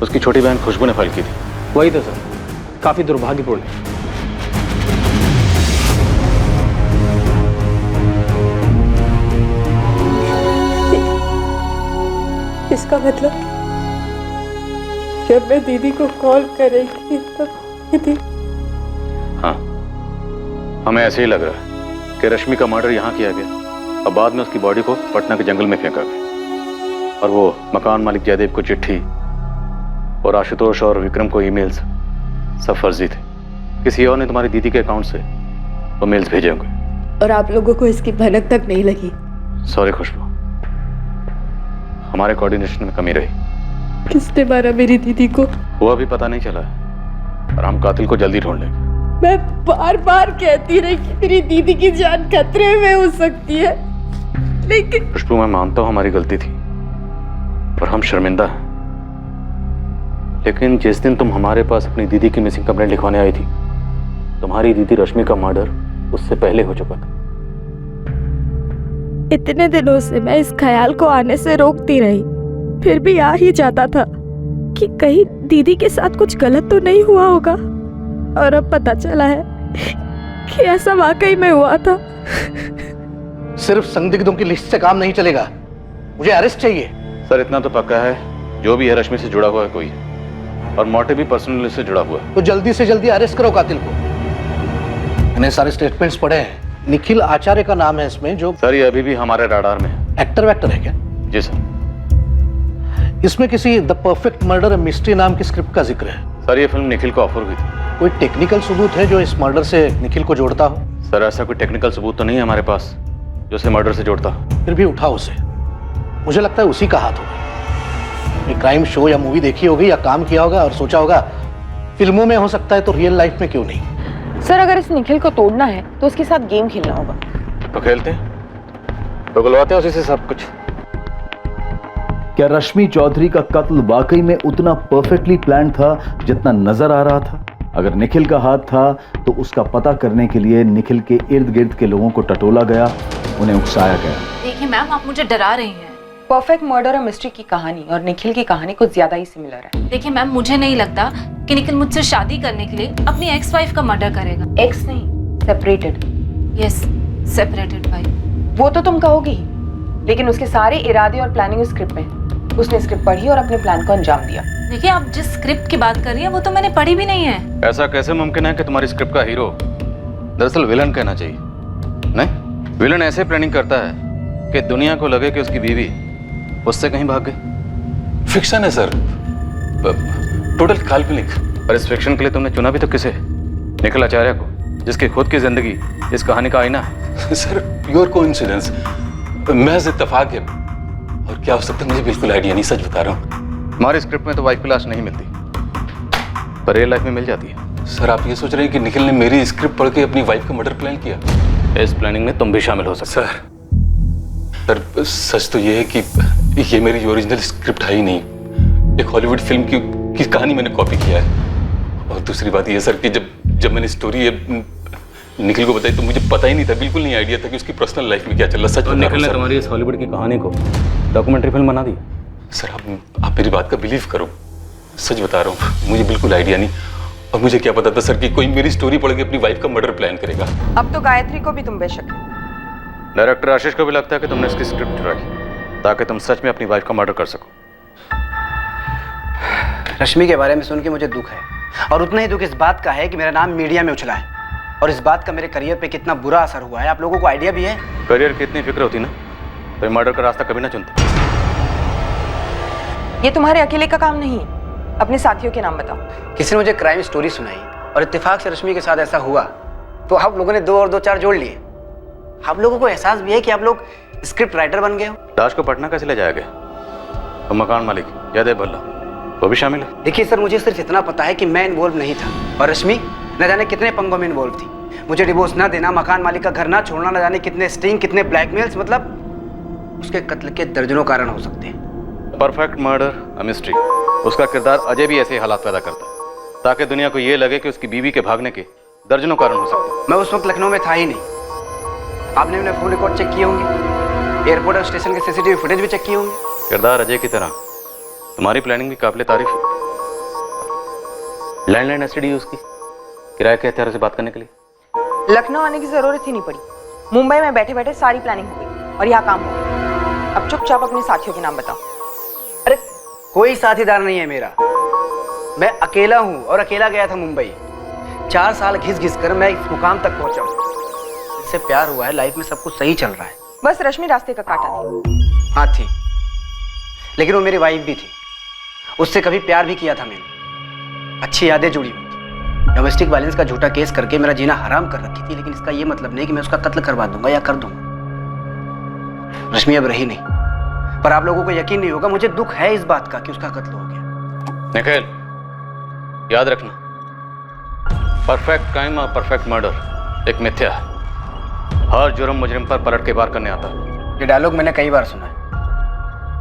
Speaker 12: उसकी छोटी बहन खुशबू ने फाइल की थी।
Speaker 15: वही तो सर, काफी दुर्भाग्यपूर्ण है।
Speaker 8: इसका मतलब जब मैं दीदी को कॉल कर रही थी तब दीदी।
Speaker 12: हाँ, हमें ऐसे ही लग रहा है कि रश्मि का मर्डर यहाँ किया गया और बाद में उसकी बॉडी को पटना के जंगल में फेंका गया। और वो मकान मालिक जयदेव को चिट्ठी और आशुतोष और विक्रम को ईमेल्स सब फर्जी थे। किसी और ने तुम्हारी दीदी के अकाउंट से वो मेल्स भेजे होंगे।
Speaker 8: और आप लोगों को इसकी भनक तक नहीं लगी?
Speaker 12: सॉरी खुशबू, हमारे कोऑर्डिनेशन में कमी रही।
Speaker 8: किसने मारा मेरी दीदी को?
Speaker 12: वो अभी पता नहीं चला है और हम कातिल को जल्दी ढूंढ लेंगे।
Speaker 8: मैं बार बार कहती रही कि मेरी दीदी की जान खतरे में हो सकती है, लेकिन
Speaker 12: खुशबू, मैं मानता हूँ हमारी गलती थी और हम शर्मिंदा हैं, लेकिन जिस दिन तुम हमारे पास अपनी दीदी की मिसिंग कंप्लेंट लिखवाने आई थी, तुम्हारी दीदी रश्मि का मर्डर उससे पहले हो चुका था।
Speaker 8: इतने दिनों से मैं इस ख्याल को आने से रोकती रही, फिर भी आ ही जाता था कि कहीं दीदी के साथ कुछ गलत तो नहीं हुआ होगा। और अब पता चला है कि ऐसा वाकई में हुआ था।
Speaker 17: सिर्फ संदिग्धों की लिस्ट से काम नहीं चलेगा, मुझे अरेस्ट चाहिए।
Speaker 12: सर इतना तो पक्का है, जो भी है रश्मि से जुड़ा हुआ है कोई, और मोटिव भी पर्सनल से जुड़ा हुआ है।
Speaker 17: तो जल्दी से जल्दी अरेस्ट करो कातिल को। मैंने सारे स्टेटमेंट्स पढ़े हैं, निखिल आचार्य का नाम है इसमें। जो
Speaker 12: सर ये अभी भी हमारे राडार में है।
Speaker 17: एक्टर वैक्टर है क्या?
Speaker 12: जी सर।
Speaker 17: इसमें किसी द परफेक्ट मर्डर मिस्ट्री नाम की स्क्रिप्ट का जिक्र है।
Speaker 12: सर ये फिल्म निखिल को ऑफर हुई थी।
Speaker 17: कोई टेक्निकल सबूत है जो इस मर्डर से निखिल को जोड़ता हो?
Speaker 12: सर ऐसा कोई टेक्निकल सबूत तो नहीं है हमारे पास जो उसे मर्डर से जोड़ता हो।
Speaker 17: फिर भी उठाओ उसे, मुझे लगता है उसी का हाथ होगा। एक क्राइम शो या मूवी देखी होगी या काम किया होगा और सोचा होगा फिल्मों में हो सकता है तो रियल लाइफ में क्यों नहीं।
Speaker 10: सर अगर इस निखिल को तोड़ना है तो उसके साथ गेम खेलना होगा।
Speaker 12: तो खेलते तो गुलवाते हैं उसी से सब कुछ।
Speaker 6: क्या रश्मि चौधरी का कत्ल वाकई में उतना परफेक्टली प्लान था जितना नजर आ रहा था? अगर निखिल का हाथ था तो उसका पता करने के लिए निखिल के इर्द गिर्द के लोगों को टटोला गया, उन्हें उकसाया गया।
Speaker 2: देखिए मैम, आप मुझे डरा रही हैं।
Speaker 10: परफेक्ट मर्डर और मिस्ट्री की कहानी और निखिल की कहानी कुछ ज्यादा ही सिमिलर है।
Speaker 2: देखिए मैम, मुझे नहीं लगता कि निखिल मुझसे शादी करने के लिए अपनी एक्स वाइफ का मर्डर करेगा।
Speaker 10: एक्स नहीं, सेपरेटेड।
Speaker 2: Yes, separated wife.
Speaker 10: वो तो तुम कहोगी, लेकिन उसके सारे इरादे और प्लानिंग स्क्रिप्ट में। उसने स्क्रिप्ट पढ़ी और अपने प्लान को अंजाम दिया।
Speaker 2: देखिए आप जिस स्क्रिप्ट की बात कर रही हैं वो तो मैंने पढ़ी भी नहीं है।
Speaker 12: ऐसा कैसे मुमकिन है कि तुम्हारी स्क्रिप्ट का हीरो दरअसल विलन कहना चाहिए? नहीं, विलन ऐसे प्लानिंग करता है कि दुनिया को लगे कि उसकी बीवी उससे कहीं भाग गई।
Speaker 4: फिक्शन है सर, टोटल काल्पनिक।
Speaker 12: और इस फिक्शन के लिए तुमने चुना भी तो किसे? निखिल आचार्य को, जिसकी खुद की जिंदगी इस कहानी का आईना है।
Speaker 4: सर प्योर कोइंसिडेंस, महज इत्तेफाक है। और क्या हो सकता है मुझे बिल्कुल आइडिया नहीं, सच बता रहा हूँ।
Speaker 12: हमारी स्क्रिप्ट में तो वाइफ की लाश नहीं मिलती, पर रियल लाइफ में मिल जाती है।
Speaker 4: सर आप ये सोच रहे हैं कि निखिल ने मेरी स्क्रिप्ट पढ़ के अपनी वाइफ का मर्डर प्लान किया?
Speaker 12: इस प्लानिंग में तुम भी शामिल हो सकते।
Speaker 4: सर सच तो ये है कि ये मेरी ओरिजिनल स्क्रिप्ट है ही नहीं। एक हॉलीवुड फिल्म की कहानी मैंने कॉपी किया है। और दूसरी बात ये सर कि जब मैंने स्टोरी निखिल को बताई तो मुझे पता ही नहीं था, बिल्कुल नहीं आइडिया था कि उसकी पर्सनल लाइफ में क्या चल रहा। सच
Speaker 12: निखिल ने तुम्हारी इस हॉलीवुड की कहानी को डॉक्यूमेंट्री फिल्म बना दी।
Speaker 4: सर आप मेरी बात का बिलीव करो, सच बता रहा हूँ, मुझे बिल्कुल आइडिया नहीं। और मुझे क्या पता था सर कि कोई मेरी स्टोरी पढ़ के अपनी वाइफ का मर्डर प्लान करेगा।
Speaker 10: अब तो गायत्री को भी तुम बेशक।
Speaker 12: डायरेक्टर आशीष को भी लगता है कि तुमने इसकी स्क्रिप्ट चुराई ताकि तुम सच में अपनी वाइफ का मर्डर कर सको।
Speaker 5: रश्मि के बारे में सुन के मुझे दुख है, और उतना ही दुख इस बात का है कि मेरा नाम मीडिया में उछला है, और इस बात का मेरे करियर पे कितना बुरा असर हुआ है आप लोगों को आइडिया भी है?
Speaker 12: करियर की इतनी फिक्र होती ना तो ये मर्डर का रास्ता कभी ना चुनते।
Speaker 10: ये तुम्हारे अकेले का काम नहीं, अपने साथियों के नाम बताओ।
Speaker 5: किसी ने मुझे क्राइम स्टोरी सुनाई और इत्तेफाक से रश्मि के साथ ऐसा हुआ, तो आप लोगों ने 2 और 2 4 जोड़ लिए। आप लोगों को एहसास भी है कि आप लोग स्क्रिप्ट राइटर बन गए हो।
Speaker 12: लाश को पटना कैसे ले जाया गया? तो मकान मालिक जयदेव भल्ला वो भी शामिल है?
Speaker 5: देखिए सर, मुझे सिर्फ इतना पता है कि मैं इन्वॉल्व नहीं था, और रश्मि न जाने कितने पंगों में इन्वॉल्व थी। मुझे डिवोर्स ना देना, मकान मालिक का घर ना छोड़ना, न जाने कितने स्टिंग, कितने ब्लैकमेल्स, मतलब उसके कत्ल के दर्जनों कारण हो सकते हैं।
Speaker 12: परफेक्ट मर्डर अ मिस्ट्री, उसका किरदार अजय भी ऐसे हालात पैदा करता है ताकि दुनिया को ये लगे कि उसकी बीवी के भागने के दर्जनों कारण हो सकते हैं।
Speaker 5: मैं उस वक्त लखनऊ में था ही नहीं। आपने अपने फोन रिकॉर्ड चेक किए होंगे, एयरपोर्ट और स्टेशन के सीसीटीवी फुटेज भी चेक किए होंगे।
Speaker 4: किरदार अजय की तरह तुम्हारी प्लानिंग भी काबिले तारीफ है। लैंडलाइन एसटीडी उसकी किराए के हथियारों से बात करने के लिए।
Speaker 10: लखनऊ आने की जरूरत ही नहीं पड़ी, मुंबई में बैठे बैठे सारी प्लानिंग हो गई और यहाँ काम हो गया। अब चुपचाप अपने साथियों के नाम बताओ।
Speaker 5: अरे कोई साथीदार नहीं है मेरा, मैं अकेला हूँ और अकेला गया था मुंबई। 4 साल घिस घिस कर मैं इस मुकाम तक पहुंचा हूँ। इससे प्यार हुआ है, लाइफ में सब कुछ सही चल रहा है।
Speaker 10: बस रश्मि रास्ते का काटा थी।
Speaker 5: हाँ थी, लेकिन वो मेरी वाइफ भी थी। उससे कभी प्यार भी किया था मैंने, अच्छी यादें जुड़ी हुई थी। डोमेस्टिक वायलेंस का झूठा केस करके मेरा जीना हराम कर रखी थी, लेकिन इसका ये मतलब नहीं कि मैं उसका कत्ल करवा दूंगा या कर दूंगा। रश्मि अब रही नहीं, पर आप लोगों को यकीन नहीं होगा, मुझे दुख है इस बात का कि उसका कत्ल हो गया।
Speaker 4: निखिल, याद रखना, परफेक्ट क्राइम और परफेक्ट मर्डर एक मिथ्या है। हर जुर्म मुजरिम पर पलट के वार करने आता है।
Speaker 5: ये डायलॉग मैंने कई बार सुना है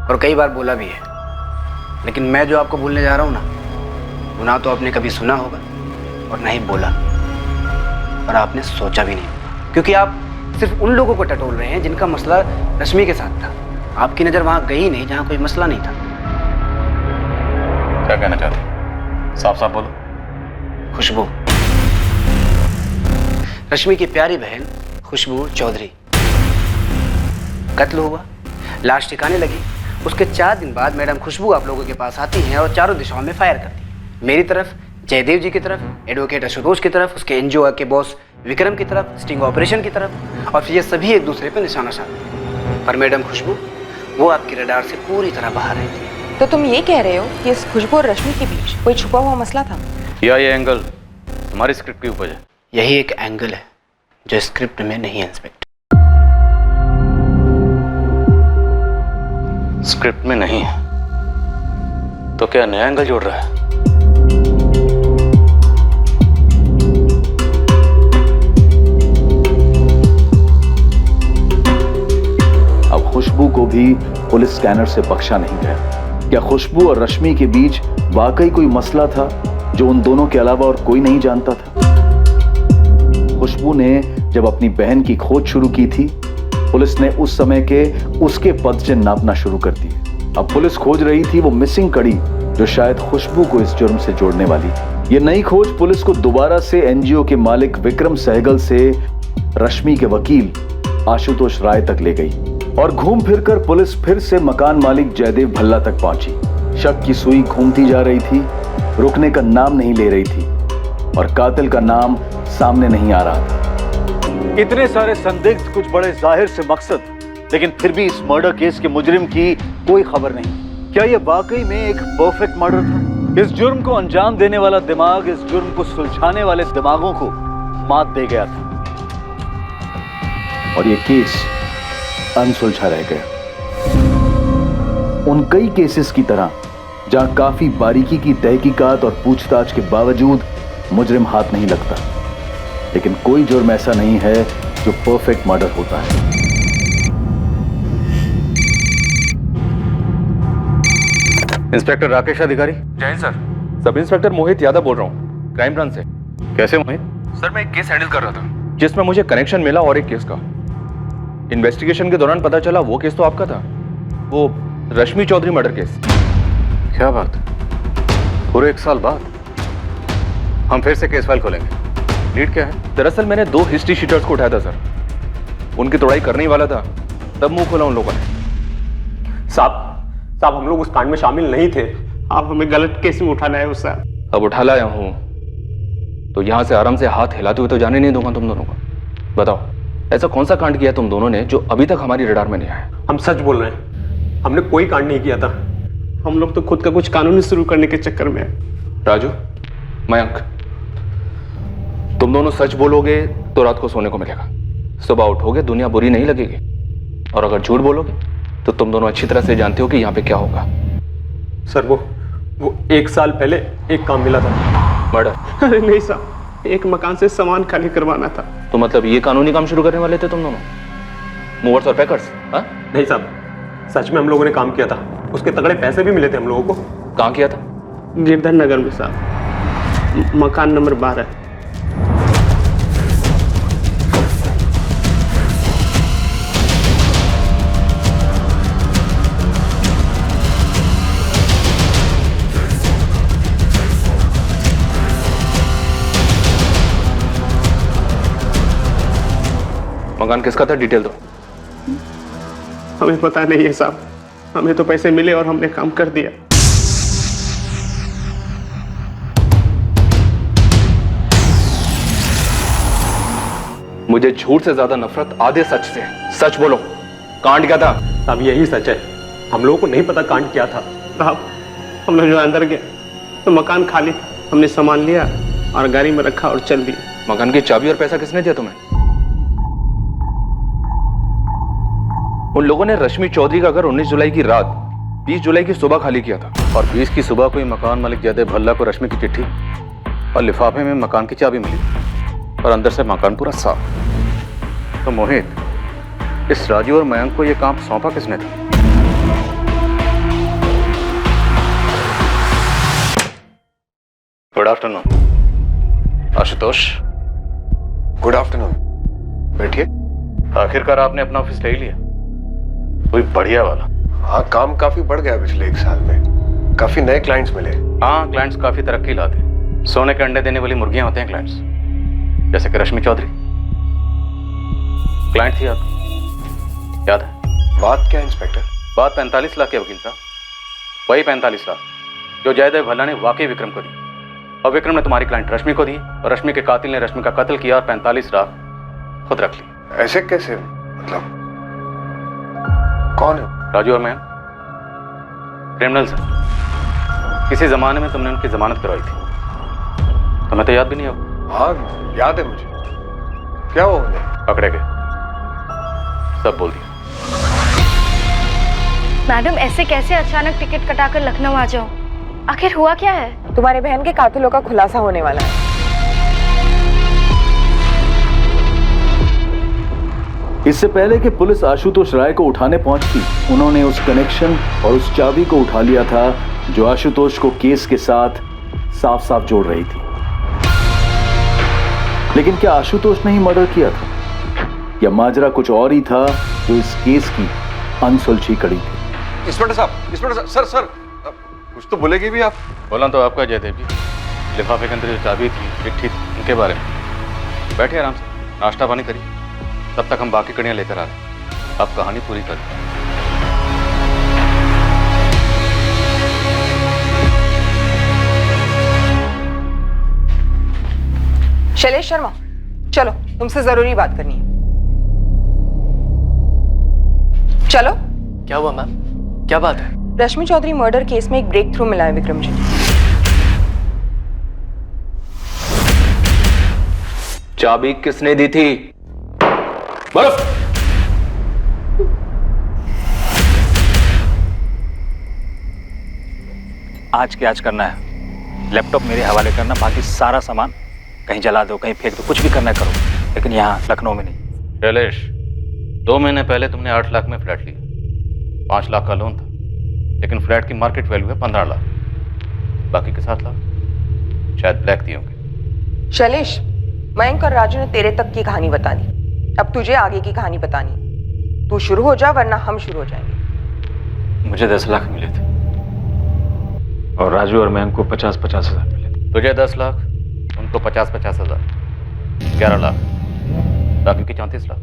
Speaker 5: और कई बार बोला भी है, लेकिन मैं जो आपको बोलने जा रहा हूं ना, वो ना तो आपने कभी सुना होगा और ना ही बोला, और आपने सोचा भी नहीं, क्योंकि आप सिर्फ उन लोगों को टटोल रहे हैं जिनका मसला रश्मि के साथ था। आपकी नजर वहां गई नहीं जहां कोई मसला नहीं था।
Speaker 4: क्या कहना चाहते? साफ साफ बोलो।
Speaker 5: खुशबू, रश्मि की प्यारी बहन खुशबू चौधरी कत्ल हुआ, लाश ठिकाने लगी। उसके 4 दिन बाद मैडम खुशबू आप लोगों के पास आती हैं और चारों दिशाओं में फायर करती हैं। मेरी तरफ, जयदेव जी की तरफ, एडवोकेट आशुतोष की तरफ, उसके एनजीओ के बॉस विक्रम की तरफ, स्टिंग ऑपरेशन की तरफ, और फिर ये सभी एक दूसरे पर निशाना साधते। पर मैडम खुशबू वो आपके रडार से पूरी तरह बाहर रहती है।
Speaker 10: तो तुम ये कह रहे हो कि इस खुशबू और रश्मि के बीच कोई छुपा हुआ मसला था?
Speaker 4: या ये एंगल तुम्हारी स्क्रिप्ट की उपज है?
Speaker 5: यही एक एंगल है जो स्क्रिप्ट में नहीं है इंस्पेक्टर।
Speaker 4: स्क्रिप्ट में नहीं है तो क्या नया एंगल जोड़ रहा है?
Speaker 6: अब खुशबू को भी पुलिस स्कैनर से बख्शा नहीं गया। क्या खुशबू और रश्मि के बीच वाकई कोई मसला था जो उन दोनों के अलावा और कोई नहीं जानता था? खुशबू ने जब अपनी बहन की खोज शुरू की थी, पुलिस ने उस समय के उसके पदचिन्ह नापना शुरू कर दिए। अब पुलिस खोज रही थी वो मिसिंग कड़ी जो शायद खुशबू को इस जुर्म से जोड़ने वाली थी। ये नई खोज पुलिस को दोबारा से एनजीओ के मालिक विक्रम सहगल से रश्मि के वकील आशुतोष राय तक ले गई और घूम फिरकर पुलिस फिर से मकान मालिक जयदेव भल्ला तक पहुंची। शक की सुई घूमती जा रही थी, रुकने का नाम नहीं ले रही थी और कातिल का नाम सामने नहीं आ रहा था। इतने सारे संदिग्ध, कुछ बड़े जाहिर से मकसद, लेकिन फिर भी इस मर्डर केस के मुजरिम की कोई खबर नहीं। क्या यह वाकई में एक परफेक्ट मर्डर था? इस जुर्म को अंजाम देने वाला दिमाग इस जुर्म को सुलझाने वाले दिमागों को मात दे गया था और यह केस अनसुलझा रह गया। उन कई केसेस की तरह जहां काफी बारीकी की तहकीकात और पूछताछ के बावजूद मुजरिम हाथ नहीं लगता, लेकिन कोई जुर्म ऐसा नहीं है जो परफेक्ट मर्डर होता है।
Speaker 4: इंस्पेक्टर राकेश अधिकारी।
Speaker 19: जय सर।
Speaker 4: सब इंस्पेक्टर मोहित यादव बोल रहा हूँ, क्राइम ब्रांच से। कैसे मोहित?
Speaker 19: सर मैं एक केस हैंडल कर रहा था जिसमें मुझे कनेक्शन मिला और एक केस का। इन्वेस्टिगेशन के दौरान पता चला वो केस तो आपका था, वो रश्मि चौधरी मर्डर केस।
Speaker 1: क्या बात, पूरे 1 साल बाद हम फिर से केस फाइल खोलेंगे। लीड क्या है?
Speaker 19: दरअसल मैंने 2 हिस्ट्री शीटर्स को उठाया था सर, उनकी तोड़ाई करने ही वाला था, तब मुंह खोला उन लोगों ने।
Speaker 20: साहब हम लोग उस कांड में शामिल नहीं थे, आप हमें गलत केस में उठाना है उससे।
Speaker 19: अब उठा लाया हूं तो यहां से आराम से हाथ हिलाते हुए तो जाने नहीं दूंगा तुम दोनों को। बताओ ऐसा कौन सा कांड किया तुम दोनों ने जो अभी तक हमारी रडार में नहीं आया?
Speaker 20: हम सच बोल रहे हैं, हमने कोई कांड नहीं किया था। हम लोग तो खुद का कुछ कानूनी शुरू करने के चक्कर में हैं।
Speaker 19: राजू, मयंक, तुम दोनों सच बोलोगे तो रात को सोने को मिलेगा, सुबह उठोगे दुनिया बुरी नहीं लगेगी, और अगर झूठ बोलोगे तो तुम दोनों अच्छी तरह से जानते हो कि यहाँ पे क्या होगा।
Speaker 20: सर वो 1 साल पहले एक काम मिला था।
Speaker 19: मर्डर?
Speaker 20: अरे नहीं साहब, एक मकान से सामान खाली करवाना था।
Speaker 19: तो मतलब ये कानूनी काम शुरू करने वाले थे तुम दोनों, मूवर्स और पैकर्स? हाँ
Speaker 20: नहीं साहब, सच में हम लोगों ने काम किया था, उसके तगड़े पैसे भी मिले थे हम लोगों को।
Speaker 19: कहाँ किया था?
Speaker 20: गिरधर नगर में साहब, मकान नंबर 12।
Speaker 19: मकान किसका था, डिटेल दो।
Speaker 20: हमें पता नहीं है साहब, हमें तो पैसे मिले और हमने काम कर दिया।
Speaker 19: मुझे झूठ से ज्यादा नफरत आधे सच से है। सच बोलो, कांड क्या था?
Speaker 20: साहब यही सच है, हम लोगों को नहीं पता कांड क्या था। साहब हम लोग जो अंदर गए तो मकान खाली था, हमने सामान लिया और गाड़ी में रखा और चल दिए।
Speaker 19: मकान की चाबी और पैसा किसने दिया तुम्हें? उन लोगों ने रश्मि चौधरी का घर 19 जुलाई की रात 20 जुलाई की सुबह खाली किया था,
Speaker 4: और 20 की सुबह को ही मकान मालिक जयदेव भल्ला को रश्मि की चिट्ठी और लिफाफे में मकान की चाबी मिली और अंदर से मकान पूरा साफ। तो मोहित, इस राजू और मयंक को यह काम सौंपा किसने था? Good afternoon Ashutosh.
Speaker 11: Good afternoon, बैठिए।
Speaker 4: आखिरकार आपने अपना ऑफिस ले ही लिया, कोई बढ़िया वाला।
Speaker 11: हाँ, काम काफी बढ़ गया पिछले 1 साल में, काफी नए क्लाइंट्स मिले।
Speaker 4: हाँ, क्लाइंट्स काफी तरक्की लाते, सोने के अंडे देने वाली मुर्गियां होते हैं क्लाइंट्स, जैसे कि रश्मि चौधरी क्लाइंट थी आपकी, याद है?
Speaker 11: बात क्या इंस्पेक्टर?
Speaker 4: बात 45 लाख के वकील साहब, वही 45 लाख जो जयदेव भल्ला ने वाकई विक्रम को दी और विक्रम ने तुम्हारी क्लाइंट रश्मि को दी और रश्मि के कातिल ने रश्मि का कत्ल किया और 45 लाख खुद रख ली।
Speaker 11: ऐसे कैसे? मतलब कौन है?
Speaker 4: राजू और मैं, क्रिमिनल्स हैं। किसी जमाने में तुमने उनकी जमानत करवाई थी, तुम्हें तो याद भी नहीं होगा।
Speaker 11: हाँ याद है मुझे। क्या हुआ उन्हें?
Speaker 4: पकड़े गए, सब बोल दिया।
Speaker 8: मैडम ऐसे कैसे अचानक टिकट कटाकर लखनऊ आ जाओ? आखिर हुआ क्या है?
Speaker 10: तुम्हारे बहन के कातिलों का खुलासा होने वाला है।
Speaker 6: इससे पहले कि पुलिस आशुतोष राय को उठाने पहुंचती, उन्होंने उस कनेक्शन और उस चाबी को उठा लिया था जो आशुतोष को केस के साथ साफ साफ जोड़ रही थी। लेकिन क्या आशुतोष ने ही मर्डर किया था या माजरा कुछ और ही था जो इस केस की अनसुलझी कड़ी थी?
Speaker 1: इंस्पेक्टर साहब, सर कुछ तो बोलेगी भी आप?
Speaker 4: बोला तो आपका जयदेव जी, लिफाफे के अंदर जो चाबी थी, चिट्ठी थी, उनके बारे में। बैठिए आराम से, नाश्ता पानी करिए, तब तक हम बाकी कड़ियां लेकर आ रहे हैं। आप कहानी पूरी करें।
Speaker 10: शैलेश शर्मा, चलो, तुमसे जरूरी बात करनी है। चलो।
Speaker 9: क्या हुआ मैम, क्या बात है?
Speaker 10: रश्मि चौधरी मर्डर केस में एक ब्रेक थ्रू मिला है विक्रम जी।
Speaker 19: चाबी किसने दी थी? बोलो।
Speaker 21: आज के आज करना है, लैपटॉप मेरे हवाले करना, बाकी सारा सामान कहीं जला दो, कहीं फेंक दो, कुछ भी करना करो, लेकिन यहाँ लखनऊ में नहीं।
Speaker 4: शैलेश, 2 महीने पहले तुमने 8 लाख में फ्लैट लिया, 5 लाख का लोन था, लेकिन फ्लैट की मार्केट वैल्यू है 15 लाख, बाकी के 7 लाख शायद ब्लैक दिए होंगे।
Speaker 10: शैलेश, मयंक और राजू ने तेरे तक की कहानी बता दी, अब तुझे आगे की कहानी बतानी। तू शुरू हो जा वरना हम शुरू हो जाएंगे।
Speaker 21: मुझे 10 लाख मिले थे और राजू और मयंक को 50-50 हजार मिले थे।
Speaker 4: तुझे 10 लाख, उनको 50-50 हजार, 11 लाख, बाकी की 34 लाख।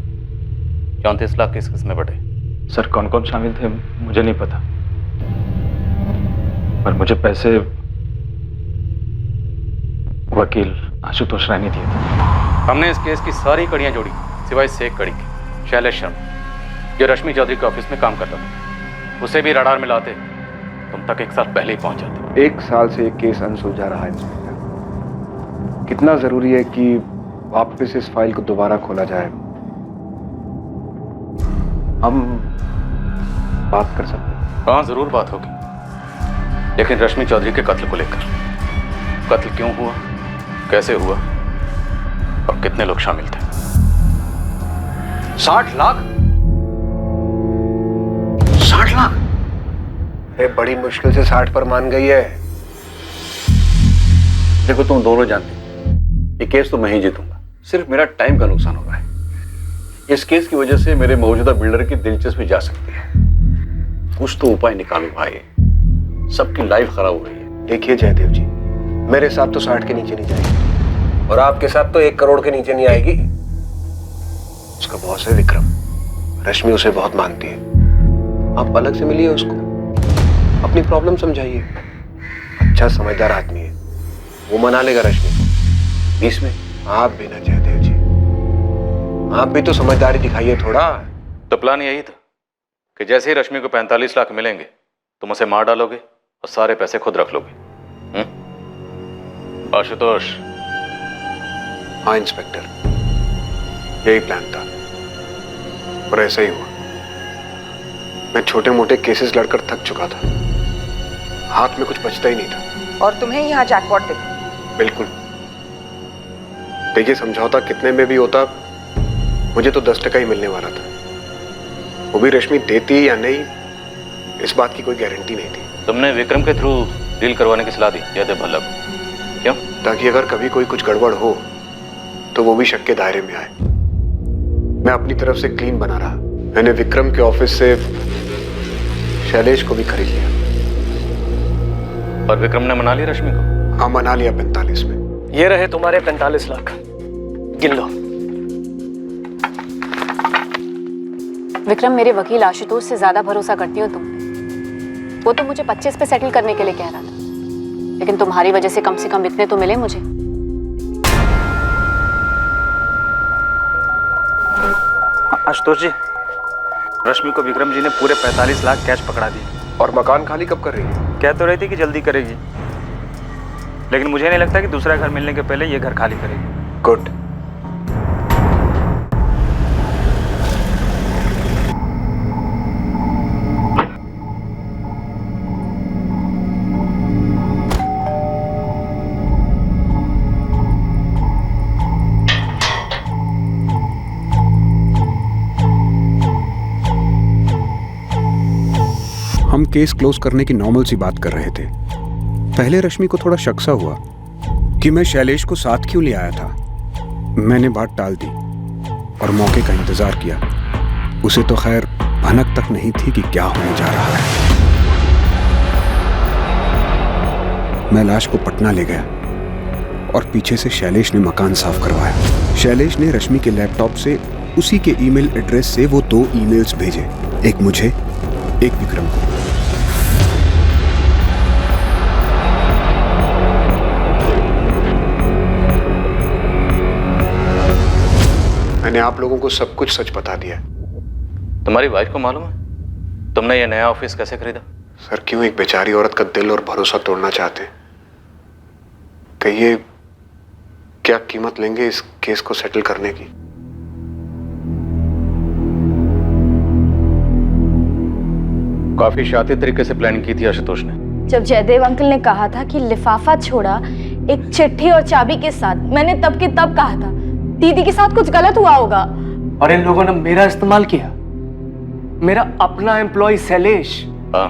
Speaker 4: 34 लाख किस किस में बटे?
Speaker 21: सर कौन कौन शामिल थे मुझे नहीं पता, पर मुझे पैसे वकील आशुतोष राय ने दिए थे।
Speaker 4: हमने इस केस की सारी कड़ियां जोड़ी सिवाय से एक कड़ी की, शैलेश शर्मा, जो रश्मि चौधरी के ऑफिस में काम करता था। उसे भी रडार में लाते तुम तक 1 साल पहले ही पहुंच जाते।
Speaker 11: 1 साल से एक केस अनसुलझा रहा है इंस्पेक्टर। कितना जरूरी है कि वापस इस फाइल को दोबारा खोला जाए? हम बात कर सकते हैं?
Speaker 4: हाँ, जरूर बात होगी, लेकिन रश्मि चौधरी के कत्ल को लेकर। कत्ल क्यों हुआ, कैसे हुआ और कितने लोग शामिल थे?
Speaker 11: 60 लाख? 60 लाख? अरे बड़ी मुश्किल से 60 पर मान गई है।
Speaker 1: देखो, तुम दोनों जानते हो ये केस तो मैं ही जीतूंगा, सिर्फ मेरा टाइम का नुकसान हो रहा है। इस केस की वजह से मेरे मौजूदा बिल्डर की दिलचस्पी जा सकती है। कुछ तो उपाय निकालो भाई, सबकी लाइफ खराब हो रही है।
Speaker 11: देखिए जयदेव जी, मेरे साथ तो 60 के नीचे नहीं जाएगी और आपके साथ तो 1 करोड़ के नीचे नहीं आएगी। उसका बॉस है विक्रम। रश्मि उसे बहुत मानती है। आप अलग से मिलिए उसको, अपनी प्रॉब्लम समझाइए। अच्छा समझदार आदमी है, वो मना लेगा रश्मि को। इसमें आप भी ना जयदेव जी, आप भी तो समझदारी दिखाइए थोड़ा।
Speaker 12: तो प्लान यही था कि जैसे ही रश्मि को 45 लाख मिलेंगे तुम उसे मार डालोगे और सारे पैसे खुद रख लोगे। आशुतोष।
Speaker 11: हाँ इंस्पेक्टर, यही प्लान था और ऐसा ही हुआ। मैं छोटे मोटे केसेस लड़कर थक चुका था, हाथ में कुछ बचता ही नहीं था।
Speaker 10: और तुम्हें यहाँ जैकपॉट दिखा?
Speaker 11: बिल्कुल। देखिए, समझौता कितने में भी होता, मुझे तो 10% ही मिलने वाला था। वो भी रश्मि देती या नहीं, इस बात की कोई गारंटी नहीं थी।
Speaker 12: तुमने विक्रम के थ्रू डील करवाने की सलाह दी जयदेव भल्ला को, क्यों?
Speaker 11: ताकि अगर कभी कोई कुछ गड़बड़ हो तो वो भी शक के दायरे में आए। मैं अपनी तरफ से क्लीन बना रहा। मैंने विक्रम के ऑफिस से शैलेश को भी खरीद लिया।
Speaker 12: और विक्रम ने मना लिया रश्मि को?
Speaker 11: हाँ, मना लिया 45 में।
Speaker 9: ये रहे तुम्हारे 45 लाख, गिन लो।
Speaker 2: विक्रम, मेरे वकील आशुतोष से ज्यादा भरोसा करती हो तुम पे। वो तो मुझे 25 पे सेटल करने के लिए कह रहा था, लेकिन तुम्हारी वजह से कम इतने तो मिले मुझे।
Speaker 21: आशुतोष जी, रश्मि को विक्रम जी ने पूरे 45 लाख कैश पकड़ा दिए।
Speaker 11: और मकान खाली कब कर रही है?
Speaker 21: कह तो रही थी कि जल्दी करेगी, लेकिन मुझे नहीं लगता कि दूसरा घर मिलने के पहले ये घर खाली करेगी।
Speaker 11: गुड।
Speaker 5: हम केस क्लोज करने की नॉर्मल सी बात कर रहे थे। पहले रश्मि को थोड़ा शक सा हुआ कि मैं शैलेश को साथ क्यों ले आया था। मैंने बात टाल दी और मौके का इंतजार किया। उसे तो खैर भनक तक नहीं थी कि क्या होने जा रहा है। मैं लाश को पटना ले गया और पीछे से शैलेश ने मकान साफ करवाया। शैलेश ने रश्मि के लैपटॉप से उसी के ईमेल एड्रेस से वो 2 ईमेल्स भेजे, एक मुझे, एक विक्रम को।
Speaker 11: मैंने आप लोगों को सब कुछ सच बता दिया।
Speaker 12: तुम्हारी वाइफ को मालूम है तुमने ये नया ऑफिस कैसे खरीदा?
Speaker 11: सर, क्यों एक बेचारी औरत का दिल और भरोसा तोड़ना चाहते हैं? कहिए, क्या कीमत लेंगे इस केस को सेटल करने की?
Speaker 12: काफी शातिर तरीके से प्लानिंग की थी आशुतोष ने।
Speaker 8: जब जयदेव अंकल ने कहा था कि लिफाफा छोड़ा एक चिट्ठी और चाबी के साथ, मैंने तब के तब कहा था दीदी के साथ कुछ गलत हुआ होगा।
Speaker 9: और इन लोगों ने मेरा इस्तेमाल किया, मेरा अपना एम्प्लॉय शैलेश।
Speaker 12: हाँ,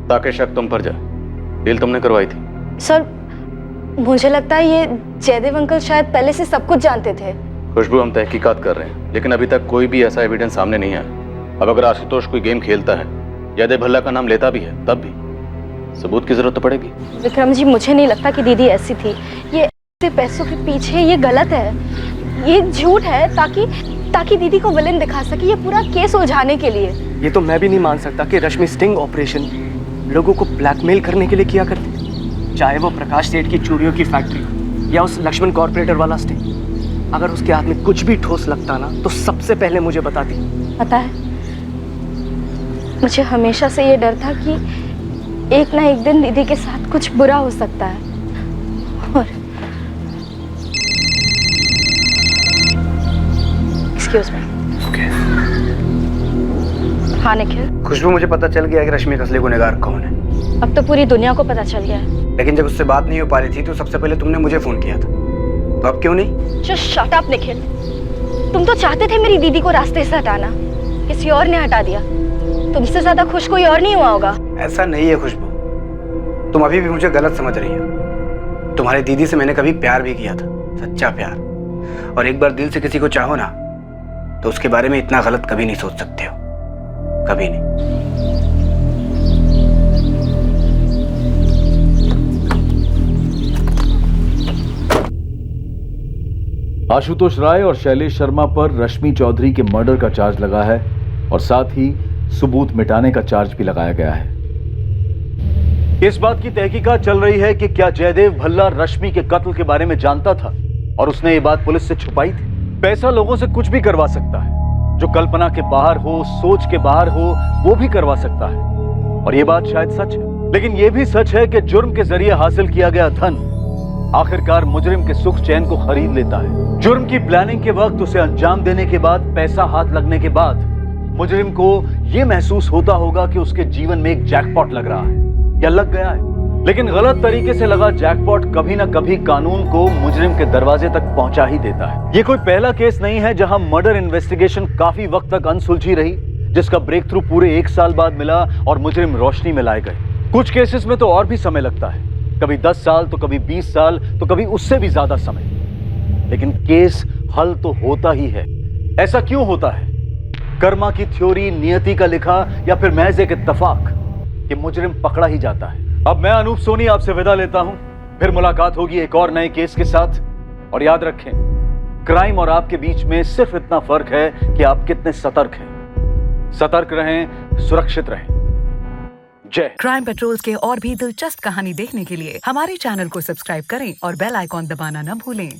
Speaker 12: ताकि शक तुम पर जाए। डील तुमने करवाई थी।
Speaker 8: सर, मुझे लगता है ये जयदेव अंकल शायद पहले से सब कुछ जानते थे।
Speaker 12: खुशबू, हम तहकीकात कर रहे हैं, लेकिन अभी तक कोई भी ऐसा एविडेंस सामने नहीं आया। अब अगर आशुतोष कोई गेम खेलता है, जयदेव भल्ला का नाम लेता भी है, तब भी सबूत की जरूरत तो पड़ेगी।
Speaker 8: विक्रम जी, मुझे नहीं लगता कि दीदी ऐसी थी। ये ऐसे पैसों के पीछे ये गलत है, ये झूठ है ताकि दीदी को विलेन दिखा सके, ये पूरा केस उलझाने के लिए।
Speaker 9: ये तो मैं भी नहीं मान सकता कि रश्मि स्टिंग ऑपरेशन लोगों को ब्लैकमेल करने के लिए किया करती, चाहे वो प्रकाश सेठ की चूड़ियों की फैक्ट्री या उस लक्ष्मण कॉर्पोरेटर वाला स्टिंग। अगर उसके हाथ में कुछ भी ठोस लगता ना, तो सबसे पहले मुझे बताती।
Speaker 8: पता है, मुझे हमेशा से ये डर था कि एक ना एक दिन दीदी के साथ कुछ बुरा हो सकता है। और एक्सक्यूज मी। हाँ निखिल।
Speaker 5: खुशबू, मुझे पता चल गया कि रश्मि का असली गुनहगार कौन है।
Speaker 8: अब तो पूरी दुनिया को पता चल गया है।
Speaker 5: लेकिन जब उससे बात नहीं हो पा रही थी तो सबसे पहले तुमने मुझे फोन किया था, तो अब क्यों नहीं?
Speaker 8: Just shut up Nikhil. तुम तो चाहते थे मेरी दीदी को रास्ते से हटाना, किसी और ने हटा दिया। तुमसे ज्यादा खुश कोई और नहीं हुआ होगा।
Speaker 5: ऐसा नहीं है खुशबू, तुम अभी भी मुझे गलत समझ रही हो। तुम्हारी दीदी से मैंने कभी प्यार भी किया था, सच्चा प्यार। और एक बार दिल से किसी को चाहो ना, तो उसके बारे में इतना गलत कभी नहीं सोच सकते हो, कभी नहीं।
Speaker 6: आशुतोष राय और शैलेश शर्मा पर रश्मि चौधरी के मर्डर का चार्ज लगा है और साथ ही सबूत मिटाने का चार्ज भी लगाया गया है। इस बात की तहकीकात चल रही है कि क्या जयदेव भल्ला रश्मि के कत्ल के बारे में जानता था और उसने ये बात पुलिस से छुपाई थी। पैसा लोगों से कुछ भी करवा सकता है, जो कल्पना के बाहर हो, सोच के बाहर हो, वो भी करवा सकता है। और ये बात शायद सच है, लेकिन ये भी सच है कि जुर्म के जरिए हासिल किया गया धन आखिरकार मुजरिम के सुख चैन को खरीद लेता है। जुर्म की प्लानिंग के वक्त, उसे अंजाम देने के बाद, पैसा हाथ लगने के बाद मुजरिम को यह महसूस होता होगा कि उसके जीवन में एक जैकपॉट लग रहा है या लग गया है। लेकिन गलत तरीके से लगा जैकपॉट कभी ना कभी कानून को मुजरिम के दरवाजे तक पहुंचा ही देता है। ये कोई पहला केस नहीं है जहां मर्डर इन्वेस्टिगेशन काफी वक्त तक अनसुलझी रही, जिसका ब्रेक थ्रू पूरे 1 साल बाद मिला और मुजरिम रोशनी में लाए गए। कुछ केसेस में तो और भी समय लगता है, कभी 10 साल तो कभी 20 साल तो कभी उससे भी ज्यादा समय, लेकिन केस हल तो होता ही है। ऐसा क्यों होता है? कर्मा की थ्योरी, नियति का लिखा, या फिर महज एक इत्तफाक कि मुजरिम पकड़ा ही जाता है। अब मैं अनूप सोनी आपसे विदा लेता हूं, फिर मुलाकात होगी एक और नए केस के साथ। और याद रखें, क्राइम और आपके बीच में सिर्फ इतना फर्क है कि आप कितने सतर्क हैं। सतर्क रहें, सुरक्षित रहें। जय।
Speaker 7: क्राइम पेट्रोल्स के और भी दिलचस्प कहानी देखने के लिए हमारे चैनल को सब्सक्राइब करें और बेल आइकॉन दबाना न भूलें।